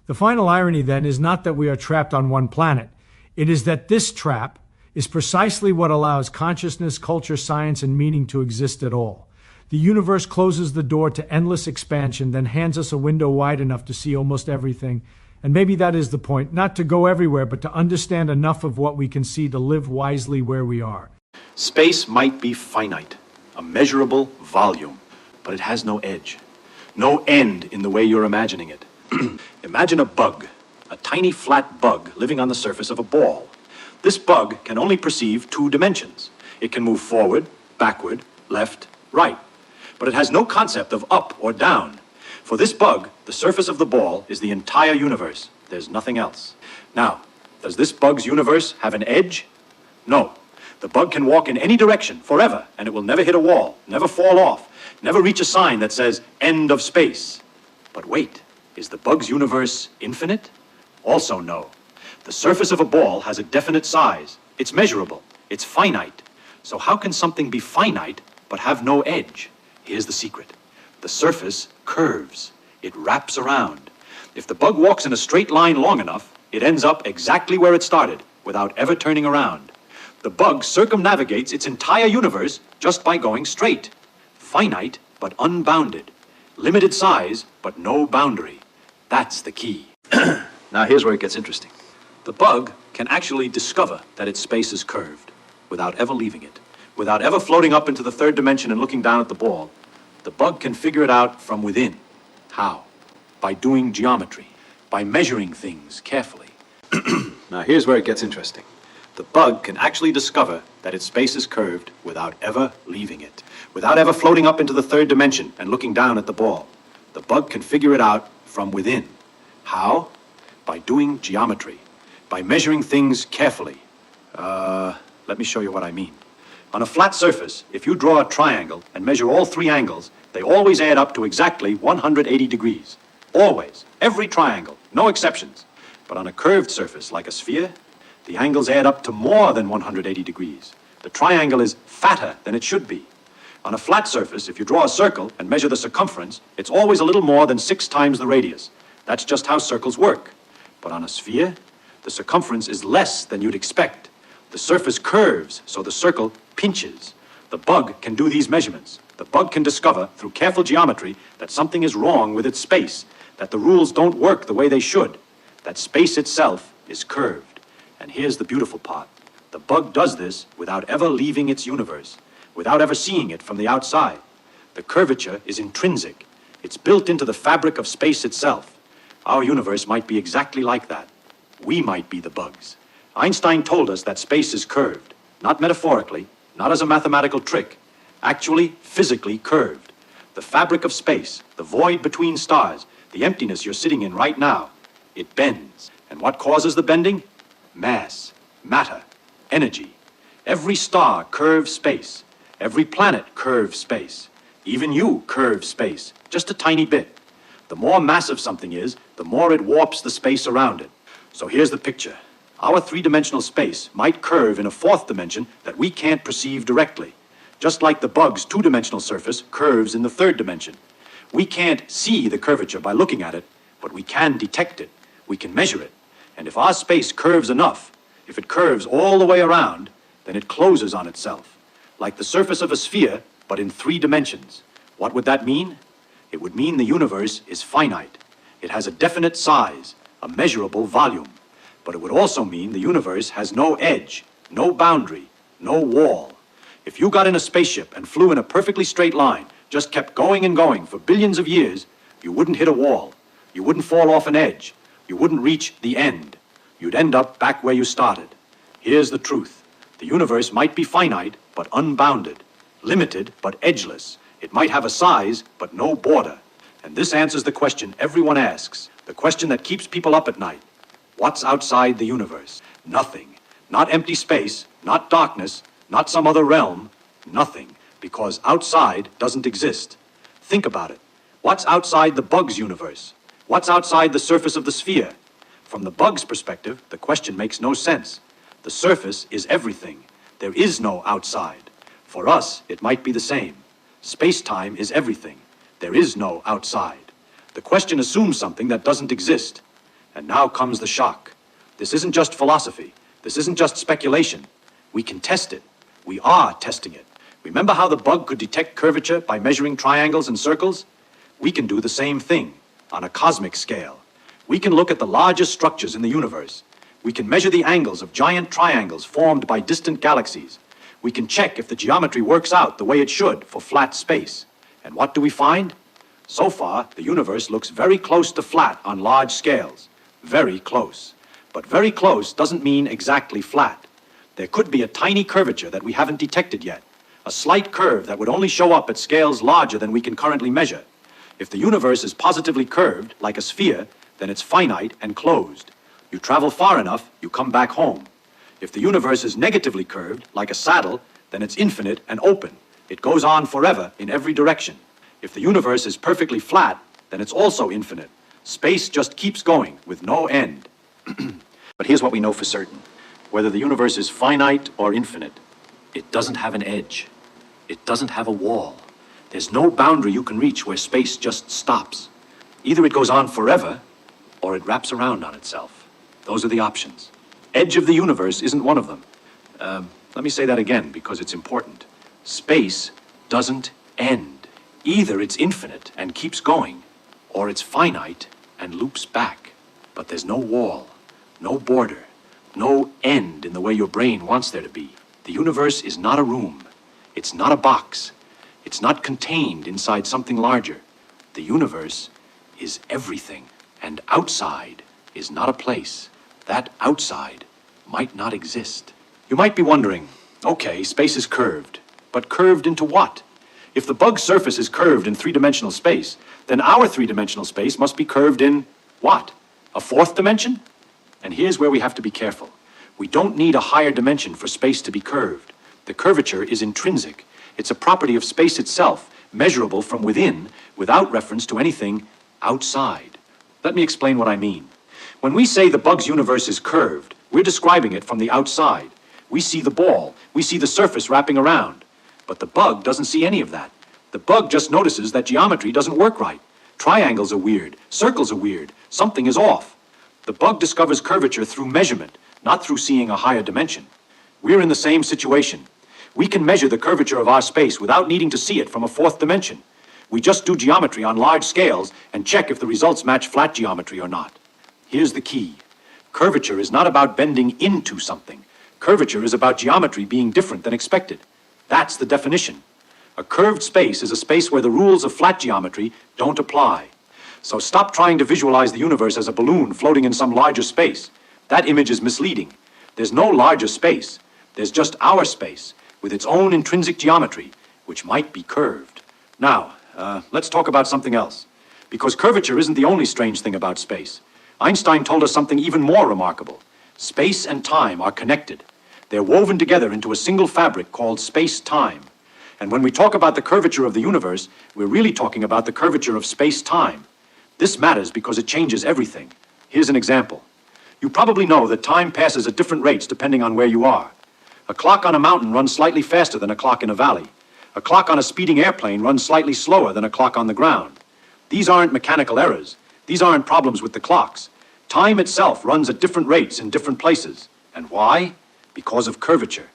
The final irony, then, is not that we are trapped on one planet. It is that this trap is precisely what allows consciousness, culture, science, and meaning to exist at all. The universe closes the door to endless expansion, then hands us a window wide enough to see almost everything. And maybe that is the point, not to go everywhere, but to understand enough of what we can see to live wisely where we are. Space might be finite, a measurable volume, but it has no edge, no end in the way you're imagining it. Imagine a bug, a tiny flat bug living on the surface of a ball. This bug can only perceive 2 dimensions. It can move forward, backward, left, right. But it has no concept of up or down. For this bug, the surface of the ball is the entire universe. There's nothing else. Now, does this bug's universe have an edge? No. The bug can walk in any direction forever, and it will never hit a wall, never fall off, never reach a sign that says end of space. But wait. Is the bug's universe infinite? Also no. The surface of a ball has a definite size. It's measurable. It's finite. So how can something be finite but have no edge? Here's the secret. The surface curves. It wraps around. If the bug walks in a straight line long enough, it ends up exactly where it started, without ever turning around. The bug circumnavigates its entire universe just by going straight. Finite but unbounded. Limited size but no boundary. That's the key. Now here's where it gets interesting. The bug can actually discover that its space is curved without ever leaving it, without ever floating up into the 3rd dimension and looking down at the ball. The bug can figure it out from within. How? By doing geometry, by measuring things carefully. Now here's where it gets interesting. The bug can actually discover that its space is curved without ever leaving it, without ever floating up into the 3rd dimension and looking down at the ball. The bug can figure it out from within. How? By doing geometry, by measuring things carefully. Let me show you what I mean. On a flat surface, if you draw a triangle and measure all 3 angles, they always add up to exactly 180 degrees. Always. Every triangle. No exceptions. But on a curved surface like a sphere, the angles add up to more than 180 degrees. The triangle is fatter than it should be. On a flat surface, if you draw a circle and measure the circumference, it's always a little more than 6 times the radius. That's just how circles work. But on a sphere, the circumference is less than you'd expect. The surface curves, so the circle pinches. The bug can do these measurements. The bug can discover, through careful geometry, that something is wrong with its space, that the rules don't work the way they should, that space itself is curved. And here's the beautiful part. The bug does this without ever leaving its universe, without ever seeing it from the outside. The curvature is intrinsic. It's built into the fabric of space itself. Our universe might be exactly like that. We might be the bugs. Einstein told us that space is curved, not metaphorically, not as a mathematical trick, actually physically curved. The fabric of space, the void between stars, the emptiness you're sitting in right now, it bends. And what causes the bending? Mass, matter, energy. Every star curves space. Every planet curves space. Even you curve space, just a tiny bit. The more massive something is, the more it warps the space around it. So here's the picture. Our three-dimensional space might curve in a fourth dimension that we can't perceive directly, just like the bug's two-dimensional surface curves in the third dimension. We can't see the curvature by looking at it, but we can detect it. We can measure it. And if our space curves enough, if it curves all the way around, then it closes on itself, like the surface of a sphere, but in 3 dimensions. What would that mean? It would mean the universe is finite. It has a definite size, a measurable volume. But it would also mean the universe has no edge, no boundary, no wall. If you got in a spaceship and flew in a perfectly straight line, just kept going and going for billions of years, you wouldn't hit a wall. You wouldn't fall off an edge. You wouldn't reach the end. You'd end up back where you started. Here's the truth. The universe might be finite, but unbounded. Limited, but edgeless. It might have a size, but no border. And this answers the question everyone asks, the question that keeps people up at night. What's outside the universe? Nothing. Not empty space, not darkness, not some other realm. Nothing. Because outside doesn't exist. Think about it. What's outside the bug's universe? What's outside the surface of the sphere? From the bug's perspective, the question makes no sense. The surface is everything. There is no outside. For us, it might be the same. Space-time is everything. There is no outside. The question assumes something that doesn't exist. And now comes the shock. This isn't just philosophy. This isn't just speculation. We can test it. We are testing it. Remember how the bug could detect curvature by measuring triangles and circles? We can do the same thing on a cosmic scale. We can look at the largest structures in the universe. We can measure the angles of giant triangles formed by distant galaxies. We can check if the geometry works out the way it should for flat space. And what do we find? So far, the universe looks very close to flat on large scales. Very close. But very close doesn't mean exactly flat. There could be a tiny curvature that we haven't detected yet. A slight curve that would only show up at scales larger than we can currently measure. If the universe is positively curved, like a sphere, then it's finite and closed. You travel far enough, you come back home. If the universe is negatively curved, like a saddle, then it's infinite and open. It goes on forever in every direction. If the universe is perfectly flat, then it's also infinite. Space just keeps going with no end. But here's what we know for certain. Whether the universe is finite or infinite, it doesn't have an edge. It doesn't have a wall. There's no boundary you can reach where space just stops. Either it goes on forever, or it wraps around on itself. Those are the options. Edge of the universe isn't one of them. Let me say that again, because it's important. Space doesn't end. Either it's infinite and keeps going, or it's finite and loops back. But there's no wall, no border, no end in the way your brain wants there to be. The universe is not a room. It's not a box. It's not contained inside something larger. The universe is everything, and outside is not a place. That outside might not exist. You might be wondering, okay, space is curved, but curved into what? If the bug's surface is curved in 3-dimensional space, then our 3-dimensional space must be curved in what? A 4th dimension? And here's where we have to be careful. We don't need a higher dimension for space to be curved. The curvature is intrinsic. It's a property of space itself, measurable from within, without reference to anything outside. Let me explain what I mean. When we say the bug's universe is curved, we're describing it from the outside. We see the ball. We see the surface wrapping around. But the bug doesn't see any of that. The bug just notices that geometry doesn't work right. Triangles are weird. Circles are weird. Something is off. The bug discovers curvature through measurement, not through seeing a higher dimension. We're in the same situation. We can measure the curvature of our space without needing to see it from a fourth dimension. We just do geometry on large scales and check if the results match flat geometry or not. Here's the key. Curvature is not about bending into something. Curvature is about geometry being different than expected. That's the definition. A curved space is a space where the rules of flat geometry don't apply. So stop trying to visualize the universe as a balloon floating in some larger space. That image is misleading. There's no larger space. There's just our space, with its own intrinsic geometry, which might be curved. Now, let's talk about something else. Because curvature isn't the only strange thing about space. Einstein told us something even more remarkable. Space and time are connected. They're woven together into a single fabric called space-time. And when we talk about the curvature of the universe, we're really talking about the curvature of space-time. This matters because it changes everything. Here's an example. You probably know that time passes at different rates depending on where you are. A clock on a mountain runs slightly faster than a clock in a valley. A clock on a speeding airplane runs slightly slower than a clock on the ground. These aren't mechanical errors. These aren't problems with the clocks. Time itself runs at different rates in different places. And why? Because of curvature.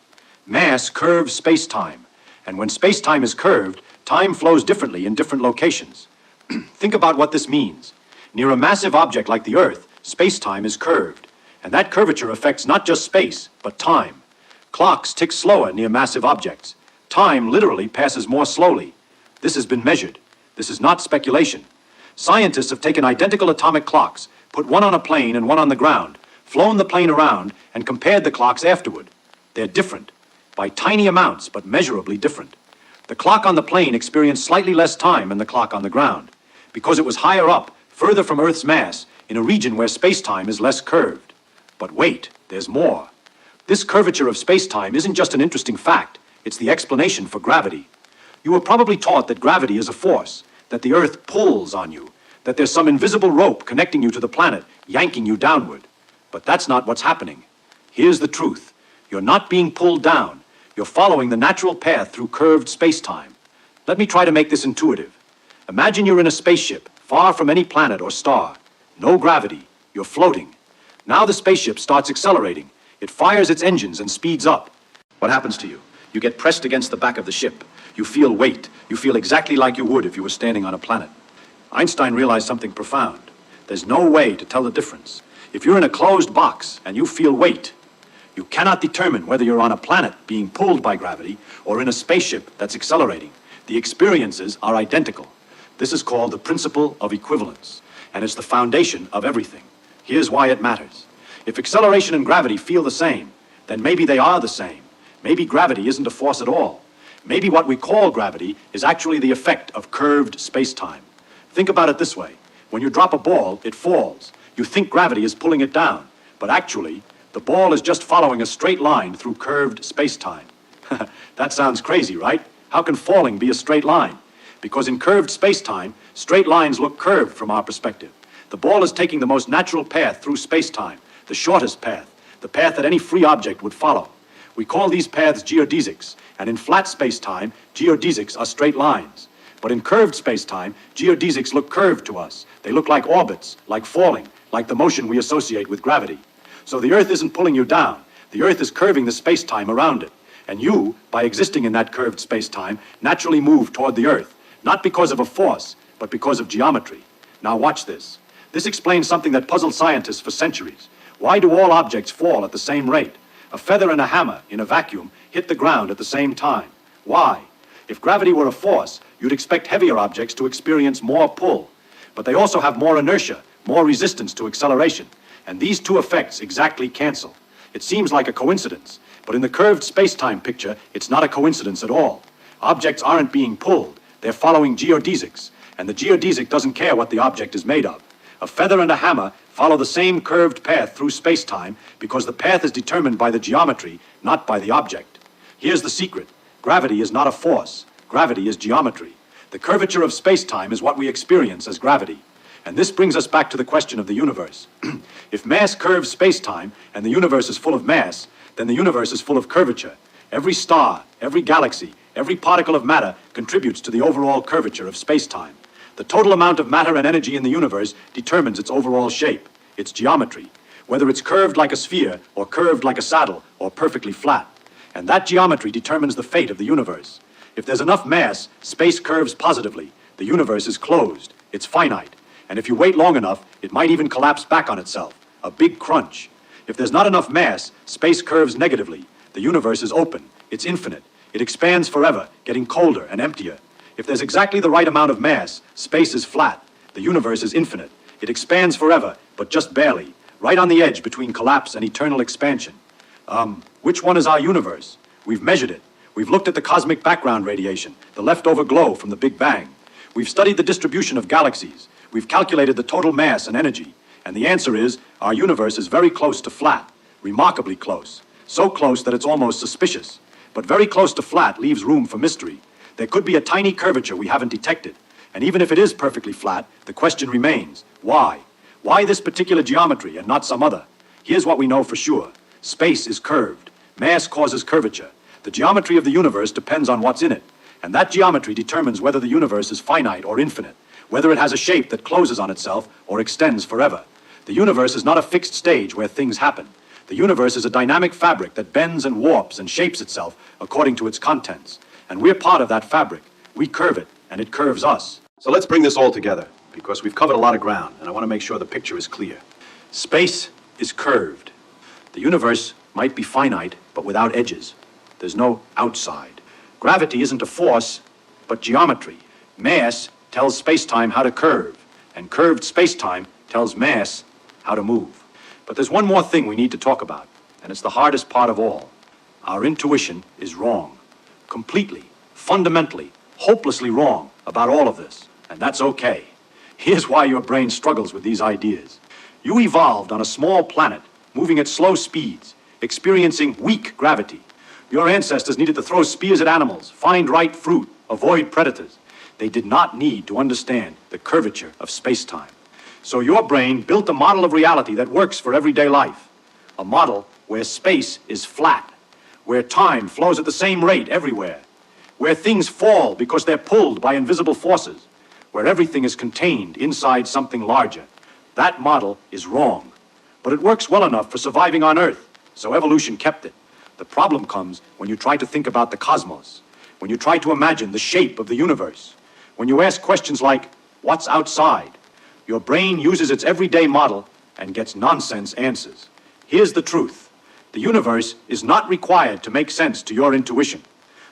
Mass curves space-time. And when space-time is curved, time flows differently in different locations. Think about what this means. Near a massive object like the Earth, space-time is curved. And that curvature affects not just space, but time. Clocks tick slower near massive objects. Time literally passes more slowly. This has been measured. This is not speculation. Scientists have taken identical atomic clocks, put one on a plane and one on the ground, flown the plane around, and compared the clocks afterward. They're different. By tiny amounts, but measurably different. The clock on the plane experienced slightly less time than the clock on the ground, because it was higher up, further from Earth's mass, in a region where space-time is less curved. But wait, there's more. This curvature of space-time isn't just an interesting fact, it's the explanation for gravity. You were probably taught that gravity is a force, that the Earth pulls on you, that there's some invisible rope connecting you to the planet, yanking you downward. But that's not what's happening. Here's the truth. You're not being pulled down. You're following the natural path through curved space-time. Let me try to make this intuitive. Imagine you're in a spaceship, far from any planet or star. No gravity. You're floating. Now the spaceship starts accelerating. It fires its engines and speeds up. What happens to you? You get pressed against the back of the ship. You feel weight. You feel exactly like you would if you were standing on a planet. Einstein realized something profound. There's no way to tell the difference. If you're in a closed box and you feel weight, you cannot determine whether you're on a planet being pulled by gravity or in a spaceship that's accelerating. The experiences are identical. This is called the principle of equivalence, and it's the foundation of everything. Here's why it matters. If acceleration and gravity feel the same, then maybe they are the same. Maybe gravity isn't a force at all. Maybe what we call gravity is actually the effect of curved space-time. Think about it this way. When you drop a ball, it falls. You think gravity is pulling it down, but actually, the ball is just following a straight line through curved space-time. That sounds crazy, right? How can falling be a straight line? Because in curved space-time, straight lines look curved from our perspective. The ball is taking the most natural path through space-time, the shortest path, the path that any free object would follow. We call these paths geodesics, and in flat space-time, geodesics are straight lines. But in curved space-time, geodesics look curved to us. They look like orbits, like falling, like the motion we associate with gravity. So the Earth isn't pulling you down. The Earth is curving the space-time around it. And you, by existing in that curved space-time, naturally move toward the Earth, not because of a force, but because of geometry. Now watch this. This explains something that puzzled scientists for centuries. Why do all objects fall at the same rate? A feather and a hammer in a vacuum hit the ground at the same time. Why? If gravity were a force, you'd expect heavier objects to experience more pull. But they also have more inertia, more resistance to acceleration. And these two effects exactly cancel. It seems like a coincidence, but in the curved space-time picture, it's not a coincidence at all. Objects aren't being pulled. They're following geodesics, and the geodesic doesn't care what the object is made of. A feather and a hammer follow the same curved path through space-time because the path is determined by the geometry, not by the object. Here's the secret. Gravity is not a force. Gravity is geometry. The curvature of space-time is what we experience as gravity. And this brings us back to the question of the universe. If mass curves space-time and the universe is full of mass, then the universe is full of curvature. Every star, every galaxy, every particle of matter contributes to the overall curvature of space-time. The total amount of matter and energy in the universe determines its overall shape, its geometry, whether it's curved like a sphere, or curved like a saddle, or perfectly flat. And that geometry determines the fate of the universe. If there's enough mass, space curves positively. The universe is closed. It's finite. And if you wait long enough, it might even collapse back on itself. A big crunch. If there's not enough mass, space curves negatively. The universe is open. It's infinite. It expands forever, getting colder and emptier. If there's exactly the right amount of mass, space is flat. The universe is infinite. It expands forever, but just barely, right on the edge between collapse and eternal expansion. Which one is our universe? We've measured it. We've looked at the cosmic background radiation, the leftover glow from the Big Bang. We've studied the distribution of galaxies. We've calculated the total mass and energy. And the answer is, our universe is very close to flat, remarkably close. So close that it's almost suspicious. But very close to flat leaves room for mystery. There could be a tiny curvature we haven't detected. And even if it is perfectly flat, the question remains, why? Why this particular geometry and not some other? Here's what we know for sure. Space is curved. Mass causes curvature. The geometry of the universe depends on what's in it. And that geometry determines whether the universe is finite or infinite, whether it has a shape that closes on itself or extends forever. The universe is not a fixed stage where things happen. The universe is a dynamic fabric that bends and warps and shapes itself according to its contents. And we're part of that fabric. We curve it, and it curves us. So let's bring this all together, because we've covered a lot of ground, and I want to make sure the picture is clear. Space is curved. The universe might be finite, but without edges. There's no outside. Gravity isn't a force, but geometry. Mass tells space-time how to curve, and curved space-time tells mass how to move. But there's one more thing we need to talk about, and it's the hardest part of all. Our intuition is wrong. Completely, fundamentally, hopelessly wrong about all of this, and that's okay. Here's why your brain struggles with these ideas. You evolved on a small planet, moving at slow speeds, experiencing weak gravity. Your ancestors needed to throw spears at animals, find ripe fruit, avoid predators. They did not need to understand the curvature of space-time. So your brain built a model of reality that works for everyday life. A model where space is flat, where time flows at the same rate everywhere, where things fall because they're pulled by invisible forces, where everything is contained inside something larger. That model is wrong. But it works well enough for surviving on Earth, so evolution kept it. The problem comes when you try to think about the cosmos, when you try to imagine the shape of the universe, when you ask questions like, what's outside? Your brain uses its everyday model and gets nonsense answers. Here's the truth. The universe is not required to make sense to your intuition.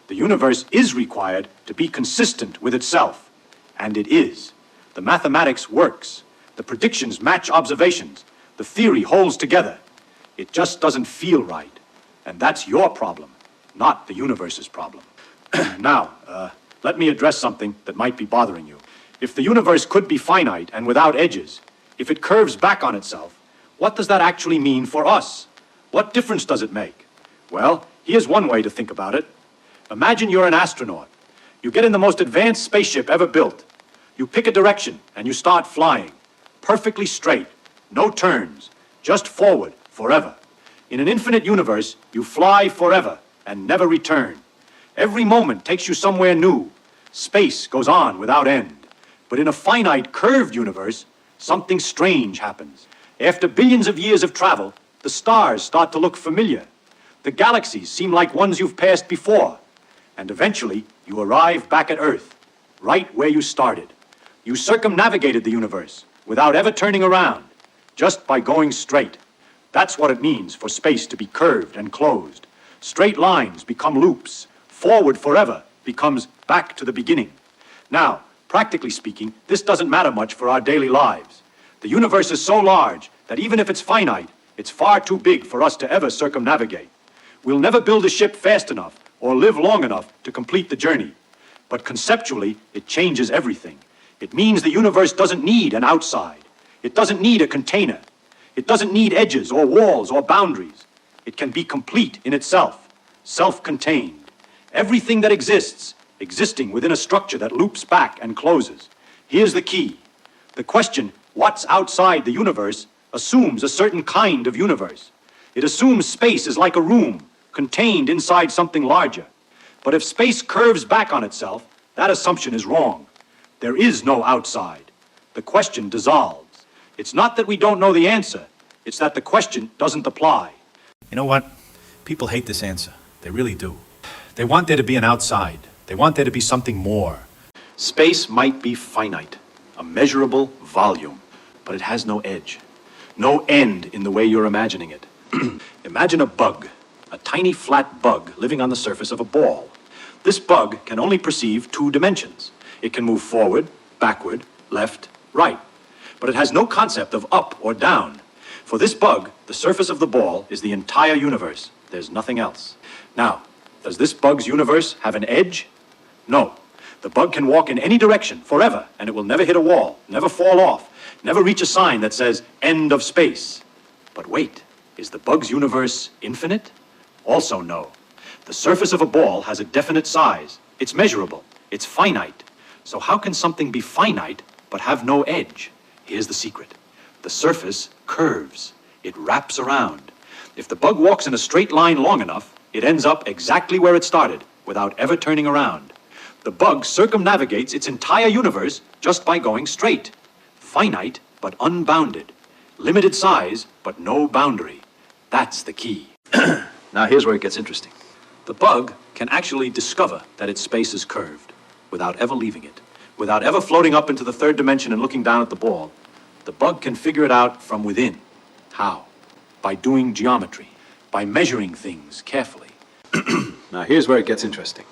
The universe is required to be consistent with itself. And it is. The mathematics works. The predictions match observations. The theory holds together. It just doesn't feel right. And that's your problem, not the universe's problem. Now, let me address something that might be bothering you. If the universe could be finite and without edges, if it curves back on itself, what does that actually mean for us? What difference does it make? Well, here's one way to think about it. Imagine you're an astronaut. You get in the most advanced spaceship ever built. You pick a direction and you start flying. Perfectly straight, no turns, just forward forever. In an infinite universe, you fly forever and never return. Every moment takes you somewhere new. Space goes on without end. But in a finite, curved universe, something strange happens. After billions of years of travel, the stars start to look familiar. The galaxies seem like ones you've passed before. And eventually, you arrive back at Earth, right where you started. You circumnavigated the universe without ever turning around, just by going straight. That's what it means for space to be curved and closed. Straight lines become loops. Forward forever becomes back to the beginning. Now, practically speaking, this doesn't matter much for our daily lives. The universe is so large that even if it's finite, it's far too big for us to ever circumnavigate. We'll never build a ship fast enough or live long enough to complete the journey. But conceptually, it changes everything. It means the universe doesn't need an outside. It doesn't need a container. It doesn't need edges or walls or boundaries. It can be complete in itself, self-contained. Everything that exists, existing within a structure that loops back and closes. Here's the key. The question, what's outside the universe, assumes a certain kind of universe. It assumes space is like a room, contained inside something larger. But if space curves back on itself, that assumption is wrong. There is no outside. The question dissolves. It's not that we don't know the answer, it's that the question doesn't apply. You know what? People hate this answer. They really do. They want there to be an outside. They want there to be something more. Space might be finite, a measurable volume, but it has no edge, no end in the way you're imagining it. Imagine a bug, a tiny flat bug living on the surface of a ball. This bug can only perceive 2 dimensions. It can move forward, backward, left, right. But it has no concept of up or down. For this bug, the surface of the ball is the entire universe. There's nothing else. Now, does this bug's universe have an edge? No. The bug can walk in any direction forever, and it will never hit a wall, never fall off, never reach a sign that says, end of space. But wait, is the bug's universe infinite? Also no. The surface of a ball has a definite size. It's measurable. It's finite. So how can something be finite but have no edge? Here's the secret. The surface curves. It wraps around. If the bug walks in a straight line long enough, it ends up exactly where it started, without ever turning around. The bug circumnavigates its entire universe just by going straight. Finite, but unbounded. Limited size, but no boundary. That's the key. Now here's where it gets interesting. The bug can actually discover that its space is curved, without ever leaving it. Without ever floating up into the 3rd dimension and looking down at the ball. The bug can figure it out from within. How? By doing geometry. By measuring things carefully. Now here's where it gets interesting.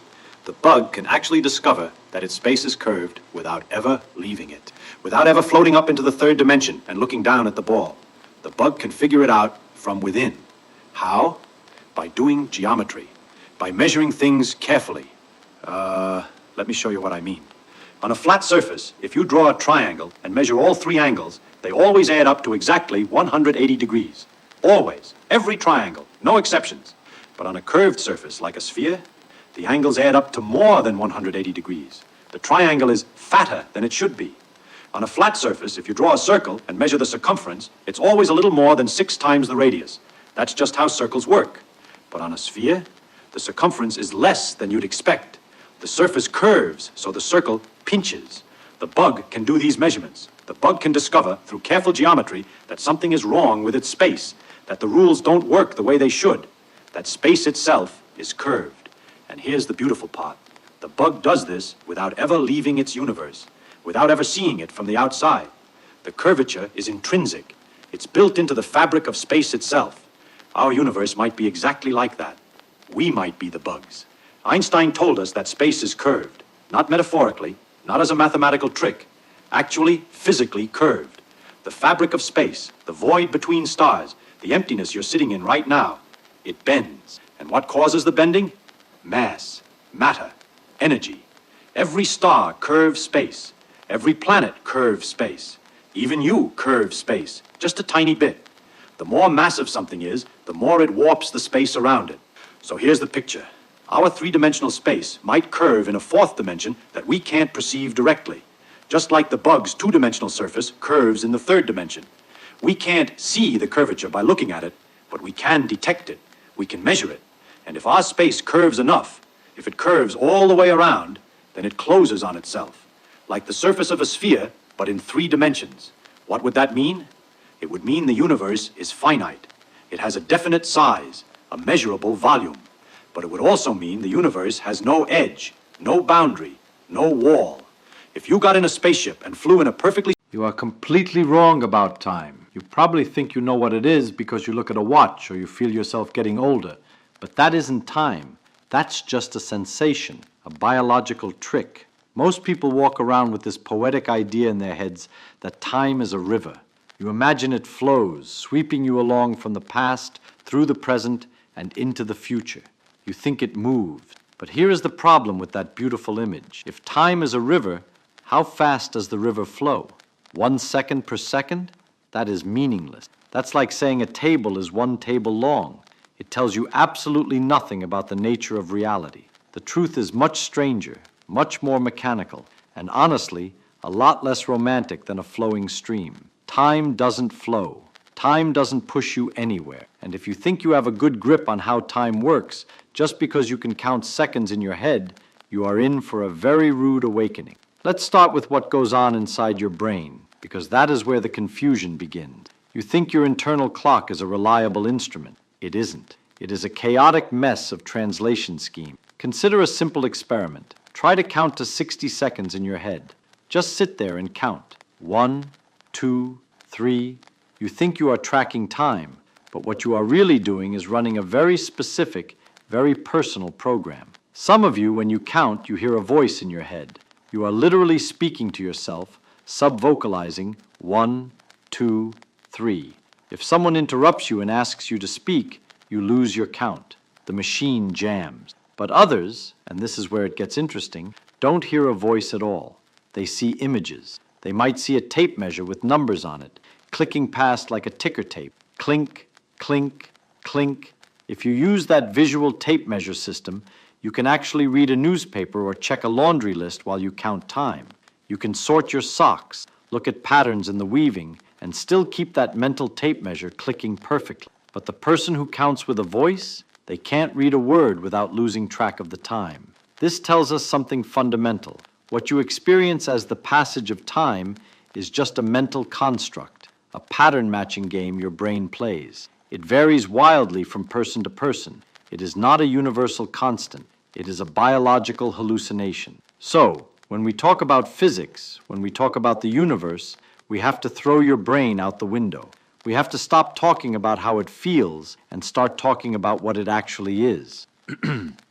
The bug can actually discover that its space is curved without ever leaving it. Without ever floating up into the 3rd dimension and looking down at the ball. The bug can figure it out from within. How? By doing geometry. By measuring things carefully. Let me show you what I mean. On a flat surface, if you draw a triangle and measure all 3 angles, they always add up to exactly 180 degrees. Always. Every triangle. No exceptions. But on a curved surface like a sphere, the angles add up to more than 180 degrees. The triangle is fatter than it should be. On a flat surface, if you draw a circle and measure the circumference, it's always a little more than 6 times the radius. That's just how circles work. But on a sphere, the circumference is less than you'd expect. The surface curves, so the circle pinches. The bug can do these measurements. The bug can discover, through careful geometry, that something is wrong with its space, that the rules don't work the way they should, that space itself is curved. And here's the beautiful part. The bug does this without ever leaving its universe, without ever seeing it from the outside. The curvature is intrinsic. It's built into the fabric of space itself. Our universe might be exactly like that. We might be the bugs. Einstein told us that space is curved, not metaphorically, not as a mathematical trick, actually physically curved. The fabric of space, the void between stars, the emptiness you're sitting in right now, it bends. And what causes the bending? Mass, matter, energy. Every star curves space. Every planet curves space. Even you curve space, just a tiny bit. The more massive something is, the more it warps the space around it. So here's the picture. Our 3-dimensional space might curve in a 4th dimension that we can't perceive directly, just like the bug's 2-dimensional surface curves in the 3rd dimension. We can't see the curvature by looking at it, but we can detect it. We can measure it. And if our space curves enough, if it curves all the way around, then it closes on itself, like the surface of a sphere, but in 3 dimensions. What would that mean? It would mean the universe is finite. It has a definite size, a measurable volume. But it would also mean the universe has no edge, no boundary, no wall. If you got in a spaceship and flew in a perfectly... You are completely wrong about time. You probably think you know what it is because you look at a watch or you feel yourself getting older. But that isn't time. That's just a sensation, a biological trick. Most people walk around with this poetic idea in their heads that time is a river. You imagine it flows, sweeping you along from the past, through the present, and into the future. You think it moved. But here is the problem with that beautiful image. If time is a river, how fast does the river flow? 1 second per second? That is meaningless. That's like saying a table is 1 table long. It tells you absolutely nothing about the nature of reality. The truth is much stranger, much more mechanical, and honestly, a lot less romantic than a flowing stream. Time doesn't flow. Time doesn't push you anywhere. And if you think you have a good grip on how time works, just because you can count seconds in your head, you are in for a very rude awakening. Let's start with what goes on inside your brain, because that is where the confusion begins. You think your internal clock is a reliable instrument. It isn't. It is a chaotic mess of translation scheme. Consider a simple experiment. Try to count to 60 seconds in your head. Just sit there and count. 1, 2, 3. You think you are tracking time, but what you are really doing is running a very specific, very personal program. Some of you, when you count, you hear a voice in your head. You are literally speaking to yourself, sub-vocalizing 1, 2, 3. If someone interrupts you and asks you to speak, you lose your count. The machine jams. But others, and this is where it gets interesting, don't hear a voice at all. They see images. They might see a tape measure with numbers on it, clicking past like a ticker tape. Clink, clink, clink. If you use that visual tape measure system, you can actually read a newspaper or check a laundry list while you count time. You can sort your socks, look at patterns in the weaving, and still keep that mental tape measure clicking perfectly. But the person who counts with a voice, they can't read a word without losing track of the time. This tells us something fundamental. What you experience as the passage of time is just a mental construct, a pattern-matching game your brain plays. It varies wildly from person to person. It is not a universal constant. It is a biological hallucination. So, when we talk about physics, when we talk about the universe, we have to throw your brain out the window. We have to stop talking about how it feels and start talking about what it actually is.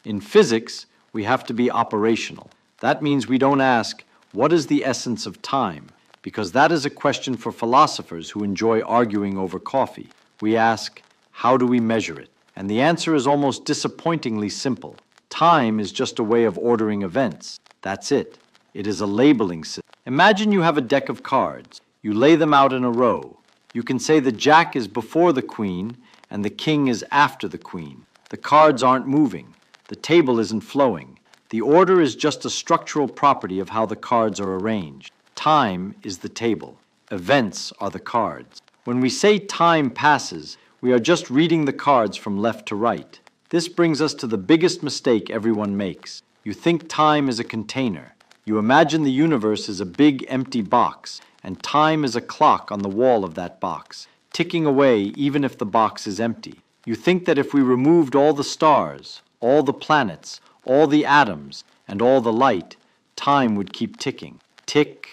In physics, we have to be operational. That means we don't ask, what is the essence of time? Because that is a question for philosophers who enjoy arguing over coffee. We ask, how do we measure it? And the answer is almost disappointingly simple. Time is just a way of ordering events. That's it. It is a labeling system. Imagine you have a deck of cards. You lay them out in a row. You can say the jack is before the queen and the king is after the queen. The cards aren't moving. The table isn't flowing. The order is just a structural property of how the cards are arranged. Time is the table. Events are the cards. When we say time passes, we are just reading the cards from left to right. This brings us to the biggest mistake everyone makes. You think time is a container. You imagine the universe is a big empty box, and time is a clock on the wall of that box, ticking away even if the box is empty. You think that if we removed all the stars, all the planets, all the atoms, and all the light, time would keep ticking. Tick,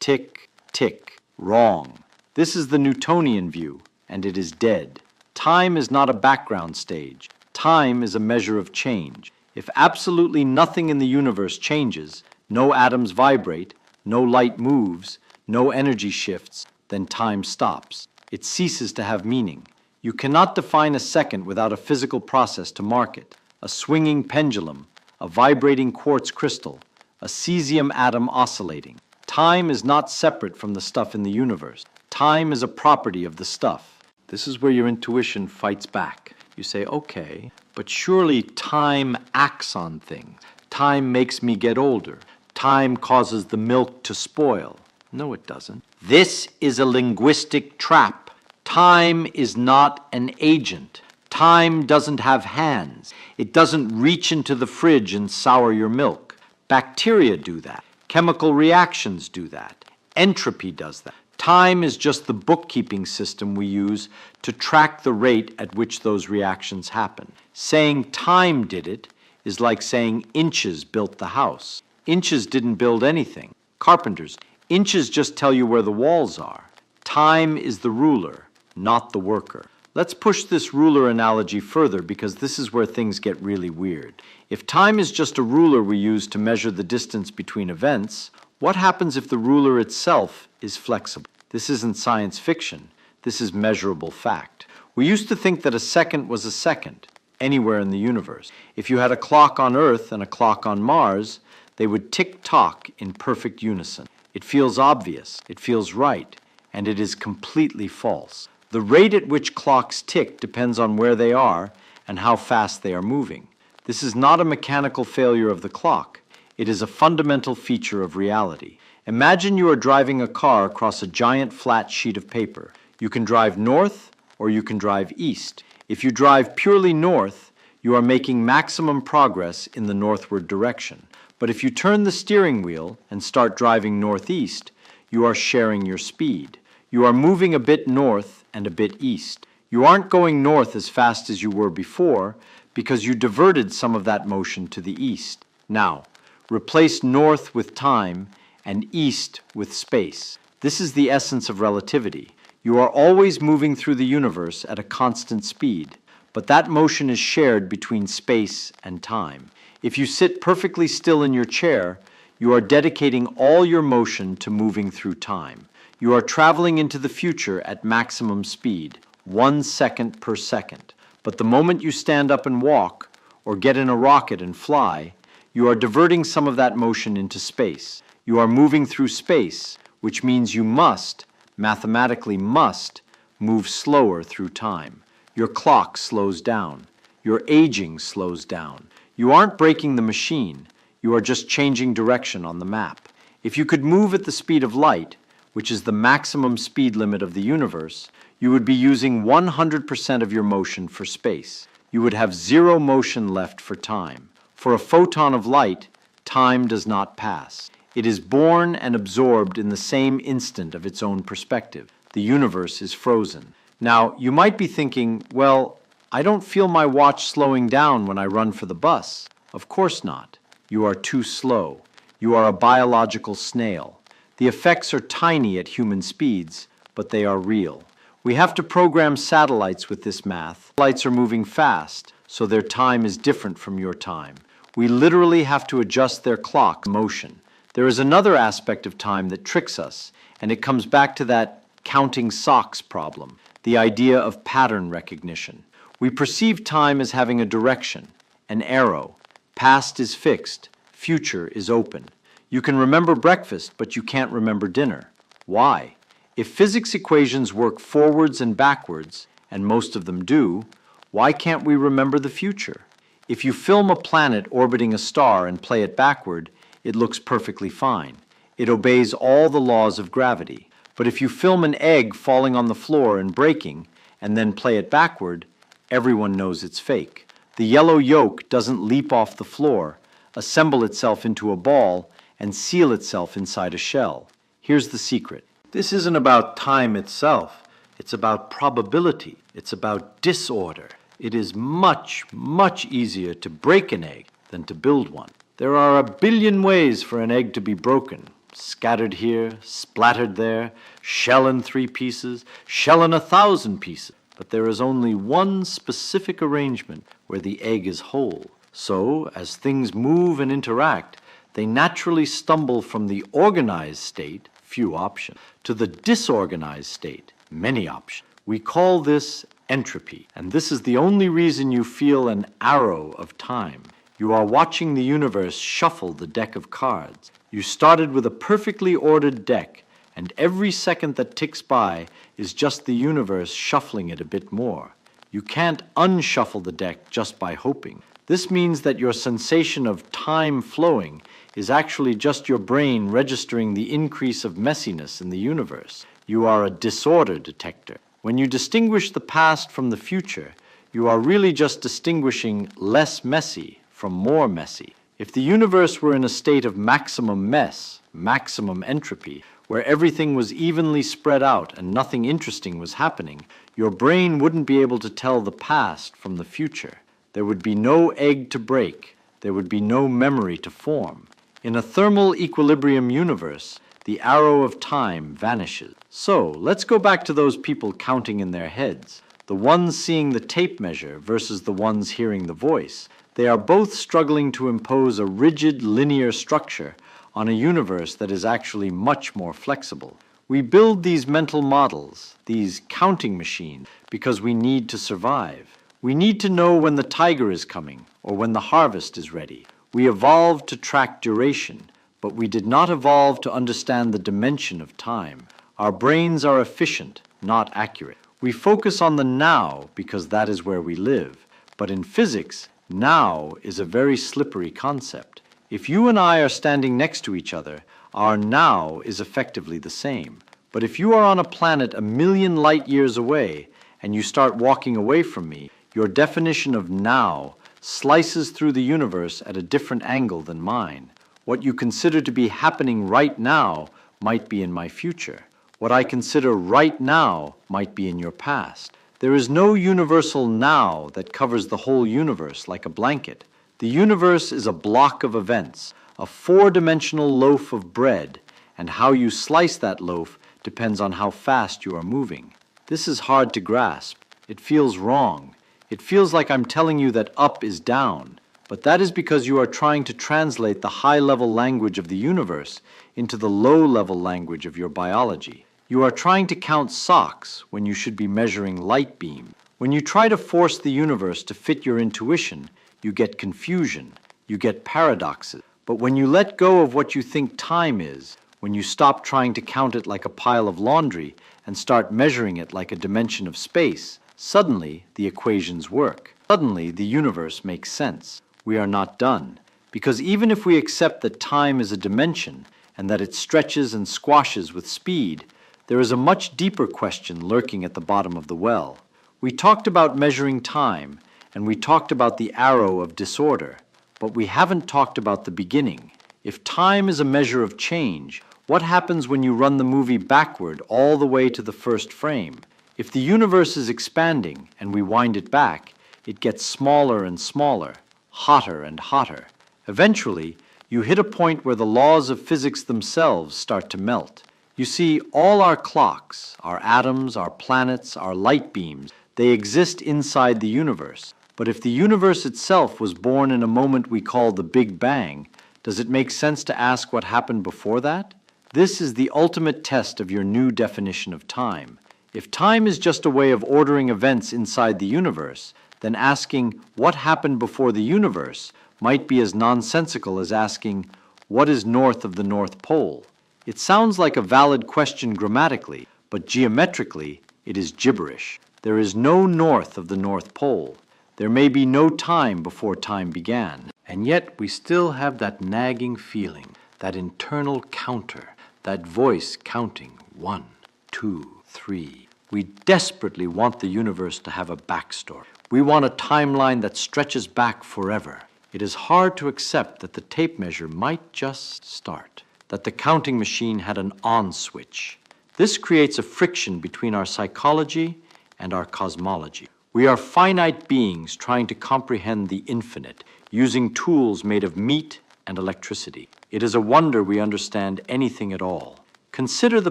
tick, tick. Wrong. This is the Newtonian view, and it is dead. Time is not a background stage. Time is a measure of change. If absolutely nothing in the universe changes, no atoms vibrate, no light moves, no energy shifts, then time stops. It ceases to have meaning. You cannot define a second without a physical process to mark it. A swinging pendulum, a vibrating quartz crystal, a cesium atom oscillating. Time is not separate from the stuff in the universe. Time is a property of the stuff. This is where your intuition fights back. You say, okay, but surely time acts on things. Time makes me get older. Time causes the milk to spoil. No, it doesn't. This is a linguistic trap. Time is not an agent. Time doesn't have hands. It doesn't reach into the fridge and sour your milk. Bacteria do that. Chemical reactions do that. Entropy does that. Time is just the bookkeeping system we use to track the rate at which those reactions happen. Saying time did it is like saying inches built the house. Inches didn't build anything. Carpenters. Inches just tell you where the walls are. Time is the ruler, not the worker. Let's push this ruler analogy further because this is where things get really weird. If time is just a ruler we use to measure the distance between events, what happens if the ruler itself is flexible? This isn't science fiction. This is measurable fact. We used to think that a second was a second, anywhere in the universe. If you had a clock on Earth and a clock on Mars, they would tick-tock in perfect unison. It feels obvious, it feels right, and it is completely false. The rate at which clocks tick depends on where they are and how fast they are moving. This is not a mechanical failure of the clock. It is a fundamental feature of reality. Imagine you are driving a car across a giant flat sheet of paper. You can drive north or you can drive east. If you drive purely north, you are making maximum progress in the northward direction. But if you turn the steering wheel and start driving northeast, you are sharing your speed. You are moving a bit north and a bit east. You aren't going north as fast as you were before because you diverted some of that motion to the east. Now, replace north with time and east with space. This is the essence of relativity. You are always moving through the universe at a constant speed, but that motion is shared between space and time. If you sit perfectly still in your chair, you are dedicating all your motion to moving through time. You are traveling into the future at maximum speed, 1 second per second. But the moment you stand up and walk, or get in a rocket and fly, you are diverting some of that motion into space. You are moving through space, which means you must, mathematically must, move slower through time. Your clock slows down. Your aging slows down. You aren't breaking the machine. You are just changing direction on the map. If you could move at the speed of light, which is the maximum speed limit of the universe, you would be using 100% of your motion for space. You would have zero motion left for time. For a photon of light, time does not pass. It is born and absorbed in the same instant of its own perspective. The universe is frozen. Now, you might be thinking, well, I don't feel my watch slowing down when I run for the bus. Of course not. You are too slow. You are a biological snail. The effects are tiny at human speeds, but they are real. We have to program satellites with this math. Satellites are moving fast, so their time is different from your time. We literally have to adjust their clock motion. There is another aspect of time that tricks us, and it comes back to that counting socks problem, the idea of pattern recognition. We perceive time as having a direction, an arrow. Past is fixed, future is open. You can remember breakfast, but you can't remember dinner. Why? If physics equations work forwards and backwards, and most of them do, why can't we remember the future? If you film a planet orbiting a star and play it backward, it looks perfectly fine. It obeys all the laws of gravity. But if you film an egg falling on the floor and breaking, and then play it backward, everyone knows it's fake. The yellow yolk doesn't leap off the floor, assemble itself into a ball, and seal itself inside a shell. Here's the secret. This isn't about time itself. It's about probability. It's about disorder. It is much, much easier to break an egg than to build one. There are a billion ways for an egg to be broken. Scattered here, splattered there, shell in 3 pieces, shell in 1,000 pieces. But there is only one specific arrangement where the egg is whole. So, as things move and interact, they naturally stumble from the organized state, few options, to the disorganized state, many options. We call this entropy, and this is the only reason you feel an arrow of time. You are watching the universe shuffle the deck of cards. You started with a perfectly ordered deck, and every second that ticks by is just the universe shuffling it a bit more. You can't unshuffle the deck just by hoping. This means that your sensation of time flowing is actually just your brain registering the increase of messiness in the universe. You are a disorder detector. When you distinguish the past from the future, you are really just distinguishing less messy from more messy. If the universe were in a state of maximum mess, maximum entropy, where everything was evenly spread out and nothing interesting was happening, your brain wouldn't be able to tell the past from the future. There would be no egg to break. There would be no memory to form. In a thermal equilibrium universe, the arrow of time vanishes. So, let's go back to those people counting in their heads, the ones seeing the tape measure versus the ones hearing the voice. They are both struggling to impose a rigid linear structure on a universe that is actually much more flexible. We build these mental models, these counting machines, because we need to survive. We need to know when the tiger is coming or when the harvest is ready. We evolved to track duration, but we did not evolve to understand the dimension of time. Our brains are efficient, not accurate. We focus on the now because that is where we live. But in physics, now is a very slippery concept. If you and I are standing next to each other, our now is effectively the same. But if you are on a planet a million light years away and you start walking away from me, your definition of now slices through the universe at a different angle than mine. What you consider to be happening right now might be in my future. What I consider right now might be in your past. There is no universal now that covers the whole universe like a blanket. The universe is a block of events, a four-dimensional loaf of bread, and how you slice that loaf depends on how fast you are moving. This is hard to grasp. It feels wrong. It feels like I'm telling you that up is down. But that is because you are trying to translate the high-level language of the universe into the low-level language of your biology. You are trying to count socks when you should be measuring light beam. When you try to force the universe to fit your intuition, you get confusion, you get paradoxes. But when you let go of what you think time is, when you stop trying to count it like a pile of laundry and start measuring it like a dimension of space, suddenly the equations work. Suddenly the universe makes sense. We are not done, because even if we accept that time is a dimension and that it stretches and squashes with speed, there is a much deeper question lurking at the bottom of the well. We talked about measuring time, and we talked about the arrow of disorder, but we haven't talked about the beginning. If time is a measure of change, what happens when you run the movie backward all the way to the first frame? If the universe is expanding and we wind it back, it gets smaller and smaller, hotter and hotter. Eventually, you hit a point where the laws of physics themselves start to melt. You see, all our clocks, our atoms, our planets, our light beams, they exist inside the universe. But if the universe itself was born in a moment we call the Big Bang, does it make sense to ask what happened before that? This is the ultimate test of your new definition of time. If time is just a way of ordering events inside the universe, then asking what happened before the universe might be as nonsensical as asking what is north of the North Pole. It sounds like a valid question grammatically, but geometrically it is gibberish. There is no north of the North Pole. There may be no time before time began. And yet we still have that nagging feeling, that internal counter, that voice counting 1, 2, 3. We desperately want the universe to have a backstory. We want a timeline that stretches back forever. It is hard to accept that the tape measure might just start, that the counting machine had an on switch. This creates a friction between our psychology and our cosmology. We are finite beings trying to comprehend the infinite, using tools made of meat and electricity. It is a wonder we understand anything at all. Consider the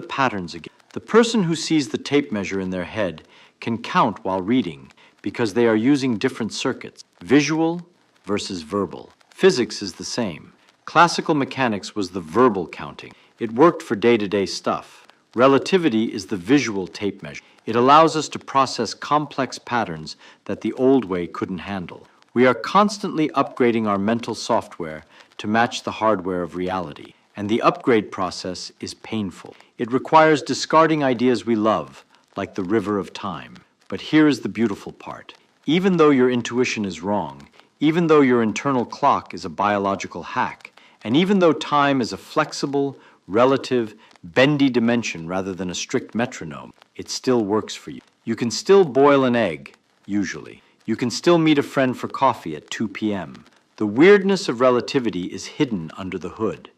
patterns again. The person who sees the tape measure in their head can count while reading because they are using different circuits, visual versus verbal. Physics is the same. Classical mechanics was the verbal counting. It worked for day-to-day stuff. Relativity is the visual tape measure. It allows us to process complex patterns that the old way couldn't handle. We are constantly upgrading our mental software to match the hardware of reality, and the upgrade process is painful. It requires discarding ideas we love, like the river of time. But here is the beautiful part. Even though your intuition is wrong, even though your internal clock is a biological hack, and even though time is a flexible, relative, bendy dimension rather than a strict metronome, it still works for you. You can still boil an egg, usually. You can still meet a friend for coffee at 2 p.m. The weirdness of relativity is hidden under the hood.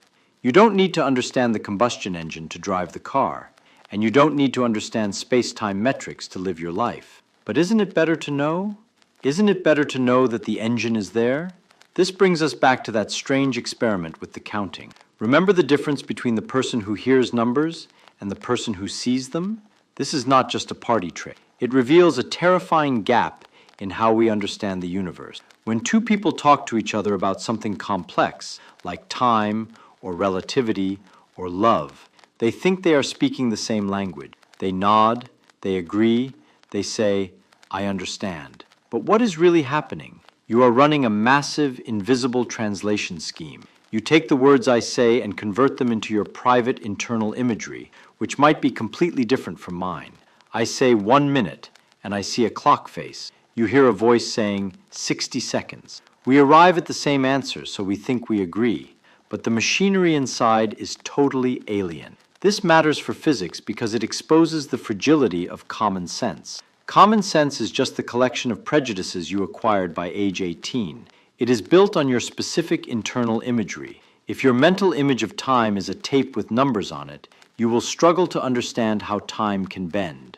You don't need to understand the combustion engine to drive the car, and you don't need to understand space-time metrics to live your life. But isn't it better to know? Isn't it better to know that the engine is there? This brings us back to that strange experiment with the counting. Remember the difference between the person who hears numbers and the person who sees them? This is not just a party trick. It reveals a terrifying gap in how we understand the universe. When two people talk to each other about something complex, like time or relativity or love, they think they are speaking the same language. They nod, they agree, they say, "I understand." But what is really happening? You are running a massive, invisible translation scheme. You take the words I say and convert them into your private internal imagery, which might be completely different from mine. I say 1 minute, and I see a clock face. You hear a voice saying 60 seconds. We arrive at the same answer, so we think we agree. But the machinery inside is totally alien. This matters for physics because it exposes the fragility of common sense. Common sense is just the collection of prejudices you acquired by age 18. It is built on your specific internal imagery. If your mental image of time is a tape with numbers on it, you will struggle to understand how time can bend.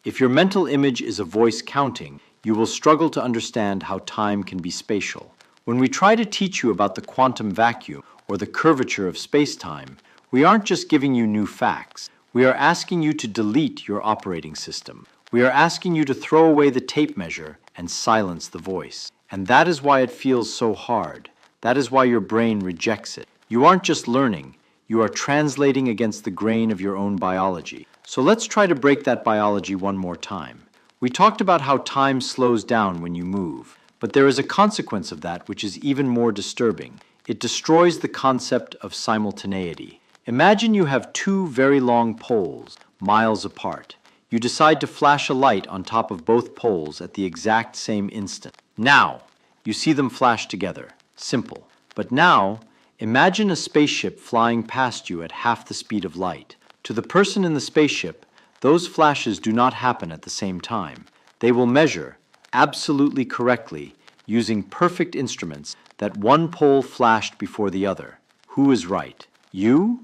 If your mental image is a voice counting, you will struggle to understand how time can be spatial. When we try to teach you about the quantum vacuum or the curvature of space-time, we aren't just giving you new facts. We are asking you to delete your operating system. We are asking you to throw away the tape measure and silence the voice. And that is why it feels so hard. That is why your brain rejects it. You aren't just learning, you are translating against the grain of your own biology. So let's try to break that biology one more time. We talked about how time slows down when you move, but there is a consequence of that which is even more disturbing. It destroys the concept of simultaneity. Imagine you have two very long poles, miles apart. You decide to flash a light on top of both poles at the exact same instant. Now, you see them flash together. Simple. But now, imagine a spaceship flying past you at half the speed of light. To the person in the spaceship, those flashes do not happen at the same time. They will measure, absolutely correctly, using perfect instruments, that one pole flashed before the other. Who is right? You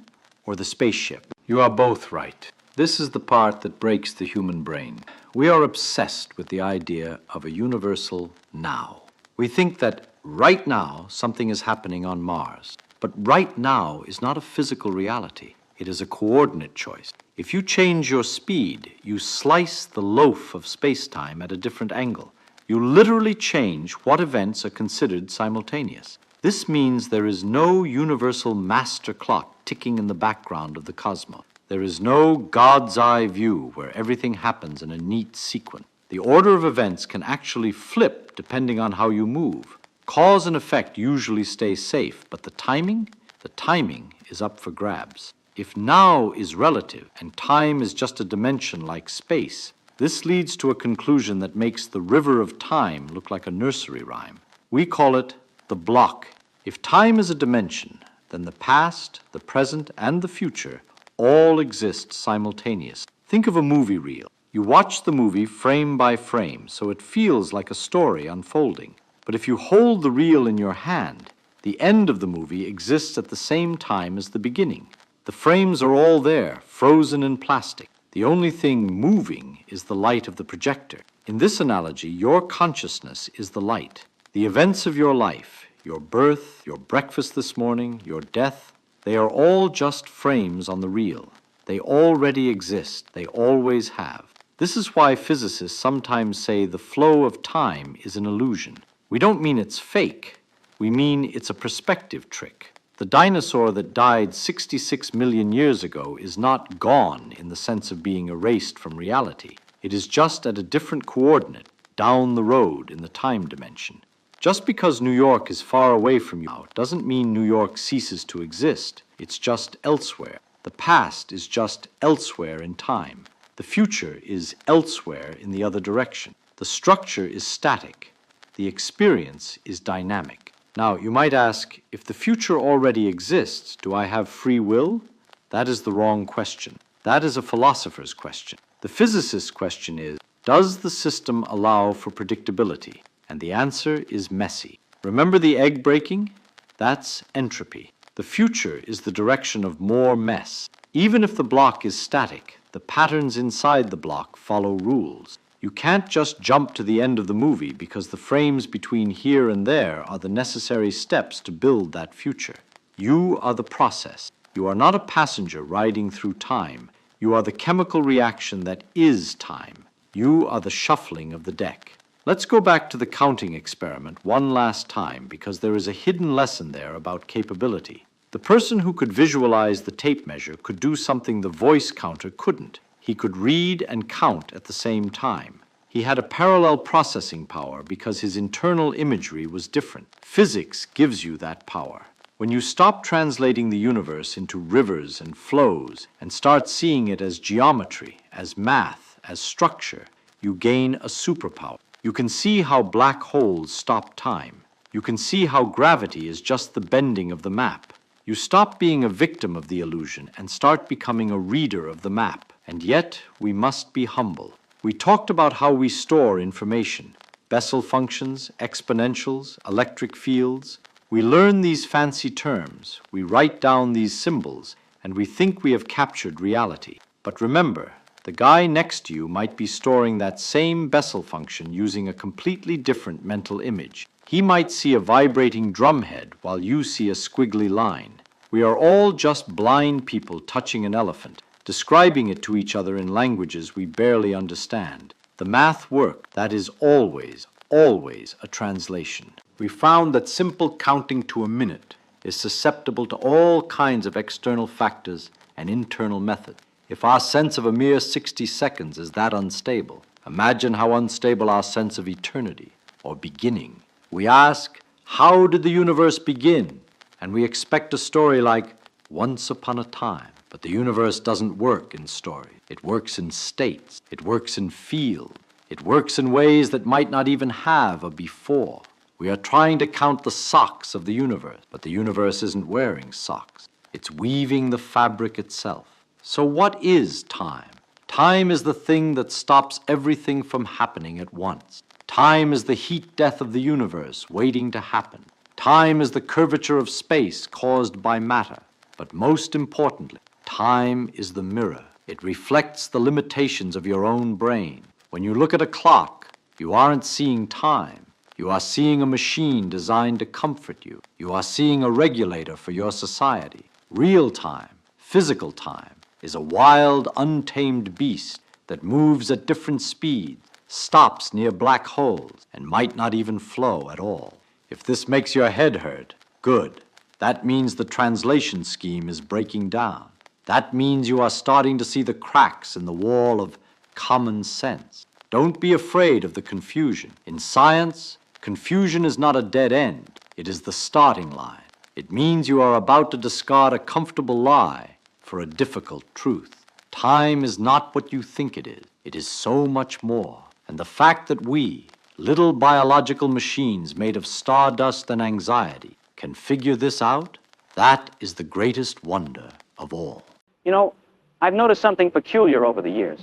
or the spaceship? You are both right. This is the part that breaks the human brain. We are obsessed with the idea of a universal now. We think that right now something is happening on Mars. But right now is not a physical reality. It is a coordinate choice. If you change your speed, you slice the loaf of space-time at a different angle. You literally change what events are considered simultaneous. This means there is no universal master clock ticking in the background of the cosmos. There is no God's eye view where everything happens in a neat sequence. The order of events can actually flip depending on how you move. Cause and effect usually stay safe, but the timing is up for grabs. If now is relative and time is just a dimension like space, this leads to a conclusion that makes the river of time look like a nursery rhyme. We call it the block. If time is a dimension, then the past, the present, and the future all exist simultaneously. Think of a movie reel. You watch the movie frame by frame, so it feels like a story unfolding. But if you hold the reel in your hand, the end of the movie exists at the same time as the beginning. The frames are all there, frozen in plastic. The only thing moving is the light of the projector. In this analogy, your consciousness is the light. The events of your life, your birth, your breakfast this morning, your death, they are all just frames on the reel. They already exist. They always have. This is why physicists sometimes say the flow of time is an illusion. We don't mean it's fake. We mean it's a perspective trick. The dinosaur that died 66 million years ago is not gone in the sense of being erased from reality. It is just at a different coordinate, down the road in the time dimension. Just because New York is far away from you now doesn't mean New York ceases to exist. It's just elsewhere. The past is just elsewhere in time. The future is elsewhere in the other direction. The structure is static. The experience is dynamic. Now, you might ask, if the future already exists, do I have free will? That is the wrong question. That is a philosopher's question. The physicist's question is, does the system allow for predictability? And the answer is messy. Remember the egg breaking? That's entropy. The future is the direction of more mess. Even if the block is static, the patterns inside the block follow rules. You can't just jump to the end of the movie because the frames between here and there are the necessary steps to build that future. You are the process. You are not a passenger riding through time. You are the chemical reaction that is time. You are the shuffling of the deck. Let's go back to the counting experiment one last time because there is a hidden lesson there about capability. The person who could visualize the tape measure could do something the voice counter couldn't. He could read and count at the same time. He had a parallel processing power because his internal imagery was different. Physics gives you that power. When you stop translating the universe into rivers and flows and start seeing it as geometry, as math, as structure, you gain a superpower. You can see how black holes stop time. You can see how gravity is just the bending of the map. You stop being a victim of the illusion and start becoming a reader of the map. And yet, we must be humble. We talked about how we store information, Bessel functions, exponentials, electric fields. We learn these fancy terms, we write down these symbols, and we think we have captured reality. But remember, the guy next to you might be storing that same Bessel function using a completely different mental image. He might see a vibrating drumhead while you see a squiggly line. We are all just blind people touching an elephant, describing it to each other in languages we barely understand. The math work, that is always a translation. We found that simple counting to a minute is susceptible to all kinds of external factors and internal methods. If our sense of a mere 60 seconds is that unstable, imagine how unstable our sense of eternity or beginning. We ask, how did the universe begin? And we expect a story like, once upon a time. But the universe doesn't work in story. It works in states. It works in fields. It works in ways that might not even have a before. We are trying to count the socks of the universe, but the universe isn't wearing socks. It's weaving the fabric itself. So what is time? Time is the thing that stops everything from happening at once. Time is the heat death of the universe waiting to happen. Time is the curvature of space caused by matter. But most importantly, time is the mirror. It reflects the limitations of your own brain. When you look at a clock, you aren't seeing time. You are seeing a machine designed to comfort you. You are seeing a regulator for your society. Real time, physical time, is a wild, untamed beast that moves at different speeds, stops near black holes, and might not even flow at all. If this makes your head hurt, good. That means the translation scheme is breaking down. That means you are starting to see the cracks in the wall of common sense. Don't be afraid of the confusion. In science, confusion is not a dead end. It is the starting line. It means you are about to discard a comfortable lie for a difficult truth. Time is not what you think it is. It is so much more. And the fact that we, little biological machines made of stardust and anxiety, can figure this out, that is the greatest wonder of all. You know, I've noticed something peculiar over the years.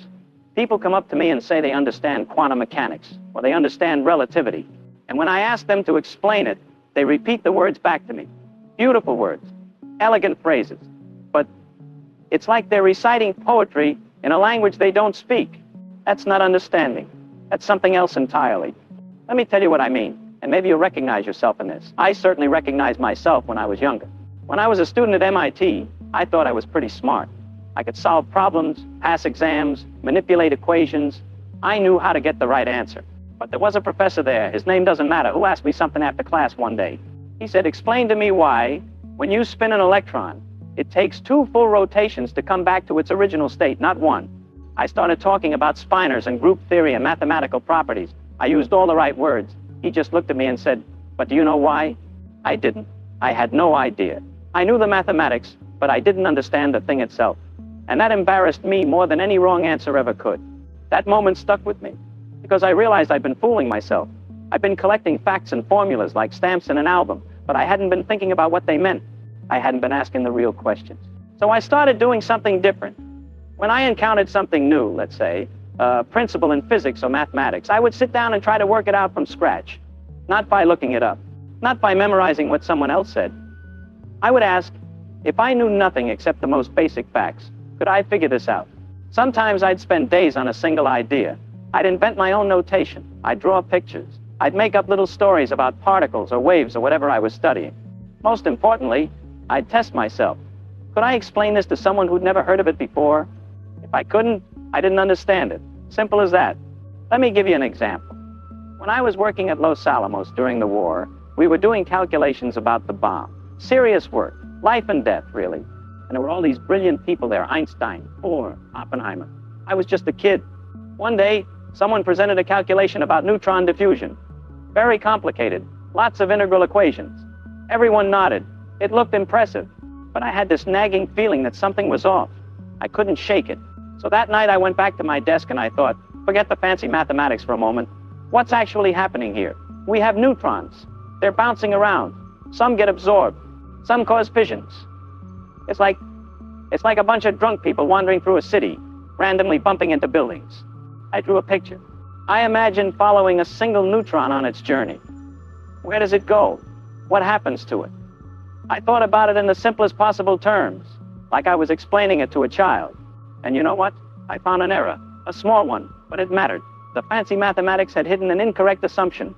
People come up to me and say they understand quantum mechanics, or they understand relativity. And when I ask them to explain it, they repeat the words back to me. Beautiful words, elegant phrases. But it's like they're reciting poetry in a language they don't speak. That's not understanding. That's something else entirely. Let me tell you what I mean, and maybe you'll recognize yourself in this. I certainly recognized myself when I was younger. When I was a student at MIT, I thought I was pretty smart. I could solve problems, pass exams, manipulate equations. I knew how to get the right answer. But there was a professor there, his name doesn't matter, who asked me something after class one day. He said, explain to me why, when you spin an electron, it takes 2 full rotations to come back to its original state, not 1. I started talking about spinors and group theory and mathematical properties. I used all the right words. He just looked at me and said, but do you know why? I didn't. I had no idea. I knew the mathematics, but I didn't understand the thing itself. And that embarrassed me more than any wrong answer ever could. That moment stuck with me, because I realized I'd been fooling myself. I'd been collecting facts and formulas like stamps in an album, but I hadn't been thinking about what they meant. I hadn't been asking the real questions. So I started doing something different. When I encountered something new, let's say, a principle in physics or mathematics, I would sit down and try to work it out from scratch, not by looking it up, not by memorizing what someone else said. I would ask, if I knew nothing except the most basic facts, could I figure this out? Sometimes I'd spend days on a single idea. I'd invent my own notation. I'd draw pictures. I'd make up little stories about particles or waves or whatever I was studying. Most importantly, I'd test myself. Could I explain this to someone who'd never heard of it before? If I couldn't, I didn't understand it. Simple as that. Let me give you an example. When I was working at Los Alamos during the war, we were doing calculations about the bomb. Serious work, life and death, really. And there were all these brilliant people there, Einstein, Bohr, Oppenheimer. I was just a kid. One day, someone presented a calculation about neutron diffusion. Very complicated, lots of integral equations. Everyone nodded. It looked impressive, but I had this nagging feeling that something was off. I couldn't shake it. So that night I went back to my desk and I thought, forget the fancy mathematics for a moment. What's actually happening here? We have neutrons. They're bouncing around. Some get absorbed. Some cause fissions. It's like a bunch of drunk people wandering through a city, randomly bumping into buildings. I drew a picture. I imagined following a single neutron on its journey. Where does it go? What happens to it? I thought about it in the simplest possible terms, like I was explaining it to a child. And you know what? I found an error, a small one, but it mattered. The fancy mathematics had hidden an incorrect assumption.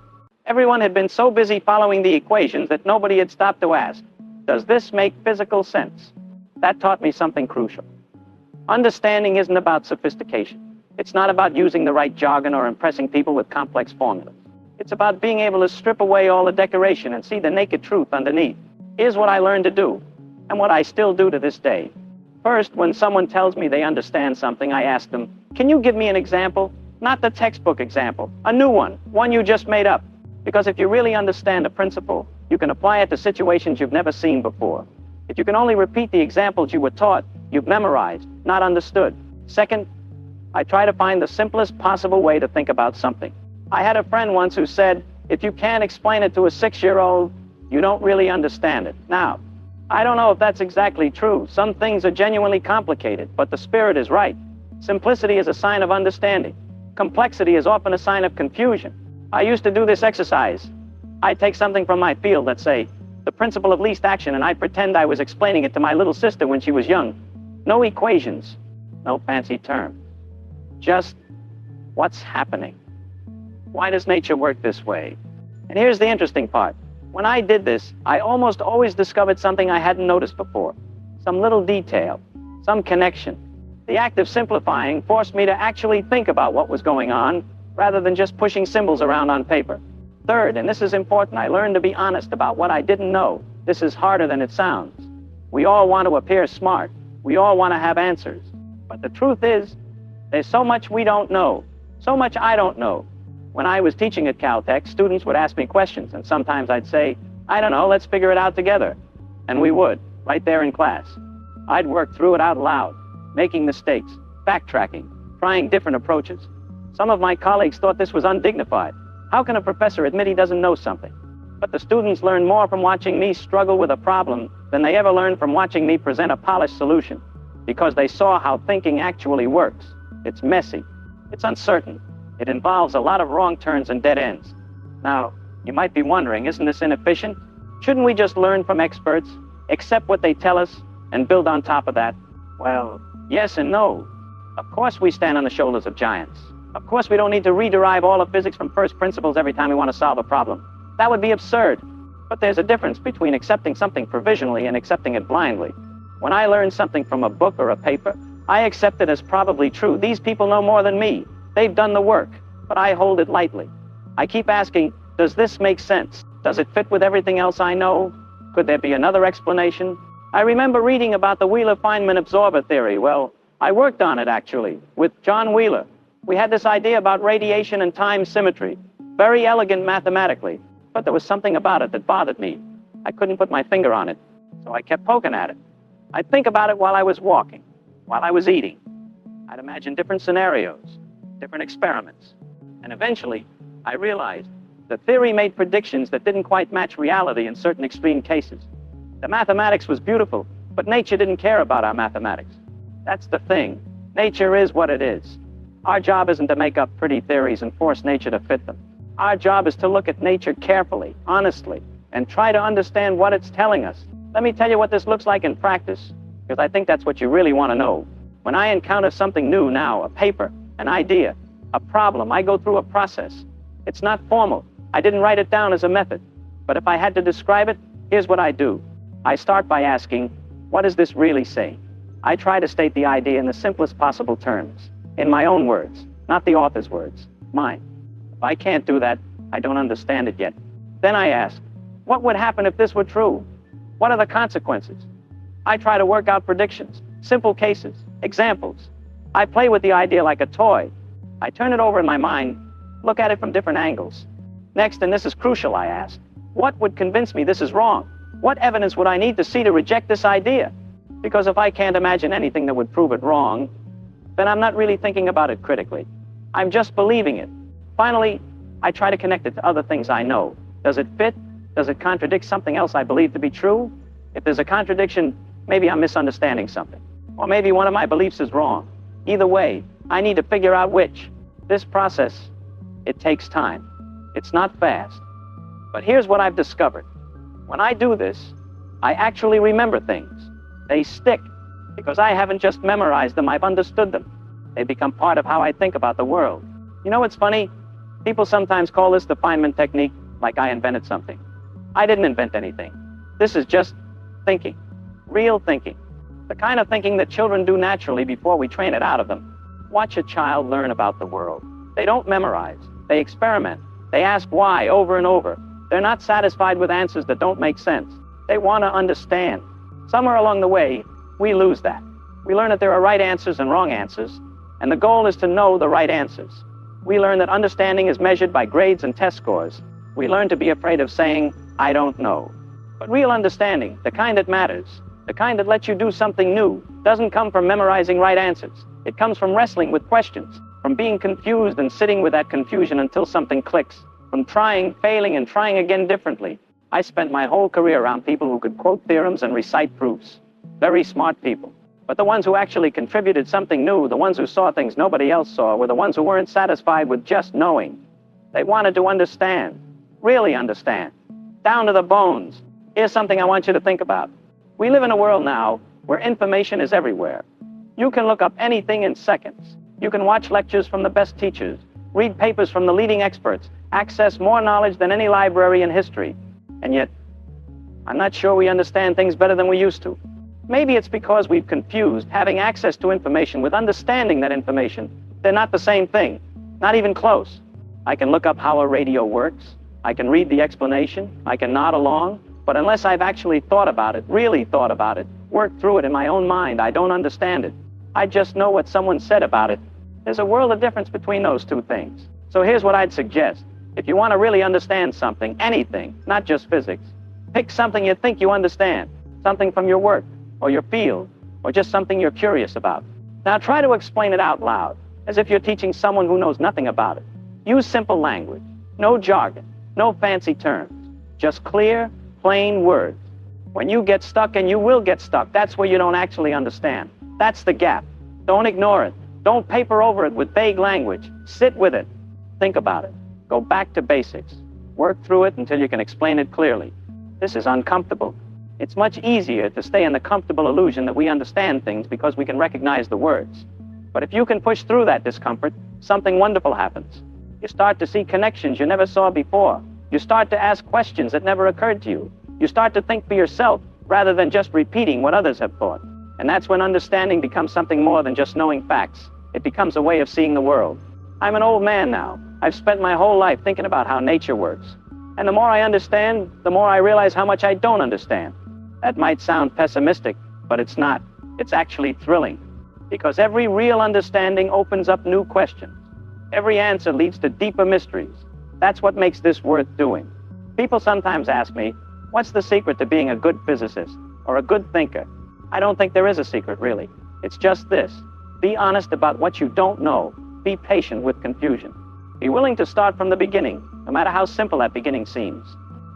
Everyone had been so busy following the equations that nobody had stopped to ask, does this make physical sense? That taught me something crucial. Understanding isn't about sophistication. It's not about using the right jargon or impressing people with complex formulas. It's about being able to strip away all the decoration and see the naked truth underneath. Here's what I learned to do, and what I still do to this day. First, when someone tells me they understand something, I ask them, can you give me an example? Not the textbook example, a new one you just made up. Because if you really understand a principle, you can apply it to situations you've never seen before. If you can only repeat the examples you were taught, you've memorized, not understood. Second, I try to find the simplest possible way to think about something. I had a friend once who said, if you can't explain it to a 6-year-old, you don't really understand it. Now, I don't know if that's exactly true. Some things are genuinely complicated, but the spirit is right. Simplicity is a sign of understanding. Complexity is often a sign of confusion. I used to do this exercise. I'd take something from my field, let's say, the principle of least action, and I'd pretend I was explaining it to my little sister when she was young. No equations, no fancy terms. Just what's happening. Why does nature work this way? And here's the interesting part. When I did this, I almost always discovered something I hadn't noticed before. Some little detail, some connection. The act of simplifying forced me to actually think about what was going on, rather than just pushing symbols around on paper. Third, and this is important, I learned to be honest about what I didn't know. This is harder than it sounds. We all want to appear smart. We all want to have answers. But the truth is, there's so much we don't know, so much I don't know. When I was teaching at Caltech, students would ask me questions, and sometimes I'd say, I don't know, let's figure it out together. And we would, right there in class. I'd work through it out loud, making mistakes, backtracking, trying different approaches. Some of my colleagues thought this was undignified. How can a professor admit he doesn't know something? But the students learned more from watching me struggle with a problem than they ever learned from watching me present a polished solution, because they saw how thinking actually works. It's messy. It's uncertain. It involves a lot of wrong turns and dead ends. Now, you might be wondering, isn't this inefficient? Shouldn't we just learn from experts, accept what they tell us, and build on top of that? Well, yes and no. Of course we stand on the shoulders of giants. Of course we don't need to rederive all of physics from first principles every time we want to solve a problem. That would be absurd. But there's a difference between accepting something provisionally and accepting it blindly. When I learn something from a book or a paper, I accept it as probably true. These people know more than me. They've done the work, but I hold it lightly. I keep asking, does this make sense? Does it fit with everything else I know? Could there be another explanation? I remember reading about the Wheeler-Feynman absorber theory. Well, I worked on it, actually, with John Wheeler. We had this idea about radiation and time symmetry. Very elegant mathematically, but there was something about it that bothered me. I couldn't put my finger on it, so I kept poking at it. I'd think about it while I was walking, while I was eating. I'd imagine different scenarios, different experiments. And eventually, I realized the theory made predictions that didn't quite match reality in certain extreme cases. The mathematics was beautiful, but nature didn't care about our mathematics. That's the thing. Nature is what it is. Our job isn't to make up pretty theories and force nature to fit them. Our job is to look at nature carefully, honestly, and try to understand what it's telling us. Let me tell you what this looks like in practice, because I think that's what you really want to know. When I encounter something new now, a paper, an idea, a problem, I go through a process. It's not formal. I didn't write it down as a method. But if I had to describe it, here's what I do. I start by asking, what is this really saying? I try to state the idea in the simplest possible terms, in my own words, not the author's words, mine. If I can't do that, I don't understand it yet. Then I ask, what would happen if this were true? What are the consequences? I try to work out predictions, simple cases, examples. I play with the idea like a toy. I turn it over in my mind, look at it from different angles. Next, and this is crucial, I ask, what would convince me this is wrong? What evidence would I need to see to reject this idea? Because if I can't imagine anything that would prove it wrong, then I'm not really thinking about it critically. I'm just believing it. Finally, I try to connect it to other things I know. Does it fit? Does it contradict something else I believe to be true? If there's a contradiction, Maybe I'm misunderstanding something. Or maybe one of my beliefs is wrong. Either way, I need to figure out which. This process, it takes time. It's not fast. But here's what I've discovered. When I do this, I actually remember things. They stick, because I haven't just memorized them, I've understood them. They become part of how I think about the world. You know what's funny? People sometimes call this the Feynman technique, like I invented something. I didn't invent anything. This is just thinking, real thinking. The kind of thinking that children do naturally before we train it out of them. Watch a child learn about the world. They don't memorize. They experiment. They ask why over and over. They're not satisfied with answers that don't make sense. They want to understand. Somewhere along the way, we lose that. We learn that there are right answers and wrong answers, and the goal is to know the right answers. We learn that understanding is measured by grades and test scores. We learn to be afraid of saying, I don't know. But real understanding, the kind that matters, the kind that lets you do something new, doesn't come from memorizing right answers. It comes from wrestling with questions, from being confused and sitting with that confusion until something clicks, from trying, failing, and trying again differently. I spent my whole career around people who could quote theorems and recite proofs. Very smart people. But the ones who actually contributed something new, the ones who saw things nobody else saw, were the ones who weren't satisfied with just knowing. They wanted to understand, really understand, down to the bones. Here's something I want you to think about. We live in a world now where information is everywhere. You can look up anything in seconds. You can watch lectures from the best teachers, read papers from the leading experts, access more knowledge than any library in history. And yet, I'm not sure we understand things better than we used to. Maybe it's because we've confused having access to information with understanding that information. They're not the same thing, not even close. I can look up how a radio works. I can read the explanation. I can nod along. But unless I've actually thought about it, really thought about it, worked through it in my own mind, I don't understand it. I just know what someone said about it. There's a world of difference between those two things. So here's what I'd suggest. If you want to really understand something, anything, not just physics, pick something you think you understand, something from your work, or your field, or just something you're curious about. Now try to explain it out loud, as if you're teaching someone who knows nothing about it. Use simple language, no jargon, no fancy terms, just clear, plain words. When you get stuck, and you will get stuck, that's where you don't actually understand. That's the gap. Don't ignore it. Don't paper over it with vague language. Sit with it. Think about it. Go back to basics. Work through it until you can explain it clearly. This is uncomfortable. It's much easier to stay in the comfortable illusion that we understand things because we can recognize the words. But if you can push through that discomfort, something wonderful happens. You start to see connections you never saw before. You start to ask questions that never occurred to you. You start to think for yourself rather than just repeating what others have thought. And that's when understanding becomes something more than just knowing facts. It becomes a way of seeing the world. I'm an old man now. I've spent my whole life thinking about how nature works. And the more I understand, the more I realize how much I don't understand. That might sound pessimistic, but it's not. It's actually thrilling. Because every real understanding opens up new questions. Every answer leads to deeper mysteries. That's what makes this worth doing. People sometimes ask me, what's the secret to being a good physicist or a good thinker? I don't think there is a secret, really. It's just this. Be honest about what you don't know. Be patient with confusion. Be willing to start from the beginning, no matter how simple that beginning seems.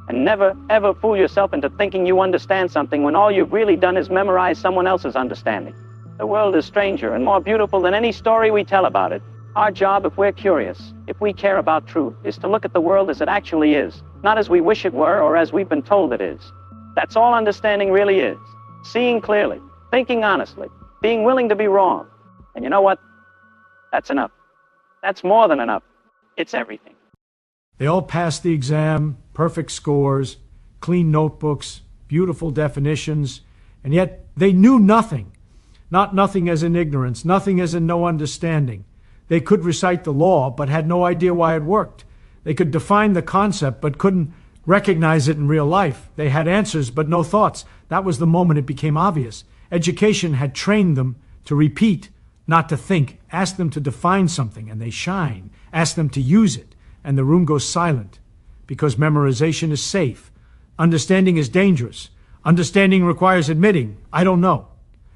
And never, ever fool yourself into thinking you understand something when all you've really done is memorize someone else's understanding. The world is stranger and more beautiful than any story we tell about it. Our job, if we're curious, if we care about truth, is to look at the world as it actually is, not as we wish it were or as we've been told it is. That's all understanding really is. Seeing clearly, thinking honestly, being willing to be wrong. And you know what? That's enough. That's more than enough. It's everything. They all passed the exam, perfect scores, clean notebooks, beautiful definitions, and yet they knew nothing. Not nothing as in ignorance, nothing as in no understanding. They could recite the law, but had no idea why it worked. They could define the concept, but couldn't recognize it in real life. They had answers, but no thoughts. That was the moment it became obvious. Education had trained them to repeat, not to think. Ask them to define something, and they shine. Ask them to use it, and the room goes silent. Because memorization is safe. Understanding is dangerous. Understanding requires admitting, I don't know.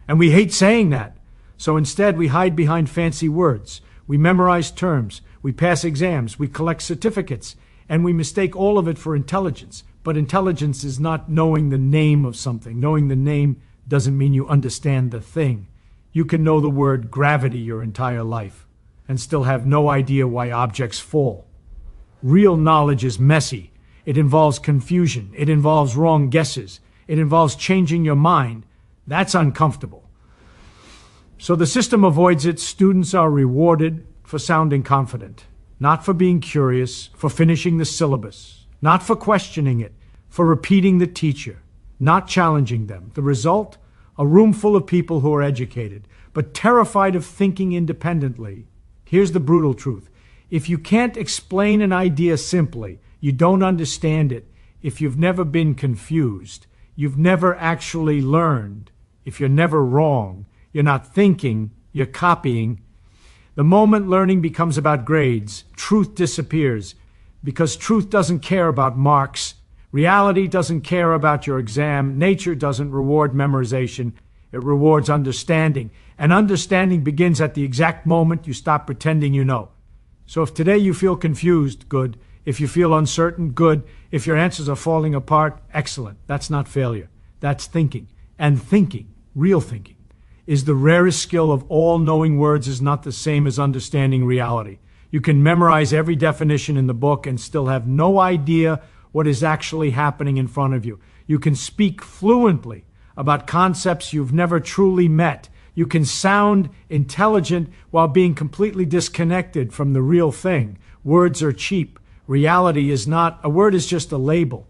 And we hate saying that. So instead, we hide behind fancy words. We memorize terms. We pass exams. We collect certificates. And we mistake all of it for intelligence. But intelligence is not knowing the name of something, knowing the name doesn't mean you understand the thing. You can know the word gravity your entire life and still have no idea why objects fall. Real knowledge is messy. It involves confusion. It involves wrong guesses. It involves changing your mind. That's uncomfortable. So the system avoids it. Students are rewarded for sounding confident, not for being curious, for finishing the syllabus, not for questioning it, for repeating the teacher, not challenging them. The result? A room full of people who are educated, but terrified of thinking independently. Here's the brutal truth. If you can't explain an idea simply, you don't understand it. If you've never been confused, you've never actually learned. If you're never wrong, you're not thinking, you're copying. The moment learning becomes about grades, truth disappears, because truth doesn't care about marks. Reality doesn't care about your exam. Nature doesn't reward memorization. It rewards understanding. And understanding begins at the exact moment you stop pretending you know. So if today you feel confused, good. If you feel uncertain, good. If your answers are falling apart, excellent. That's not failure. That's thinking. And thinking, real thinking, is the rarest skill of all. Knowing words is not the same as understanding reality. You can memorize every definition in the book and still have no idea what is actually happening in front of you. You can speak fluently about concepts you've never truly met. You can sound intelligent while being completely disconnected from the real thing. Words are cheap. Reality is not. A word is just a label.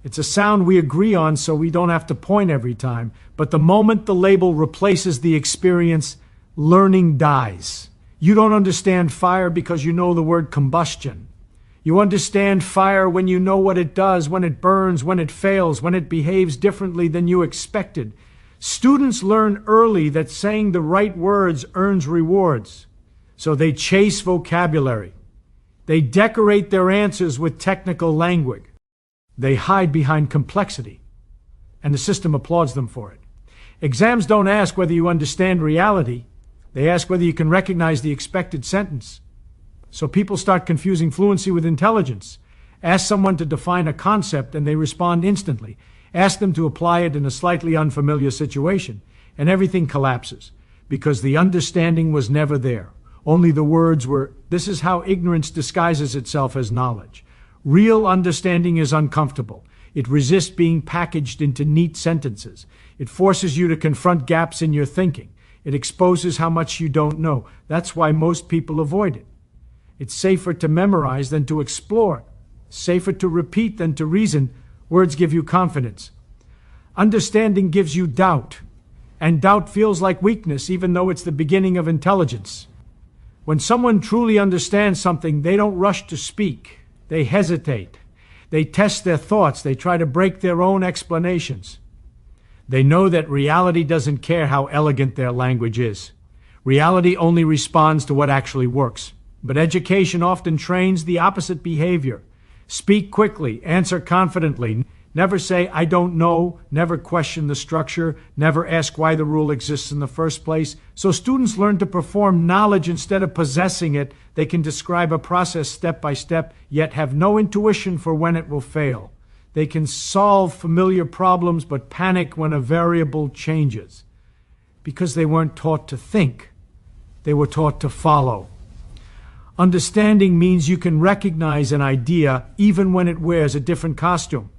It's a sound we agree on so we don't have to point every time. But the moment the label replaces the experience, learning dies. You don't understand fire because you know the word combustion. You understand fire when you know what it does, when it burns, when it fails, when it behaves differently than you expected. Students learn early that saying the right words earns rewards. So they chase vocabulary. They decorate their answers with technical language. They hide behind complexity. And the system applauds them for it. Exams don't ask whether you understand reality. They ask whether you can recognize the expected sentence. So people start confusing fluency with intelligence. Ask someone to define a concept and they respond instantly. Ask them to apply it in a slightly unfamiliar situation, and everything collapses because the understanding was never there. Only the words were. This is how ignorance disguises itself as knowledge. Real understanding is uncomfortable. It resists being packaged into neat sentences. It forces you to confront gaps in your thinking. It exposes how much you don't know. That's why most people avoid it. It's safer to memorize than to explore. Safer to repeat than to reason. Words give you confidence. Understanding gives you doubt. And doubt feels like weakness, even though it's the beginning of intelligence. When someone truly understands something, they don't rush to speak. They hesitate. They test their thoughts. They try to break their own explanations. They know that reality doesn't care how elegant their language is. Reality only responds to what actually works. But education often trains the opposite behavior. Speak quickly, answer confidently, never say, I don't know, never question the structure, never ask why the rule exists in the first place. So students learn to perform knowledge instead of possessing it. They can describe a process step by step, yet have no intuition for when it will fail. They can solve familiar problems, but panic when a variable changes. Because they weren't taught to think, they were taught to follow. Understanding means you can recognize an idea even when it wears a different costume.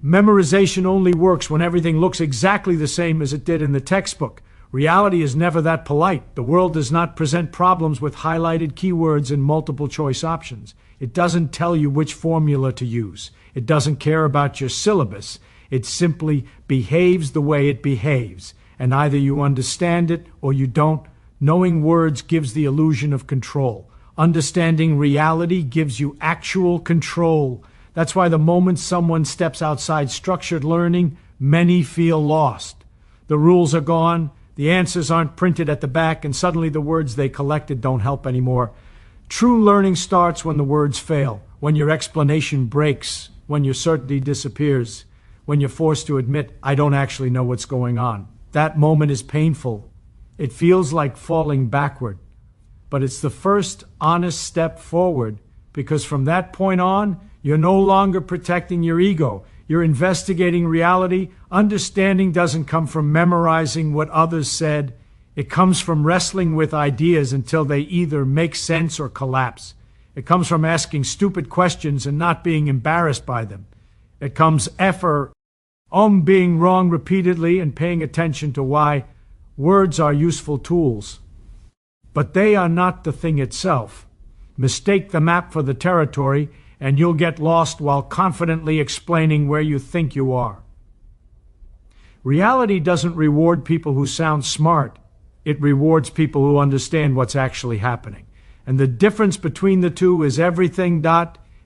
Memorization only works when everything looks exactly the same as it did in the textbook. Reality is never that polite. The world does not present problems with highlighted keywords and multiple choice options. It doesn't tell you which formula to use. It doesn't care about your syllabus. It simply behaves the way it behaves. And either you understand it or you don't. Knowing words gives the illusion of control. Understanding reality gives you actual control. That's why the moment someone steps outside structured learning, many feel lost. The rules are gone, the answers aren't printed at the back, and suddenly the words they collected don't help anymore. True learning starts when the words fail, when your explanation breaks, when your certainty disappears, when you're forced to admit, I don't actually know what's going on. That moment is painful. It feels like falling backward. But it's the first honest step forward, because from that point on, you're no longer protecting your ego. You're investigating reality. Understanding doesn't come from memorizing what others said. It comes from wrestling with ideas until they either make sense or collapse. It comes from asking stupid questions and not being embarrassed by them. It comes being wrong repeatedly and paying attention to why. Words are useful tools, but they are not the thing itself. Mistake the map for the territory, and you'll get lost while confidently explaining where you think you are. Reality doesn't reward people who sound smart. It rewards people who understand what's actually happening. And the difference between the two is everything.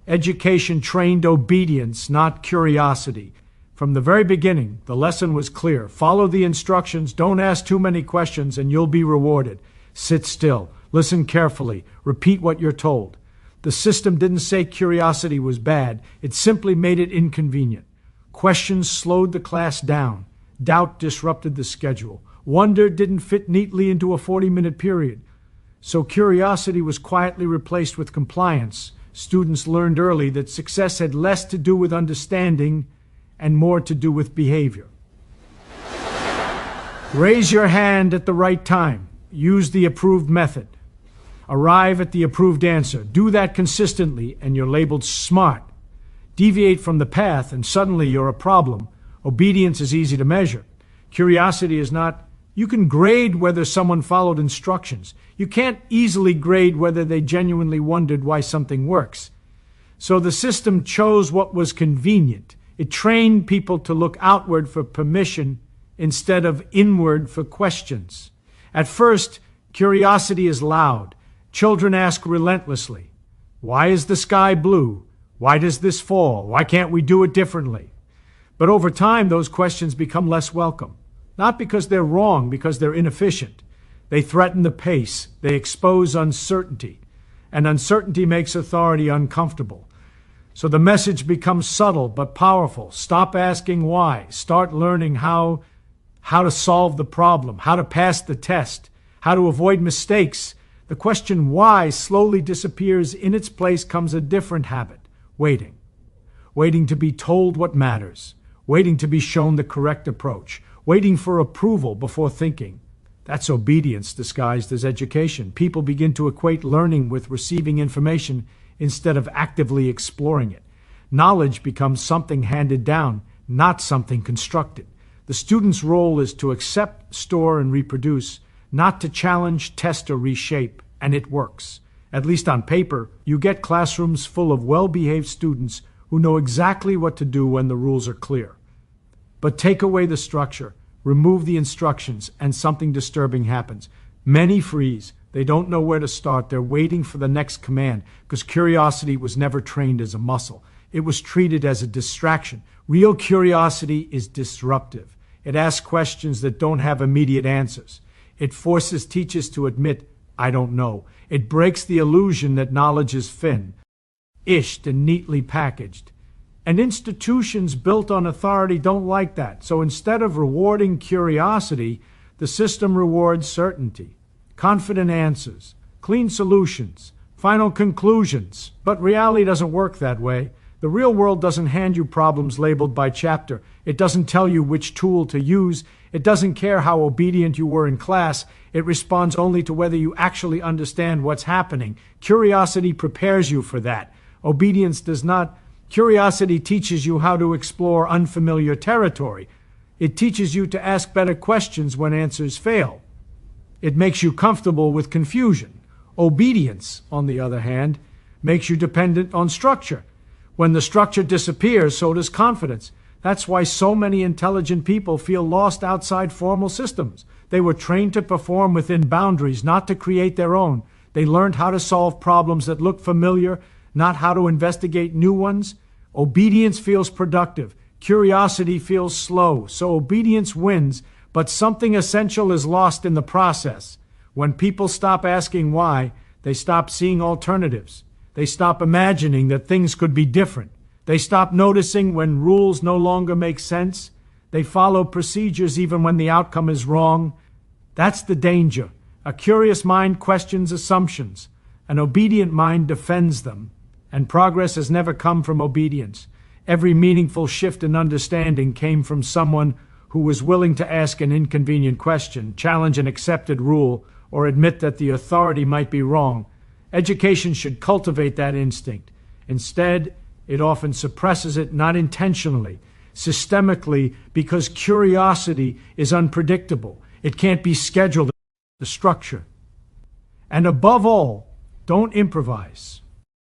Education trained obedience, not curiosity. From the very beginning, the lesson was clear. Follow the instructions, don't ask too many questions, and you'll be rewarded. Sit still, listen carefully, repeat what you're told. The system didn't say curiosity was bad, it simply made it inconvenient. Questions slowed the class down. Doubt disrupted the schedule. Wonder didn't fit neatly into a 40-minute period. So curiosity was quietly replaced with compliance. Students learned early that success had less to do with understanding and more to do with behavior. Raise your hand at the right time. Use the approved method. Arrive at the approved answer. Do that consistently, and you're labeled smart. Deviate from the path, and suddenly you're a problem. Obedience is easy to measure. Curiosity is not. You can grade whether someone followed instructions. You can't easily grade whether they genuinely wondered why something works. So the system chose what was convenient. It trained people to look outward for permission instead of inward for questions. At first, curiosity is loud. Children ask relentlessly, why is the sky blue? Why does this fall? Why can't we do it differently? But over time, those questions become less welcome. Not because they're wrong, because they're inefficient. They threaten the pace. They expose uncertainty. And uncertainty makes authority uncomfortable. So the message becomes subtle but powerful. Stop asking why. Start learning how to solve the problem, how to pass the test, how to avoid mistakes. The question why slowly disappears. In its place comes a different habit, waiting. Waiting to be told what matters. Waiting to be shown the correct approach. Waiting for approval before thinking. That's obedience disguised as education. People begin to equate learning with receiving information instead of actively exploring it. Knowledge becomes something handed down, not something constructed. The student's role is to accept, store, and reproduce, not to challenge, test, or reshape, and it works. At least on paper, you get classrooms full of well-behaved students who know exactly what to do when the rules are clear. But take away the structure, remove the instructions, and something disturbing happens. Many freeze. They don't know where to start. They're waiting for the next command because curiosity was never trained as a muscle. It was treated as a distraction. Real curiosity is disruptive. It asks questions that don't have immediate answers. It forces teachers to admit, I don't know. It breaks the illusion that knowledge is finished and neatly packaged. And institutions built on authority don't like that. So instead of rewarding curiosity, the system rewards certainty, confident answers, clean solutions, final conclusions. But reality doesn't work that way. The real world doesn't hand you problems labeled by chapter. It doesn't tell you which tool to use. It doesn't care how obedient you were in class. It responds only to whether you actually understand what's happening. Curiosity prepares you for that. Obedience does not. Curiosity teaches you how to explore unfamiliar territory. It teaches you to ask better questions when answers fail. It makes you comfortable with confusion. Obedience, on the other hand, makes you dependent on structure. When the structure disappears, so does confidence. That's why so many intelligent people feel lost outside formal systems. They were trained to perform within boundaries, not to create their own. They learned how to solve problems that look familiar, not how to investigate new ones. Obedience feels productive. Curiosity feels slow. So obedience wins, but something essential is lost in the process. When people stop asking why, they stop seeing alternatives. They stop imagining that things could be different. They stop noticing when rules no longer make sense. They follow procedures even when the outcome is wrong. That's the danger. A curious mind questions assumptions. An obedient mind defends them. And progress has never come from obedience. Every meaningful shift in understanding came from someone who was willing to ask an inconvenient question, challenge an accepted rule, or admit that the authority might be wrong. Education should cultivate that instinct. Instead, it often suppresses it, not intentionally, systemically, because curiosity is unpredictable. It can't be scheduled, the structure. And above all, don't improvise.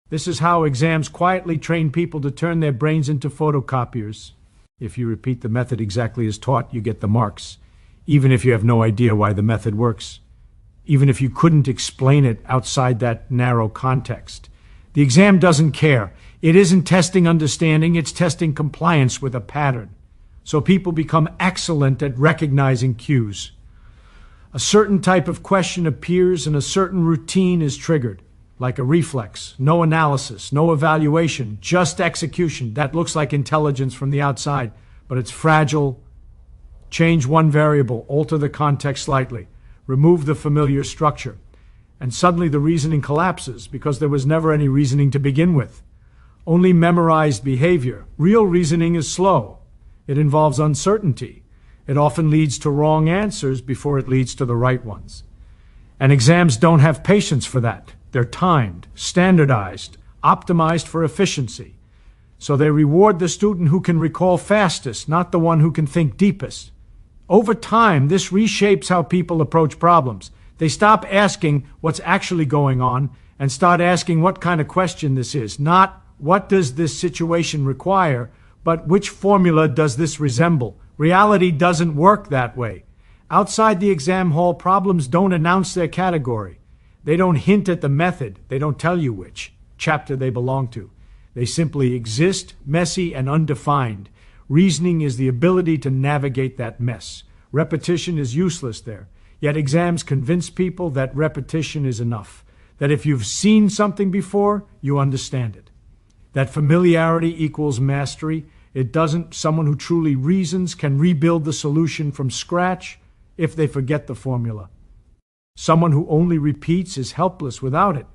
This is how exams quietly train people to turn their brains into photocopiers. If you repeat the method exactly as taught, you get the marks, even if you have no idea why the method works, even if you couldn't explain it outside that narrow context. The exam doesn't care. It isn't testing understanding, it's testing compliance with a pattern. So people become excellent at recognizing cues. A certain type of question appears and a certain routine is triggered, like a reflex. No analysis, no evaluation, just execution. That looks like intelligence from the outside, but it's fragile. Change one variable, alter the context slightly, remove the familiar structure, and suddenly the reasoning collapses because there was never any reasoning to begin with. Only memorized behavior. Real reasoning is slow. It involves uncertainty. It often leads to wrong answers before it leads to the right ones. And exams don't have patience for that. They're timed, standardized, optimized for efficiency. So they reward the student who can recall fastest, not the one who can think deepest. Over time, this reshapes how people approach problems. They stop asking what's actually going on and start asking what kind of question this is. Not what does this situation require, but which formula does this resemble? Reality doesn't work that way. Outside the exam hall, problems don't announce their category. They don't hint at the method. They don't tell you which chapter they belong to. They simply exist, messy and undefined. Reasoning is the ability to navigate that mess. Repetition is useless there. Yet exams convince people that repetition is enough. That if you've seen something before, you understand it. That familiarity equals mastery. It doesn't. Someone who truly reasons can rebuild the solution from scratch if they forget the formula. Someone who only repeats is helpless without it.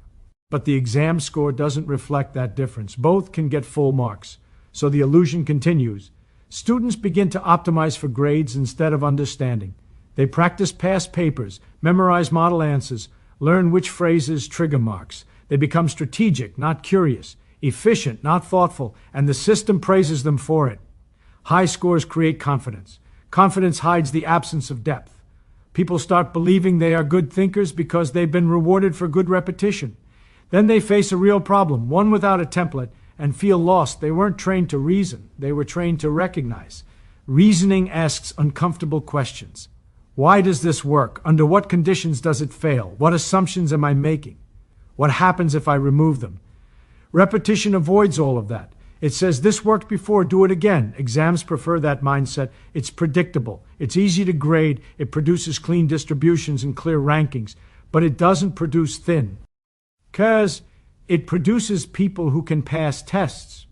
But the exam score doesn't reflect that difference. Both can get full marks. So the illusion continues. Students begin to optimize for grades instead of understanding. They practice past papers, memorize model answers, learn which phrases trigger marks. They become strategic, not curious, efficient, not thoughtful, and the system praises them for it. High scores create confidence. Confidence hides the absence of depth. People start believing they are good thinkers because they've been rewarded for good repetition. Then they face a real problem, one without a template, and feel lost. They weren't trained to reason. They were trained to recognize. Reasoning asks uncomfortable questions. Why does this work? Under what conditions does it fail? What assumptions am I making? What happens if I remove them? Repetition avoids all of that. It says, this worked before, do it again. Exams prefer that mindset. It's predictable. It's easy to grade. It produces clean distributions and clear rankings. But it doesn't produce thin. Because it produces people who can pass tests.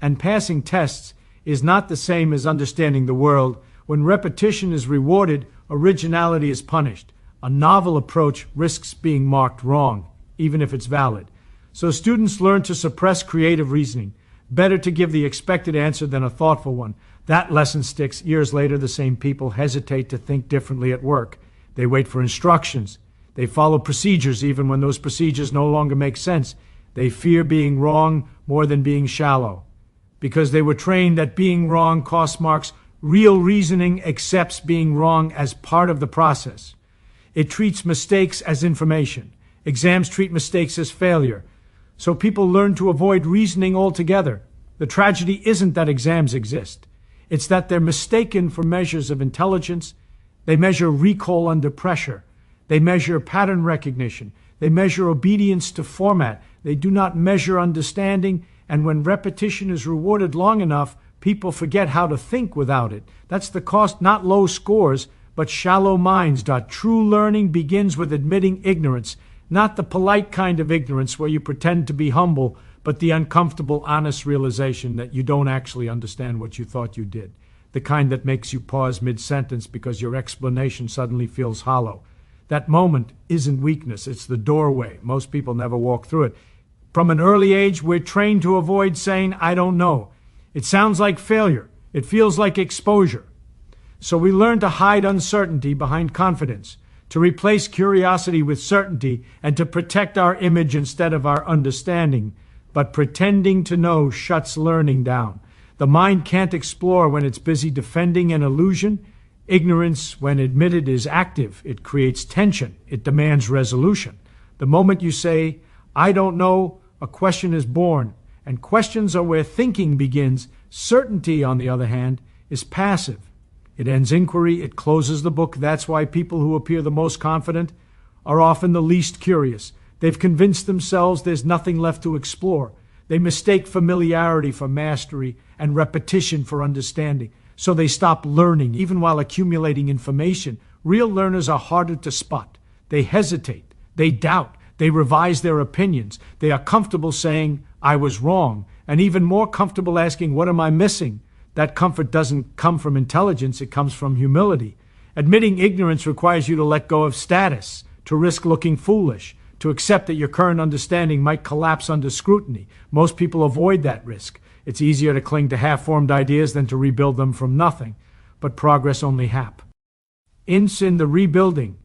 And passing tests is not the same as understanding the world. When repetition is rewarded, originality is punished. A novel approach risks being marked wrong, even if it's valid. So students learn to suppress creative reasoning. Better to give the expected answer than a thoughtful one. That lesson sticks. Years later, the same people hesitate to think differently at work. They wait for instructions. They follow procedures even when those procedures no longer make sense. They fear being wrong more than being shallow. Because they were trained that being wrong costs marks. Real reasoning accepts being wrong as part of the process. It treats mistakes as information. Exams treat mistakes as failure. So people learn to avoid reasoning altogether. The tragedy isn't that exams exist. It's that they're mistaken for measures of intelligence. They measure recall under pressure. They measure pattern recognition. They measure obedience to format. They do not measure understanding. And when repetition is rewarded long enough, people forget how to think without it. That's the cost, not low scores, but shallow minds. True learning begins with admitting ignorance. Not the polite kind of ignorance where you pretend to be humble, but the uncomfortable, honest realization that you don't actually understand what you thought you did. The kind that makes you pause mid-sentence because your explanation suddenly feels hollow. That moment isn't weakness, it's the doorway. Most people never walk through it. From an early age, we're trained to avoid saying, I don't know. It sounds like failure. It feels like exposure. So we learn to hide uncertainty behind confidence, to replace curiosity with certainty, and to protect our image instead of our understanding. But pretending to know shuts learning down. The mind can't explore when it's busy defending an illusion. Ignorance, when admitted, is active. It creates tension. It demands resolution. The moment you say, "I don't know," a question is born. And questions are where thinking begins. Certainty, on the other hand, is passive. It ends inquiry. It closes the book. That's why people who appear the most confident are often the least curious. They've convinced themselves there's nothing left to explore. They mistake familiarity for mastery and repetition for understanding. So they stop learning, even while accumulating information. Real learners are harder to spot. They hesitate. They doubt. They revise their opinions. They are comfortable saying, "I was wrong," and even more comfortable asking, "What am I missing?" That comfort doesn't come from intelligence. It comes from humility. Admitting ignorance requires you to let go of status, to risk looking foolish, to accept that your current understanding might collapse under scrutiny. Most people avoid that risk. It's easier to cling to half-formed ideas than to rebuild them from nothing. But progress only happens in the rebuilding.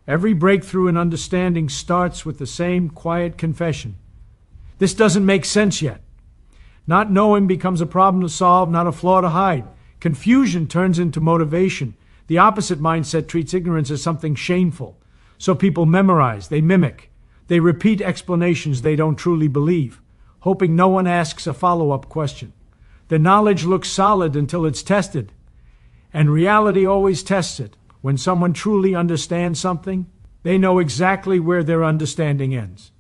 Every breakthrough in understanding starts with the same quiet confession. This doesn't make sense yet. Not knowing becomes a problem to solve, not a flaw to hide. Confusion turns into motivation. The opposite mindset treats ignorance as something shameful. So people memorize, they mimic, they repeat explanations they don't truly believe, hoping no one asks a follow-up question. The knowledge looks solid until it's tested, and reality always tests it. When someone truly understands something, they know exactly where their understanding ends.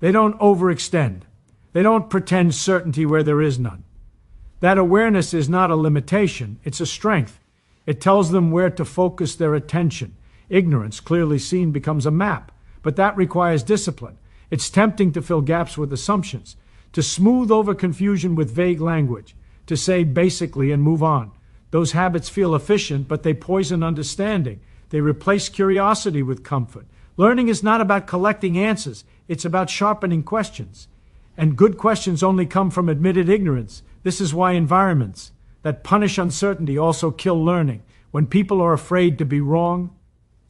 They don't overextend. They don't pretend certainty where there is none. That awareness is not a limitation, it's a strength. It tells them where to focus their attention. Ignorance, clearly seen, becomes a map, but that requires discipline. It's tempting to fill gaps with assumptions, to smooth over confusion with vague language, to say basically and move on. Those habits feel efficient, but they poison understanding. They replace curiosity with comfort. Learning is not about collecting answers. It's about sharpening questions. And good questions only come from admitted ignorance. This is why environments that punish uncertainty also kill learning. When people are afraid to be wrong,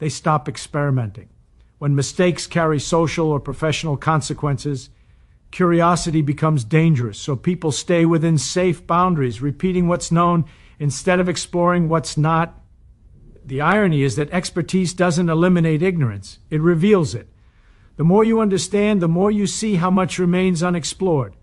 they stop experimenting. When mistakes carry social or professional consequences, curiosity becomes dangerous. So people stay within safe boundaries, repeating what's known instead of exploring what's not. The irony is that expertise doesn't eliminate ignorance. It reveals it. The more you understand, the more you see how much remains unexplored.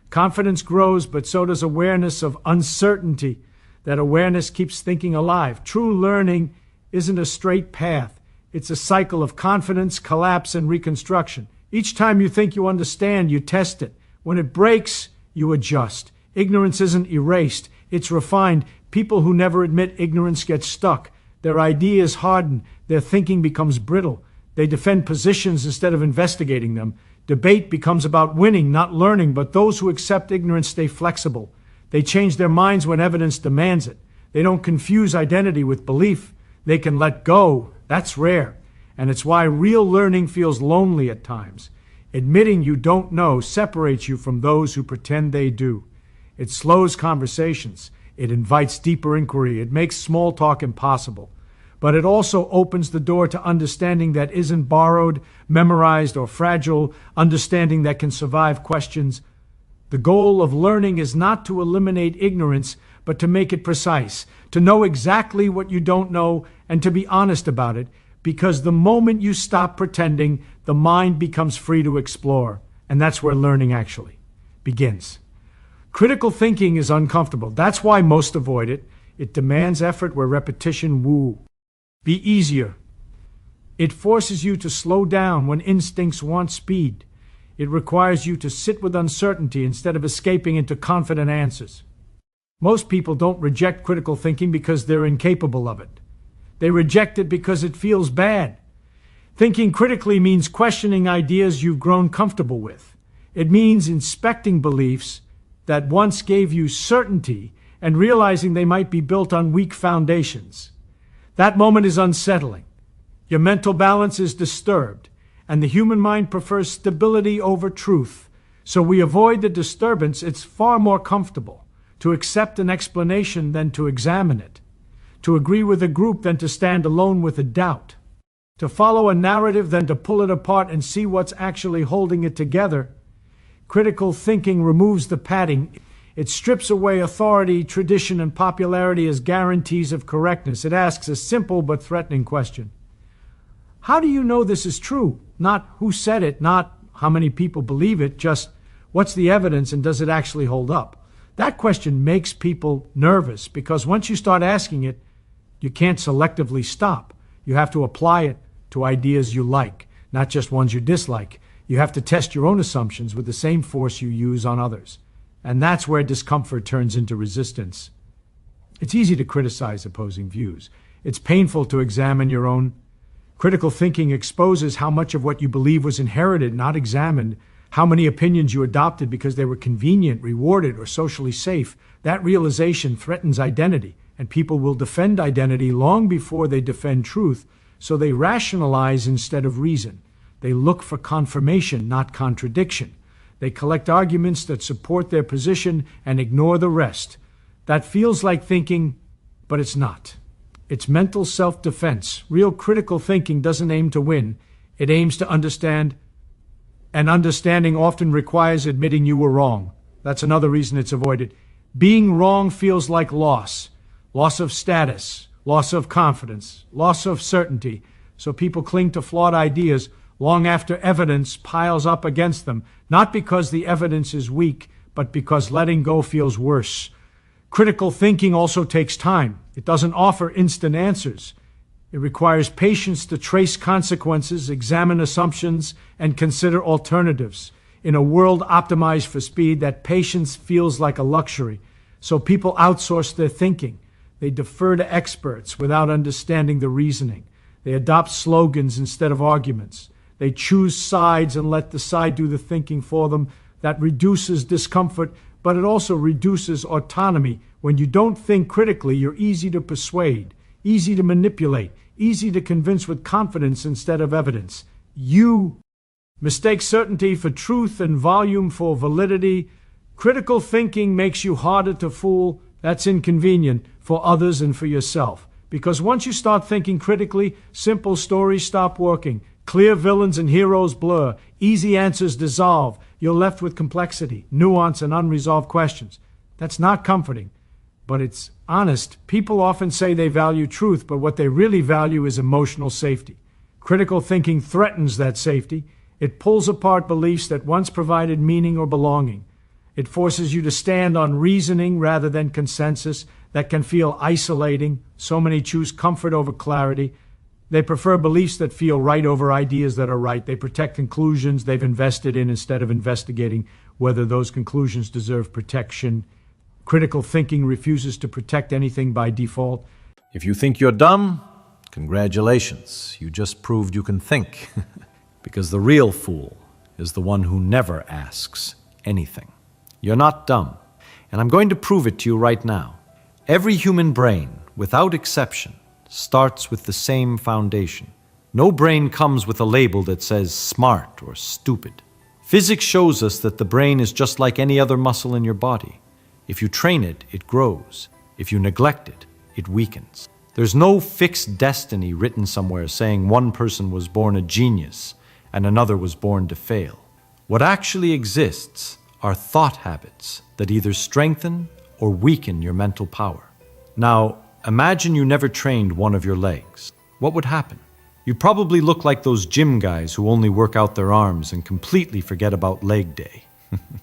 Confidence grows, but so does awareness of uncertainty. That awareness keeps thinking alive. True learning isn't a straight path. It's a cycle of confidence, collapse, and reconstruction. Each time you think you understand, you test it. When it breaks, you adjust. Ignorance isn't erased. It's refined. People who never admit ignorance get stuck. Their ideas harden. Their thinking becomes brittle. They defend positions instead of investigating them. Debate becomes about winning, not learning, but those who accept ignorance stay flexible. They change their minds when evidence demands it. They don't confuse identity with belief. They can let go. That's rare. And it's why real learning feels lonely at times. Admitting you don't know separates you from those who pretend they do. It slows conversations. It invites deeper inquiry. It makes small talk impossible. But it also opens the door to understanding that isn't borrowed, memorized, or fragile, understanding that can survive questions. The goal of learning is not to eliminate ignorance, but to make it precise, to know exactly what you don't know and to be honest about it, because the moment you stop pretending, the mind becomes free to explore, and that's where learning actually begins. Critical thinking is uncomfortable. That's why most avoid it. It demands effort where repetition woo. Be easier. It forces you to slow down when instincts want speed. It requires you to sit with uncertainty instead of escaping into confident answers. Most people don't reject critical thinking because they're incapable of it. They reject it because it feels bad. Thinking critically means questioning ideas you've grown comfortable with. It means inspecting beliefs that once gave you certainty and realizing they might be built on weak foundations. That moment is unsettling. Your mental balance is disturbed, and the human mind prefers stability over truth. So we avoid the disturbance. It's far more comfortable To accept an explanation than to examine it. To agree with a group than to stand alone with a doubt. To follow a narrative than to pull it apart and see what's actually holding it together. Critical thinking removes the padding. It strips away authority, tradition, and popularity as guarantees of correctness. It asks a simple but threatening question. How do you know this is true? Not who said it, not how many people believe it, just what's the evidence and does it actually hold up? That question makes people nervous because once you start asking it, you can't selectively stop. You have to apply it to ideas you like, not just ones you dislike. You have to test your own assumptions with the same force you use on others. And that's where discomfort turns into resistance. It's easy to criticize opposing views. It's painful to examine your own. Critical thinking exposes how much of what you believe was inherited, not examined, how many opinions you adopted because they were convenient, rewarded, or socially safe. That realization threatens identity, and people will defend identity long before they defend truth, so they rationalize instead of reason. They look for confirmation, not contradiction. They collect arguments that support their position and ignore the rest. That feels like thinking, but it's not. It's mental self-defense. Real critical thinking doesn't aim to win. It aims to understand, and understanding often requires admitting you were wrong. That's another reason it's avoided. Being wrong feels like loss. Loss of status, loss of confidence, loss of certainty. So people cling to flawed ideas long after evidence piles up against them, not because the evidence is weak, but because letting go feels worse. Critical thinking also takes time. It doesn't offer instant answers. It requires patience to trace consequences, examine assumptions, and consider alternatives. In a world optimized for speed, that patience feels like a luxury. So people outsource their thinking. They defer to experts without understanding the reasoning. They adopt slogans instead of arguments. They choose sides and let the side do the thinking for them. That reduces discomfort, but it also reduces autonomy. When you don't think critically, you're easy to persuade, easy to manipulate, easy to convince with confidence instead of evidence. You mistake certainty for truth and volume for validity. Critical thinking makes you harder to fool. That's inconvenient for others and for yourself. Because once you start thinking critically, simple stories stop working. Clear villains and heroes blur. Easy answers dissolve. You're left with complexity, nuance, and unresolved questions. That's not comforting, but it's honest. People often say they value truth, but what they really value is emotional safety. Critical thinking threatens that safety. It pulls apart beliefs that once provided meaning or belonging. It forces you to stand on reasoning rather than consensus. That can feel isolating. So many choose comfort over clarity. They prefer beliefs that feel right over ideas that are right. They protect conclusions they've invested in instead of investigating whether those conclusions deserve protection. Critical thinking refuses to protect anything by default. If you think you're dumb, congratulations. You just proved you can think. Because the real fool is the one who never asks anything. You're not dumb. And I'm going to prove it to you right now. Every human brain, without exception, starts with the same foundation. No brain comes with a label that says smart or stupid. Physics shows us that the brain is just like any other muscle in your body. If you train it, it grows. If you neglect it, it weakens. There's no fixed destiny written somewhere saying one person was born a genius and another was born to fail. What actually exists are thought habits that either strengthen or weaken your mental power. Now, imagine you never trained one of your legs. What would happen? You'd probably look like those gym guys who only work out their arms and completely forget about leg day.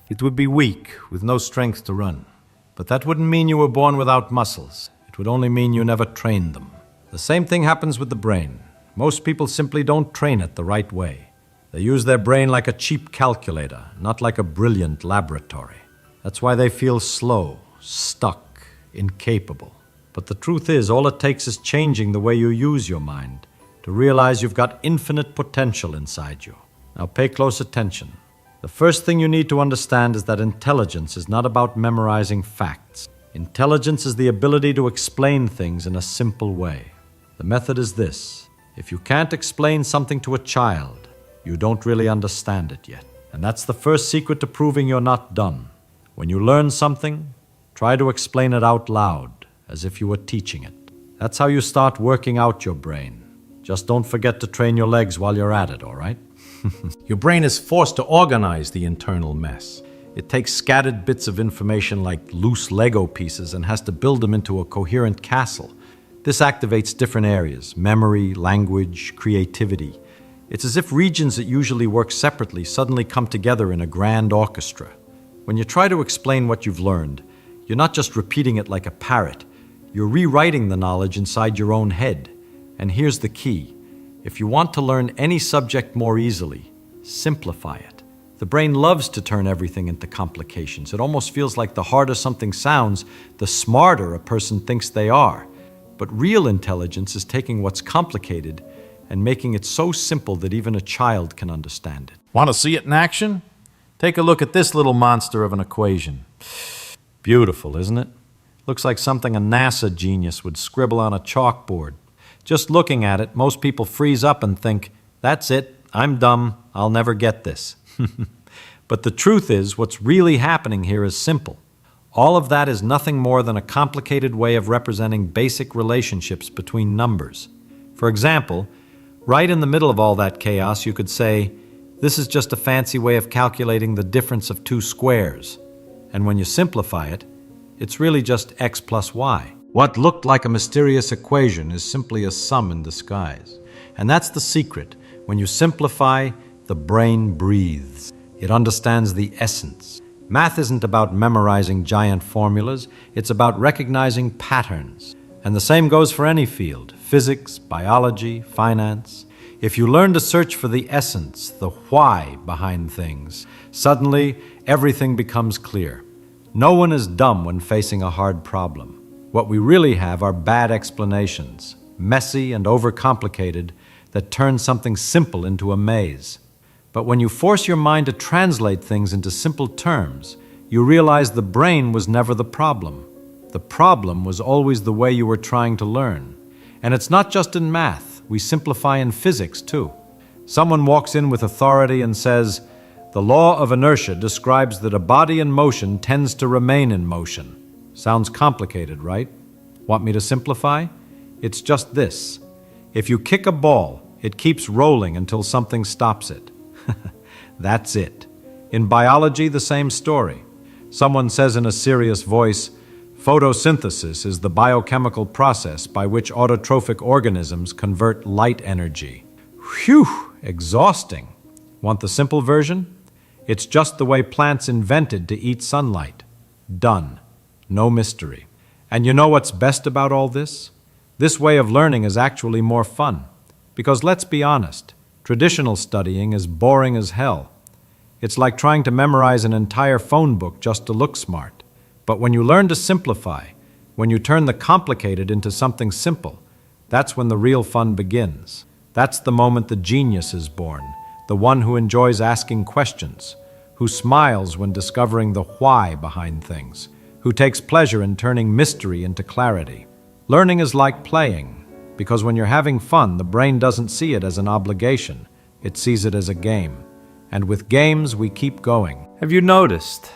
It would be weak, with no strength to run. But that wouldn't mean you were born without muscles. It would only mean you never trained them. The same thing happens with the brain. Most people simply don't train it the right way. They use their brain like a cheap calculator, not like a brilliant laboratory. That's why they feel slow, stuck, incapable. But the truth is, all it takes is changing the way you use your mind to realize you've got infinite potential inside you. Now pay close attention. The first thing you need to understand is that intelligence is not about memorizing facts. Intelligence is the ability to explain things in a simple way. The method is this. If you can't explain something to a child, you don't really understand it yet. And that's the first secret to proving you're not done. When you learn something, Try to explain it out loud, as if you were teaching it. That's how you start working out your brain. Just don't forget to train your legs while you're at it, all right? Your brain is forced to organize the internal mess. It takes scattered bits of information like loose Lego pieces and has to build them into a coherent castle. This activates different areas: memory, language, creativity. It's as if regions that usually work separately suddenly come together in a grand orchestra. When you try to explain what you've learned, you're not just repeating it like a parrot. You're rewriting the knowledge inside your own head. And here's the key. If you want to learn any subject more easily, simplify it. The brain loves to turn everything into complications. It almost feels like the harder something sounds, the smarter a person thinks they are. But real intelligence is taking what's complicated and making it so simple that even a child can understand it. Want to see it in action? Take a look at this little monster of an equation. Beautiful, isn't it? Looks like something a NASA genius would scribble on a chalkboard. Just looking at it, most people freeze up and think, that's it, I'm dumb, I'll never get this. But the truth is, what's really happening here is simple. All of that is nothing more than a complicated way of representing basic relationships between numbers. For example, right in the middle of all that chaos, you could say, this is just a fancy way of calculating the difference of two squares. And when you simplify it, it's really just x plus y. What looked like a mysterious equation is simply a sum in disguise. And that's the secret. When you simplify, the brain breathes. It understands the essence. Math isn't about memorizing giant formulas. It's about recognizing patterns. And the same goes for any field: physics, biology, finance. If you learn to search for the essence, the why behind things, suddenly everything becomes clear. No one is dumb when facing a hard problem. What we really have are bad explanations, messy and overcomplicated, that turn something simple into a maze. But when you force your mind to translate things into simple terms, you realize the brain was never the problem. The problem was always the way you were trying to learn. And it's not just in math. We simplify in physics, too. Someone walks in with authority and says, the law of inertia describes that a body in motion tends to remain in motion. Sounds complicated, right? Want me to simplify? It's just this. If you kick a ball, it keeps rolling until something stops it. That's it. In biology, the same story. Someone says in a serious voice, photosynthesis is the biochemical process by which autotrophic organisms convert light energy. Phew, exhausting. Want the simple version? It's just the way plants invented to eat sunlight. Done. No mystery. And you know what's best about all this? This way of learning is actually more fun. Because let's be honest, traditional studying is boring as hell. It's like trying to memorize an entire phone book just to look smart. But when you learn to simplify, when you turn the complicated into something simple, that's when the real fun begins. That's the moment the genius is born, the one who enjoys asking questions, who smiles when discovering the why behind things, who takes pleasure in turning mystery into clarity. Learning is like playing, because when you're having fun, the brain doesn't see it as an obligation. It sees it as a game. And with games, we keep going. Have you noticed?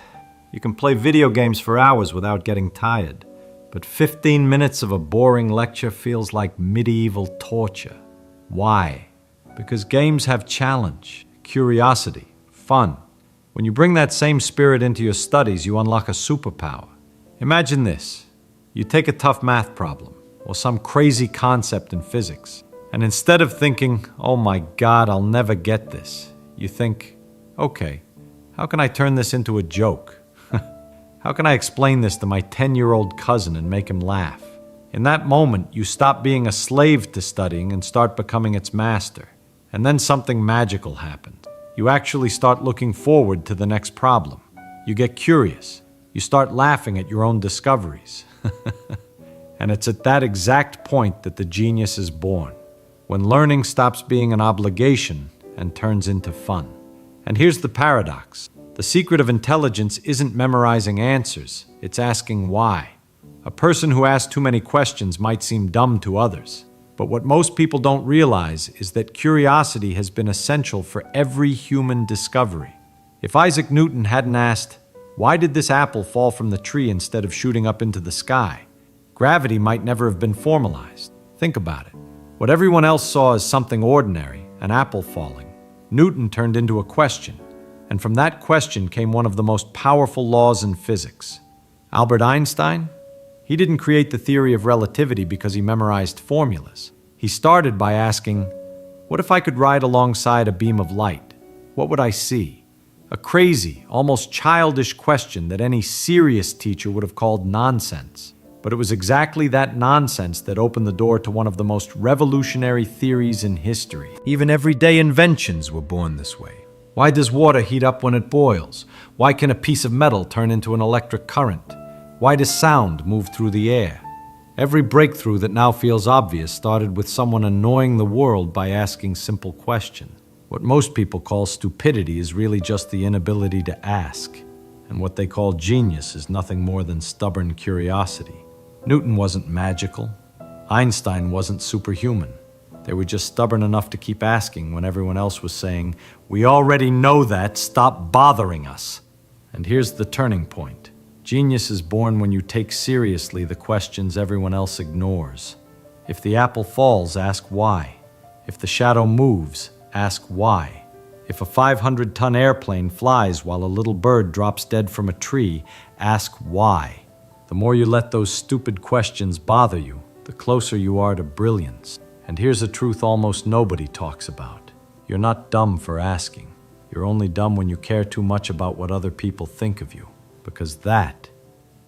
You can play video games for hours without getting tired. But 15 minutes of a boring lecture feels like medieval torture. Why? Because games have challenge, curiosity, fun. When you bring that same spirit into your studies, you unlock a superpower. Imagine this. You take a tough math problem, or some crazy concept in physics, and instead of thinking, oh my God, I'll never get this, you think, okay, how can I turn this into a joke? How can I explain this to my 10-year-old cousin and make him laugh? In that moment, you stop being a slave to studying and start becoming its master. And then something magical happens. You actually start looking forward to the next problem. You get curious. You start laughing at your own discoveries. And it's at that exact point that the genius is born, when learning stops being an obligation and turns into fun. And here's the paradox. The secret of intelligence isn't memorizing answers, it's asking why. A person who asks too many questions might seem dumb to others, but what most people don't realize is that curiosity has been essential for every human discovery. If Isaac Newton hadn't asked, Why did this apple fall from the tree instead of shooting up into the sky? Gravity might never have been formalized. Think about it. What everyone else saw as something ordinary, an apple falling, Newton turned into a question. And from that question came one of the most powerful laws in physics. Albert Einstein? He didn't create the theory of relativity because he memorized formulas. He started by asking, what if I could ride alongside a beam of light? What would I see? A crazy, almost childish question that any serious teacher would have called nonsense. But it was exactly that nonsense that opened the door to one of the most revolutionary theories in history. Even everyday inventions were born this way. Why does water heat up when it boils? Why can a piece of metal turn into an electric current? Why does sound move through the air? Every breakthrough that now feels obvious started with someone annoying the world by asking simple questions. What most people call stupidity is really just the inability to ask. And what they call genius is nothing more than stubborn curiosity. Newton wasn't magical. Einstein wasn't superhuman. They were just stubborn enough to keep asking when everyone else was saying, "We already know that, stop bothering us." And here's the turning point. Genius is born when you take seriously the questions everyone else ignores. If the apple falls, ask why. If the shadow moves, ask why. If a 500-ton airplane flies while a little bird drops dead from a tree, ask why. The more you let those stupid questions bother you, the closer you are to brilliance. And here's a truth almost nobody talks about. You're not dumb for asking. You're only dumb when you care too much about what other people think of you. Because that,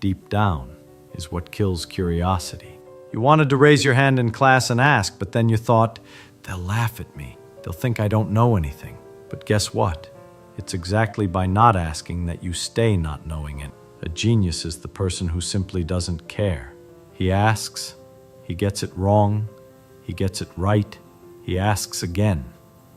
deep down, is what kills curiosity. You wanted to raise your hand in class and ask, but then you thought, they'll laugh at me. They'll think I don't know anything. But guess what? It's exactly by not asking that you stay not knowing it. A genius is the person who simply doesn't care. He asks, he gets it wrong, he gets it right, he asks again,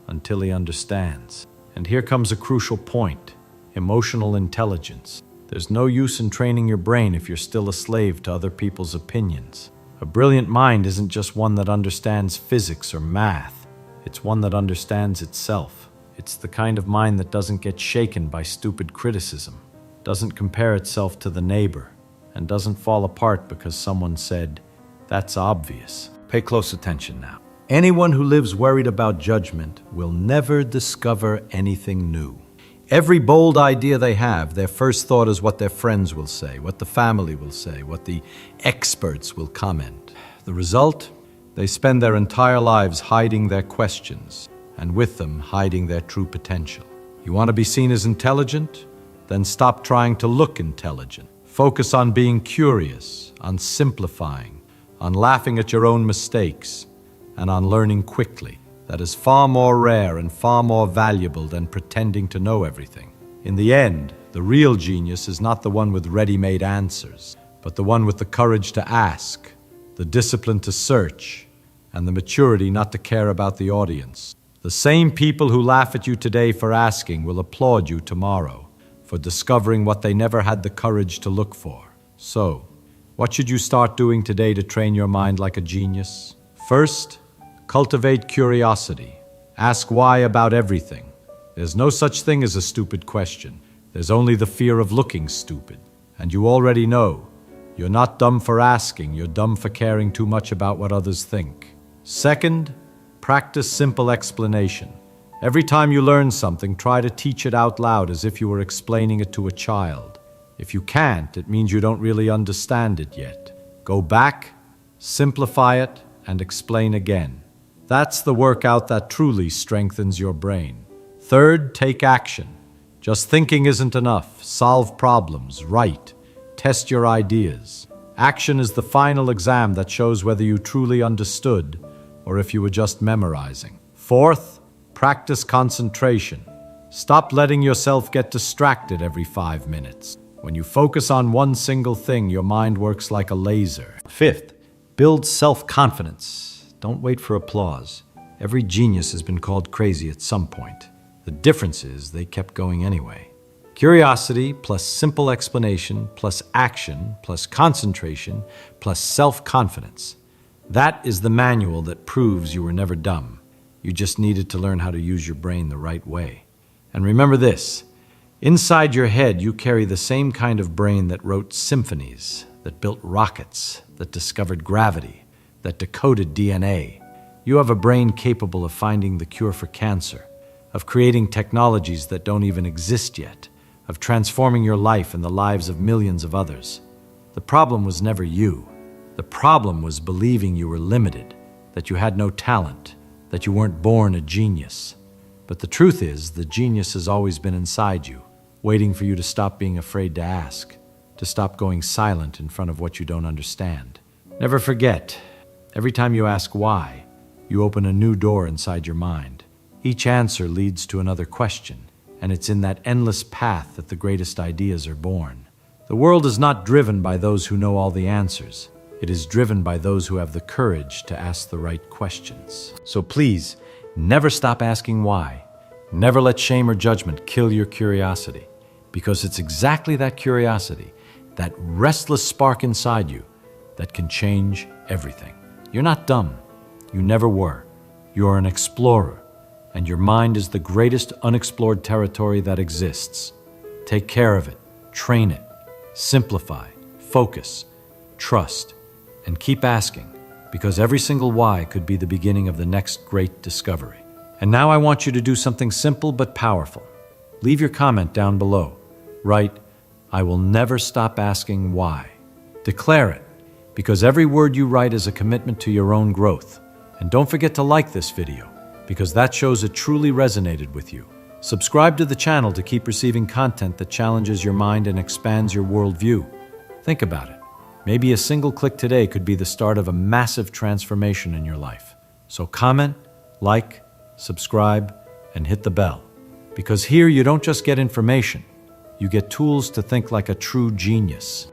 until he understands. And here comes a crucial point: emotional intelligence. There's no use in training your brain if you're still a slave to other people's opinions. A brilliant mind isn't just one that understands physics or math. It's one that understands itself. It's the kind of mind that doesn't get shaken by stupid criticism, doesn't compare itself to the neighbor, and doesn't fall apart because someone said, "That's obvious." Pay close attention now. Anyone who lives worried about judgment will never discover anything new. Every bold idea they have, their first thought is what their friends will say, what the family will say, what the experts will comment. The result? They spend their entire lives hiding their questions, and with them, hiding their true potential. You want to be seen as intelligent? Then stop trying to look intelligent. Focus on being curious, on simplifying, on laughing at your own mistakes, and on learning quickly. That is far more rare and far more valuable than pretending to know everything. In the end, the real genius is not the one with ready-made answers, but the one with the courage to ask, the discipline to search, and the maturity not to care about the audience. The same people who laugh at you today for asking will applaud you tomorrow for discovering what they never had the courage to look for. So, what should you start doing today to train your mind like a genius? First, cultivate curiosity. Ask why about everything. There's no such thing as a stupid question. There's only the fear of looking stupid. And you already know, you're not dumb for asking, you're dumb for caring too much about what others think. Second, practice simple explanation. Every time you learn something, try to teach it out loud as if you were explaining it to a child. If you can't, it means you don't really understand it yet. Go back, simplify it, and explain again. That's the workout that truly strengthens your brain. Third, take action. Just thinking isn't enough. Solve problems, write, test your ideas. Action is the final exam that shows whether you truly understood or if you were just memorizing. Fourth, practice concentration. Stop letting yourself get distracted every 5 minutes. When you focus on one single thing, your mind works like a laser. Fifth, build self-confidence. Don't wait for applause. Every genius has been called crazy at some point. The difference is they kept going anyway. Curiosity plus simple explanation plus action plus concentration plus self-confidence. That is the manual that proves you were never dumb. You just needed to learn how to use your brain the right way. And remember this, Inside your head, you carry the same kind of brain that wrote symphonies, that built rockets, that discovered gravity, that decoded DNA. You have a brain capable of finding the cure for cancer, of creating technologies that don't even exist yet, of transforming your life and the lives of millions of others. The problem was never you. The problem was believing you were limited, that you had no talent, that you weren't born a genius. But the truth is, the genius has always been inside you, waiting for you to stop being afraid to ask, to stop going silent in front of what you don't understand. Never forget, every time you ask why, you open a new door inside your mind. Each answer leads to another question, and it's in that endless path that the greatest ideas are born. The world is not driven by those who know all the answers. It is driven by those who have the courage to ask the right questions. So please, never stop asking why. Never let shame or judgment kill your curiosity, because it's exactly that curiosity, that restless spark inside you, that can change everything. You're not dumb. You never were. You're an explorer, and your mind is the greatest unexplored territory that exists. Take care of it, train it, simplify, focus, trust, and keep asking, because every single why could be the beginning of the next great discovery. And now I want you to do something simple but powerful. Leave your comment down below. Write, "I will never stop asking why." Declare it, because every word you write is a commitment to your own growth. And don't forget to like this video, because that shows it truly resonated with you. Subscribe to the channel to keep receiving content that challenges your mind and expands your worldview. Think about it. Maybe a single click today could be the start of a massive transformation in your life. So comment, like, subscribe, and hit the bell. Because here you don't just get information, you get tools to think like a true genius.